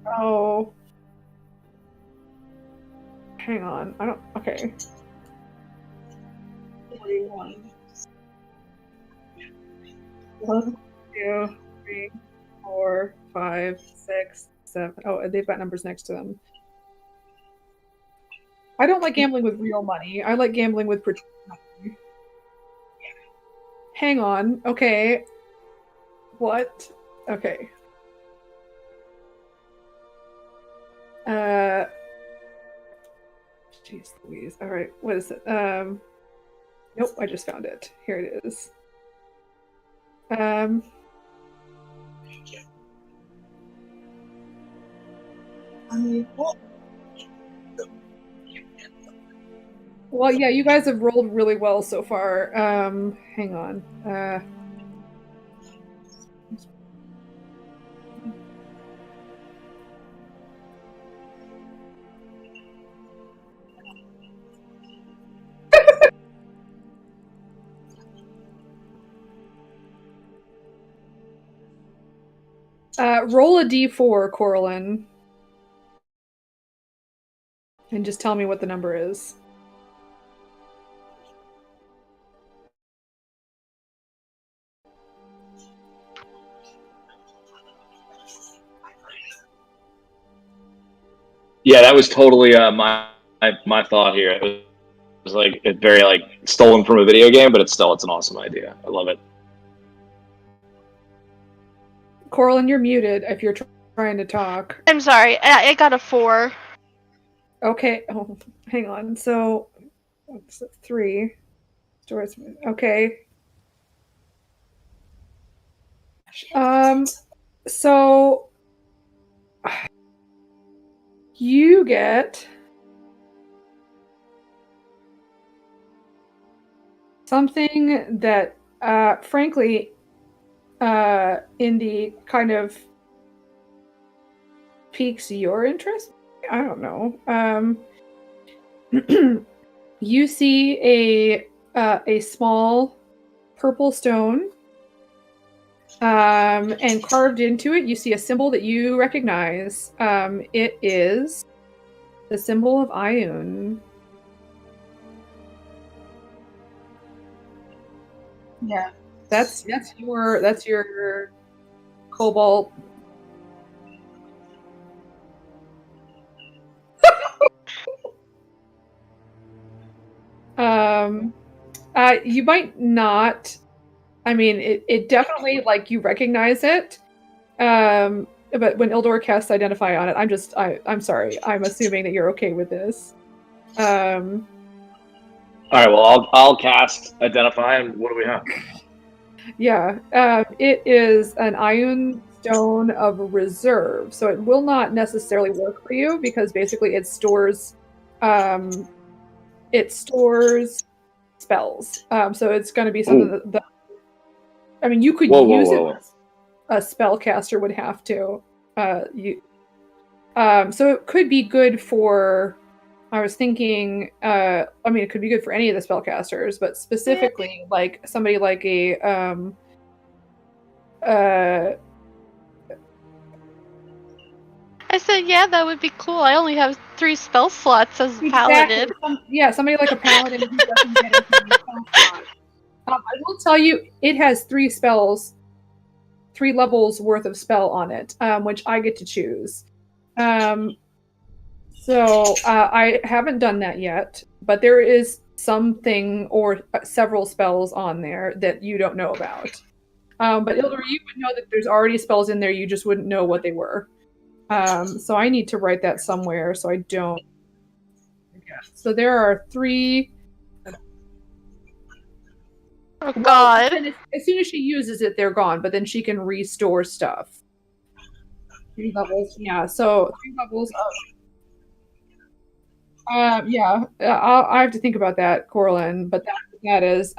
Oh. Hang on. I don't. Okay. 41. 1, 2, 3, 4, 5, 6, 7. Oh, they've got numbers next to them. I don't like gambling with real money. I like gambling with pretend money. Hang on. Okay. What? Okay. Jeez Louise. All right. What is it? Nope. I just found it. Here it is. Well, yeah, you guys have rolled really well so far. Hang on. Roll a d4, Coraline. And just tell me what the number is. Yeah, that was totally my thought here. It was like very like stolen from a video game, but it's an awesome idea. I love it. Coraline, you're muted if you're trying to talk. I'm sorry. I got a 4. Okay. Oh, hang on. So, 3. Okay. So you get something that, frankly, Indy kind of piques your interest. I don't know. You see a small purple stone, and carved into it, you see a symbol that you recognize. It is the symbol of Ioun. Yeah, that's your cobalt. You might not. I mean, it definitely like you recognize it. But when Ildor casts Identify on it, I'm sorry. I'm assuming that you're okay with this. All right. Well, I'll cast Identify, and what do we have? Yeah, it is an Ion Stone of Reserve, so it will not necessarily work for you because basically it stores spells. So it's going to be something that I mean, you could use it. A spellcaster would have to. So it could be good for. I was thinking. I mean, it could be good for any of the spellcasters, but specifically, like somebody like a. I said, yeah, that would be cool. I only have 3 spell slots as a paladin. Yeah, somebody like a paladin who doesn't get as many spell slots. I will tell you, it has 3 spells, 3 levels worth of spell on it, which I get to choose. So I haven't done that yet, but there is something or several spells on there that you don't know about. But Ildor, you would know that there's already spells in there, you just wouldn't know what they were. So I need to write that somewhere so I don't. So there are 3. Oh God! As soon as she uses it, they're gone. But then she can restore stuff. 3 levels, yeah. So 3 levels of. Yeah, I have to think about that, Corlin. But that is.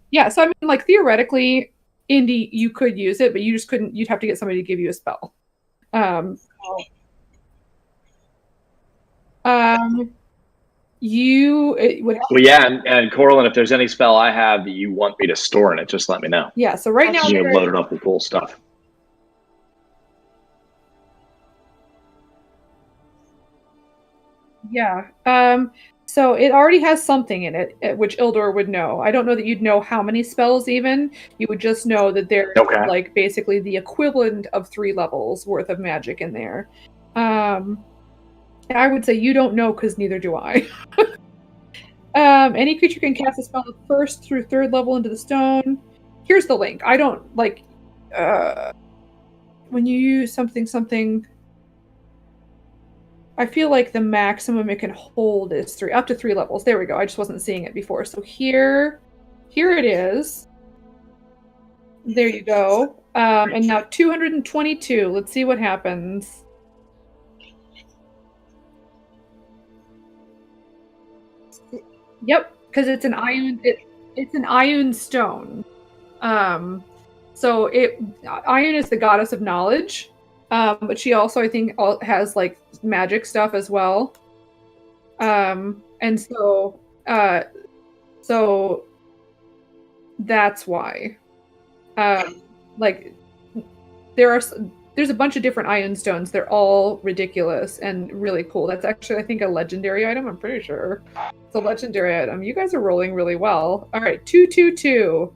Yeah. So I mean, like theoretically, Indy, you could use it, but you just couldn't. You'd have to get somebody to give you a spell. It would. Well, yeah, and Corlin, if there's any spell I have that you want me to store in it, just let me know. Yeah. So right now you can load it up with cool stuff. Yeah. So it already has something in it, which Ildor would know. I don't know that you'd know how many spells even. You would just know that there's like basically the equivalent of 3 levels worth of magic in there. I would say you don't know because neither do I. Any creature can cast a spell at 1st through 3rd level into the stone. Here's the link. I don't like when you use something. I feel like the maximum it can hold is 3, up to 3 levels. There we go. I just wasn't seeing it before. So here it is. There you go. And now 222. Let's see what happens. Yep, because it's an ion. It's an Ion Stone. So Ion is the goddess of knowledge. But she also, I think, has like magic stuff as well. And so that's why. Like there's a bunch of different Ion Stones. They're all ridiculous and really cool. That's actually, I think, a legendary item. I'm pretty sure it's a legendary item. You guys are rolling really well. All right, 222.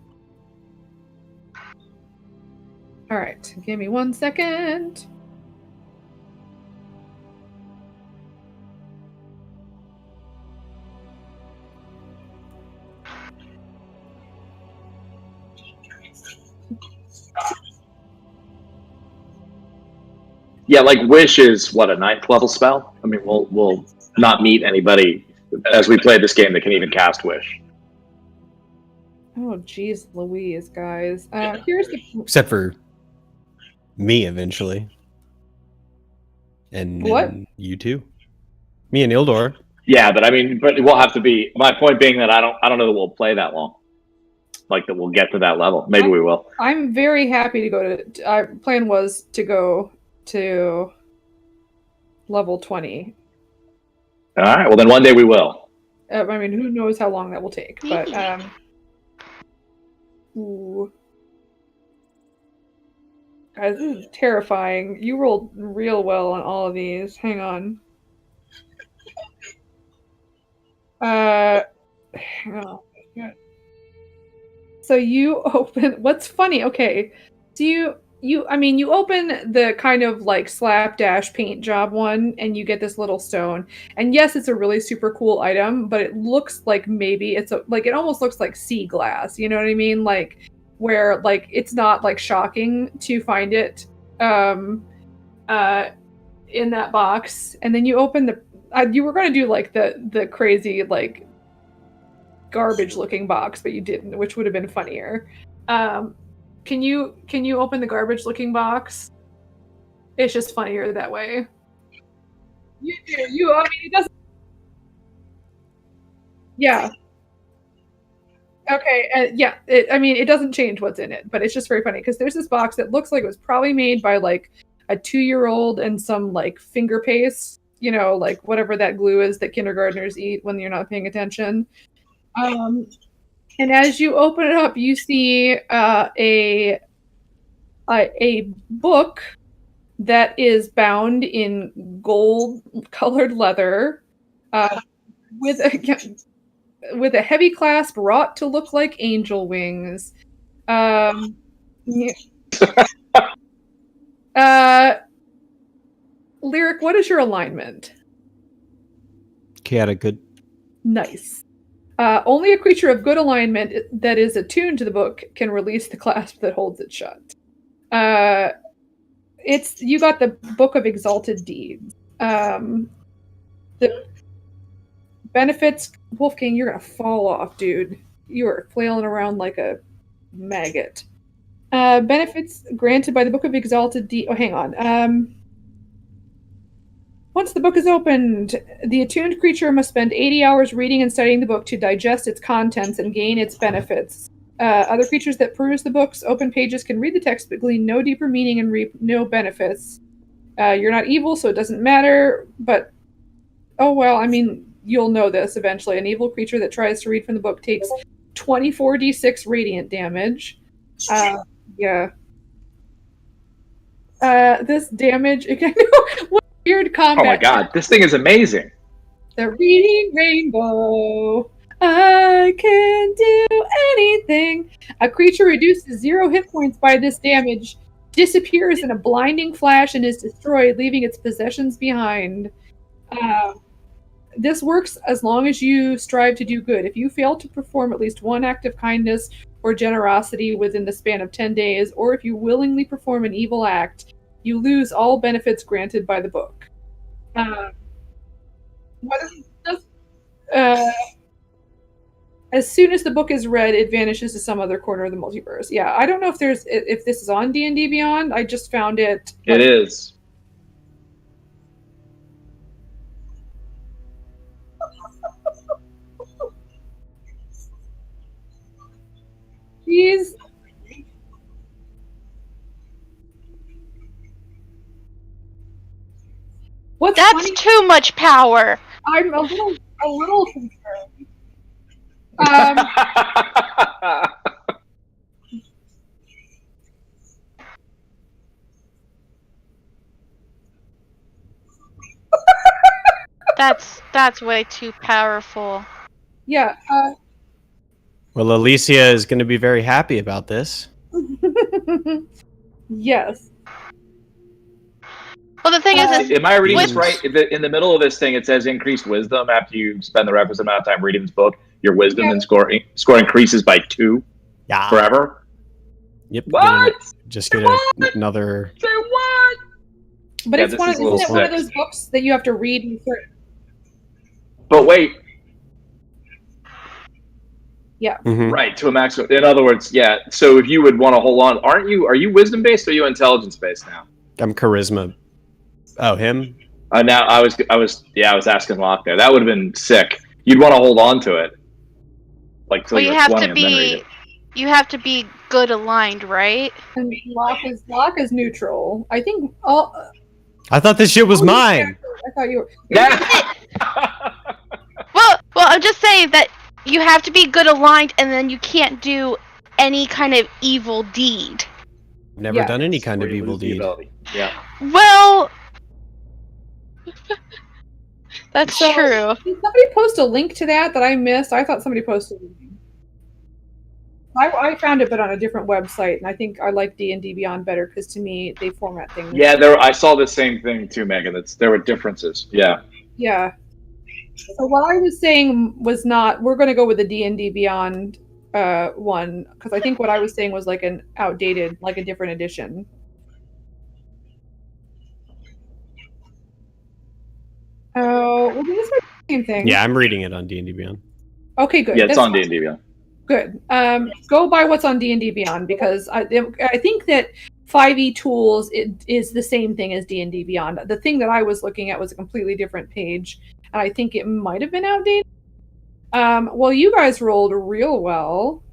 All right, give me 1 second. Yeah, like Wish is what, a 9th level spell? I mean, we'll not meet anybody as we play this game that can even cast Wish. Oh, geez, Louise, guys. Here's the. Except for me, eventually, and you too. Me and Ildor. Yeah, but I mean, but it will have to be. My point being that I don't know that we'll play that long. Like that we'll get to that level. Maybe we will. I'm very happy to go to. Our plan was to go to level 20. All right. Well, then one day we will. I mean, who knows how long that will take? But ooh. Guys, this is terrifying. You rolled real well on all of these. Hang on. Hang on. So you open. What's funny? Okay, so you open the kind of like slapdash paint job one, and you get this little stone. And yes, it's a really super cool item, but it looks like maybe it almost looks like sea glass. You know what I mean? Like where like it's not like shocking to find it in that box. And then you open the. You were gonna do like the crazy like garbage looking box, but you didn't, which would have been funnier. Can you open the garbage looking box? It's just funnier that way. You do. I mean, it doesn't. Yeah. Okay. Yeah. It doesn't change what's in it, but it's just very funny because there's this box that looks like it was probably made by like a 2-year-old and some like finger paste, like whatever that glue is that kindergartners eat when you're not paying attention. And as you open it up, you see a book that is bound in gold-colored leather with a heavy clasp wrought to look like angel wings. Lyric, what is your alignment? Chaotic good. Nice. Only a creature of good alignment that is attuned to the book can release the clasp that holds it shut. You got the Book of Exalted Deeds. The benefits, Wolfgang, you're gonna fall off, dude. You are flailing around like a maggot. Benefits granted by the Book of Exalted Deeds. Oh, hang on. Once the book is opened, the attuned creature must spend 80 hours reading and studying the book to digest its contents and gain its benefits. Other creatures that peruse the book's open pages can read the text but glean no deeper meaning and reap no benefits. You're not evil, so it doesn't matter, but oh well, I mean, you'll know this eventually. An evil creature that tries to read from the book takes 24d6 radiant damage. Yeah. This damage... What weird combat. Oh my god, this thing is amazing. The reading rainbow. I can do anything. A creature reduced to 0 hit points by this damage disappears in a blinding flash and is destroyed, leaving its possessions behind. This works as long as you strive to do good. If you fail to perform at least one act of kindness or generosity within the span of 10 days, or if you willingly perform an evil act, you lose all benefits granted by the book. As soon as the book is read, it vanishes to some other corner of the multiverse. Yeah, I don't know if this is on D&D Beyond. I just found it. It is. Jeez. That's funny, too much power. I'm a little concerned. That's way too powerful. Yeah. Well, Alicia is going to be very happy about this. Yes. Well, the thing is, am I reading this right? In the middle of this thing, it says increased wisdom after you spend the requisite amount of time reading this book. Your wisdom and score increases by 2 forever. Yep. What? Just get another. Say what? But it's isn't it one of those books that you have to read? But wait. Yeah. Mm-hmm. Right, to a maximum. In other words, yeah. So if you would want to hold on, are you wisdom based or are you intelligence based now? I'm charisma. Oh, him? Now I was asking Locke there. That would have been sick. You'd want to hold on to it. Like till you you're have 20 to and then read it. you have to be good aligned, right? And Locke is neutral. I think all. I thought this shit was mine. I thought you were. Yeah. Well, I'm just saying that you have to be good aligned, and then you can't do any kind of evil deed. Never done any kind of evil deed. Yeah. Well, that's true. Did somebody post a link to that I missed? I thought somebody posted it. I found it, but on a different website, and I think I like D&D Beyond better because to me they format things. Yeah, I saw the same thing too, Megan. There were differences. Yeah. Yeah. So what I was saying was not we're going to go with the D&D Beyond one because I think what I was saying was like an outdated, like a different edition. Oh, well, this is the same thing. Yeah, I'm reading it on D&D Beyond. Okay, good. Yeah, it's That's on D&D Beyond. Good. Go by what's on D&D Beyond because I think that 5e tools is the same thing as D&D Beyond. The thing that I was looking at was a completely different page, and I think it might have been outdated. Well, you guys rolled real well.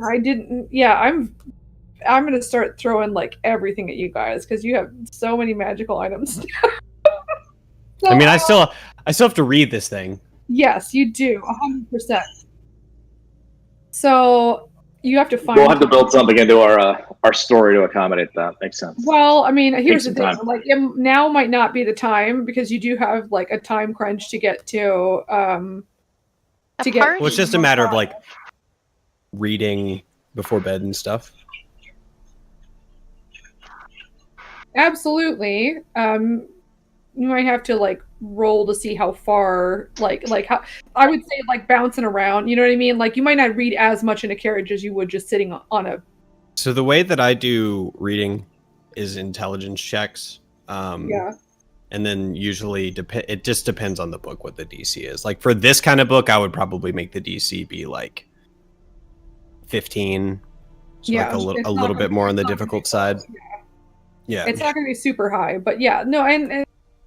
I didn't. Yeah, I'm going to start throwing like everything at you guys because you have so many magical items. I mean, I still have to read this thing. Yes, you do, 100%. So you have to find. We'll have to build something into our story to accommodate that. Makes sense. Well, I mean, here's the Takes thing: like, now might not be the time because you do have like a time crunch to get to. Well, it's just a matter of like reading before bed and stuff. Absolutely. You might have to like roll to see how far, like how I would say like bouncing around. You know what I mean? Like you might not read as much in a carriage as you would just sitting on a. So the way that I do reading is intelligence checks. Yeah. And then usually it just depends on the book what the DC is. Like for this kind of book, I would probably make the DC be like 15. So Yeah, like a little bit more on the difficult side. Yeah. It's not going to be super high, but yeah, no, and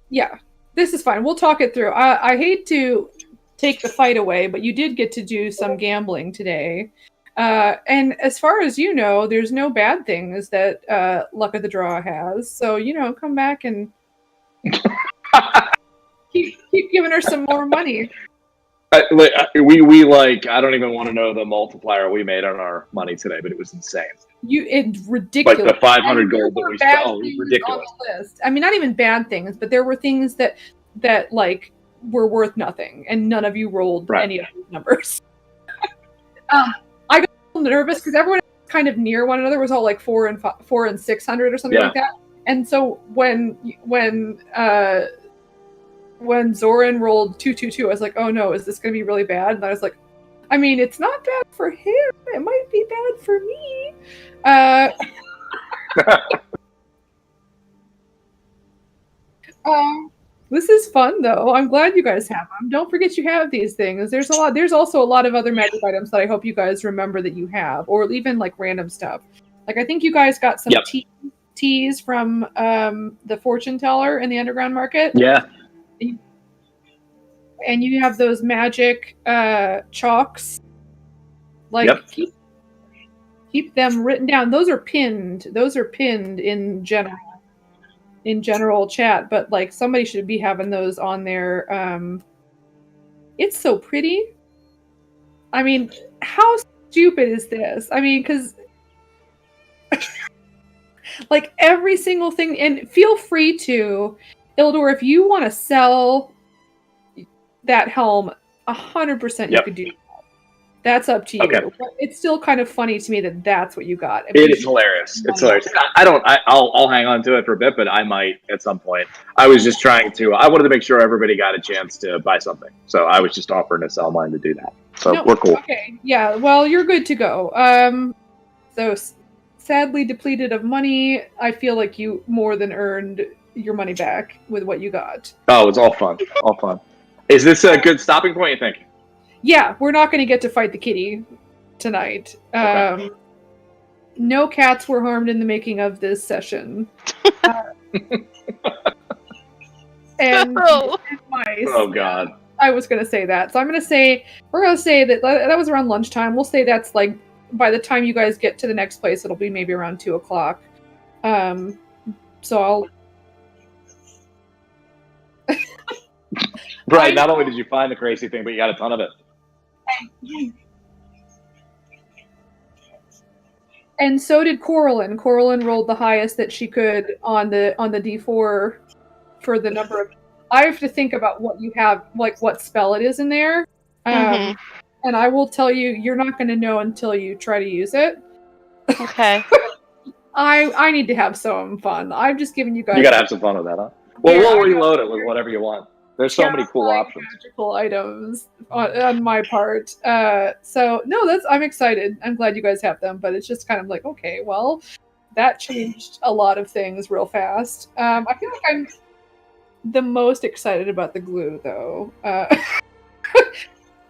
yeah, this is fine. We'll talk it through. I hate to take the fight away, but you did get to do some gambling today. And as far as you know, there's no bad things that Luck of the Draw has. So, come back and keep giving her some more money. We like, I don't even want to know the multiplier we made on our money today, but it was insane. It's ridiculous. Like the 500 gold that we spent. Oh, it was ridiculous. On the list. I mean, not even bad things, but there were things that like were worth nothing, and none of you rolled any of those numbers. I got a little nervous because everyone was kind of near one another. It was all like 4 and 600 or something like that. And so when Zoran rolled 222, I was like, oh no, is this going to be really bad? And I was like, I mean, it's not bad for him. It might be bad for me. This is fun, though. I'm glad you guys have them. Don't forget you have these things. There's also a lot of other magic items that I hope you guys remember that you have, or even like random stuff. Like I think you guys got some teas from the fortune teller in the underground market. Yeah. And you have those magic chalks. Like keep them written down. Those are pinned in general chat, but like somebody should be having those on there. It's so pretty. I mean, how stupid is this? I mean, because like every single thing, and feel free to, Ildor, if you want to sell that helm, 100% you could do that. That's up to you. Okay. But it's still kind of funny to me that that's what you got. It is hilarious. It's hilarious. I'll hang on to it for a bit, but I might at some point. I was just I wanted to make sure everybody got a chance to buy something. So I was just offering to sell mine to do that. So we're cool. Okay. Yeah. Well, you're good to go. So sadly depleted of money, I feel like you more than earned your money back with what you got. Oh, it's all fun. All fun. Is this a good stopping point, you think? Yeah, we're not going to get to fight the kitty tonight. Okay. No cats were harmed in the making of this session. And mice. Oh, God. I was going to say that. So we're going to say that was around lunchtime. We'll say that's like, by the time you guys get to the next place, it'll be maybe around 2 o'clock. So I'll... Right, not only did you find the crazy thing, but you got a ton of it. And so did Coraline. Coraline rolled the highest that she could on the D4 for the number of... I have to think about what you have, like what spell it is in there. and I will tell you, you're not going to know until you try to use it. Okay. I need to have some fun. I'm just giving you guys. You gotta have some fun with that, huh? Well, Yeah, we'll I know. reload it with whatever you want. There's so many cool options. Magical items on my part. So no, I'm excited. I'm glad you guys have them, but it's just kind of like, okay, well, that changed a lot of things real fast. I feel like I'm the most excited about the glue, though.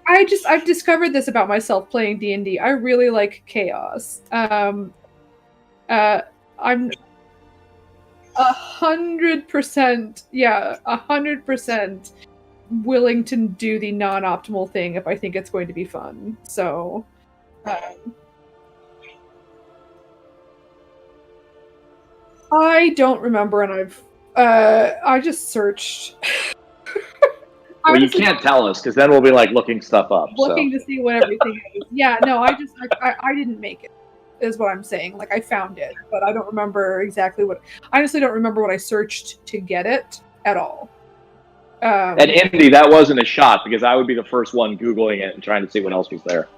I've discovered this about myself playing D&D. I really like chaos. I'm 100%, yeah, 100% willing to do the non-optimal thing if I think it's going to be fun. So, I don't remember, and I just searched. Well, you can't tell us because then we'll be like looking stuff up. Looking to see what everything is. Yeah, no, I didn't make it. Is what I'm saying. Like I found it, but I don't remember exactly what. I honestly don't remember what I searched to get it at all. And Indy, that wasn't a shot because I would be the first one Googling it and trying to see what else was there.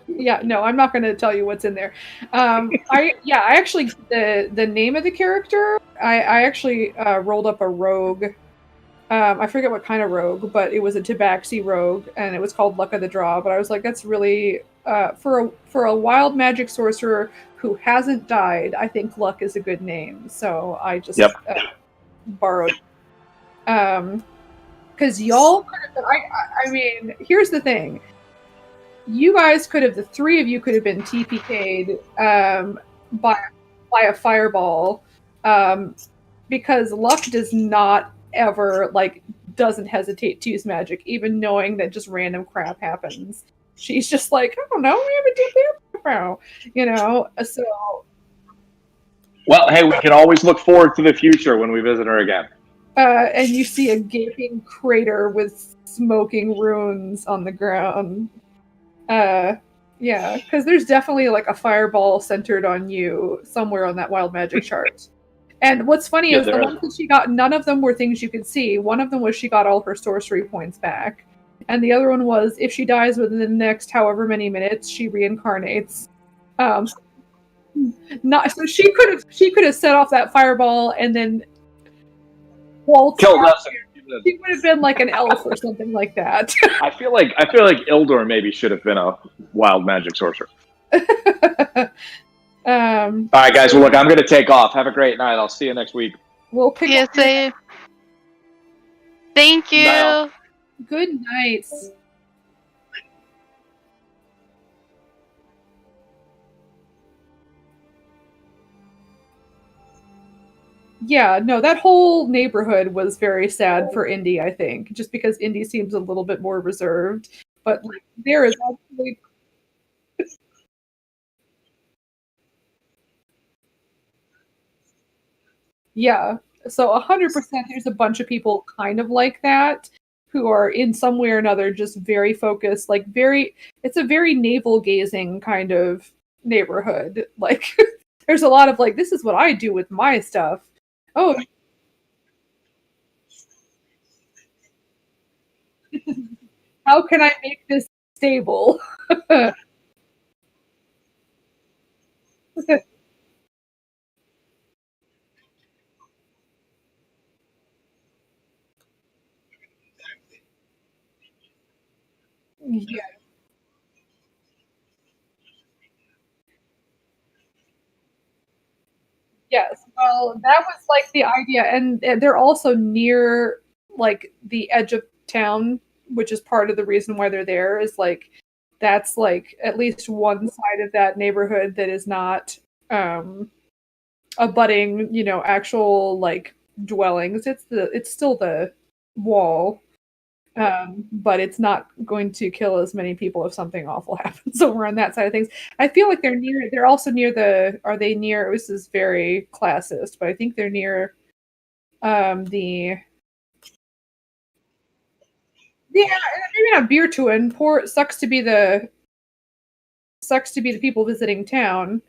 Yeah, no, I'm not going to tell you what's in there. I actually the name of the character. I actually rolled up a rogue. I forget what kind of rogue, but it was a Tabaxi rogue, and it was called Luck of the Draw. But I was like, that's really for a wild magic sorcerer who hasn't died. I think Luck is a good name, so I just borrowed. Because y'all could have. I mean, here's the thing. You guys could have. The three of you could have been TPK'd by a fireball, because Luck does not ever doesn't hesitate to use magic, even knowing that just random crap happens. She's just like, I don't know, we haven't done that, so. Well, hey, we can always look forward to the future when we visit her again. And you see a gaping crater with smoking runes on the ground. Yeah, because there's definitely a fireball centered on you somewhere on that wild magic chart. And what's funny is the ones that she got, none of them were things you could see. One of them was she got all her sorcery points back. And the other one was if she dies within the next however many minutes, she reincarnates. So she could have set off that fireball and then killed us. She would have been like an elf or something like that. I feel like Ildor maybe should have been a wild magic sorcerer. All right, guys. Well, look, I'm going to take off. Have a great night. I'll see you next week. We'll pick up. Thank you. Bye. Good night. Yeah, no, that whole neighborhood was very sad for Indy, I think, just because Indy seems a little bit more reserved. But there is absolutely. Yeah, so 100% there's a bunch of people kind of like that who are in some way or another just very focused, it's a very navel gazing kind of neighborhood. There's a lot of this is what I do with my stuff. Oh. How can I make this stable? Yeah. Yes, well, that was the idea, and they're also near the edge of town, which is part of the reason why they're there. Is that's at least one side of that neighborhood that is not abutting, actual dwellings. It's still the wall, but it's not going to kill as many people if something awful happens over on that side of things. I feel like they're also near this is very classist, but I think they're near maybe not Beertuin. Sucks to be the people visiting town.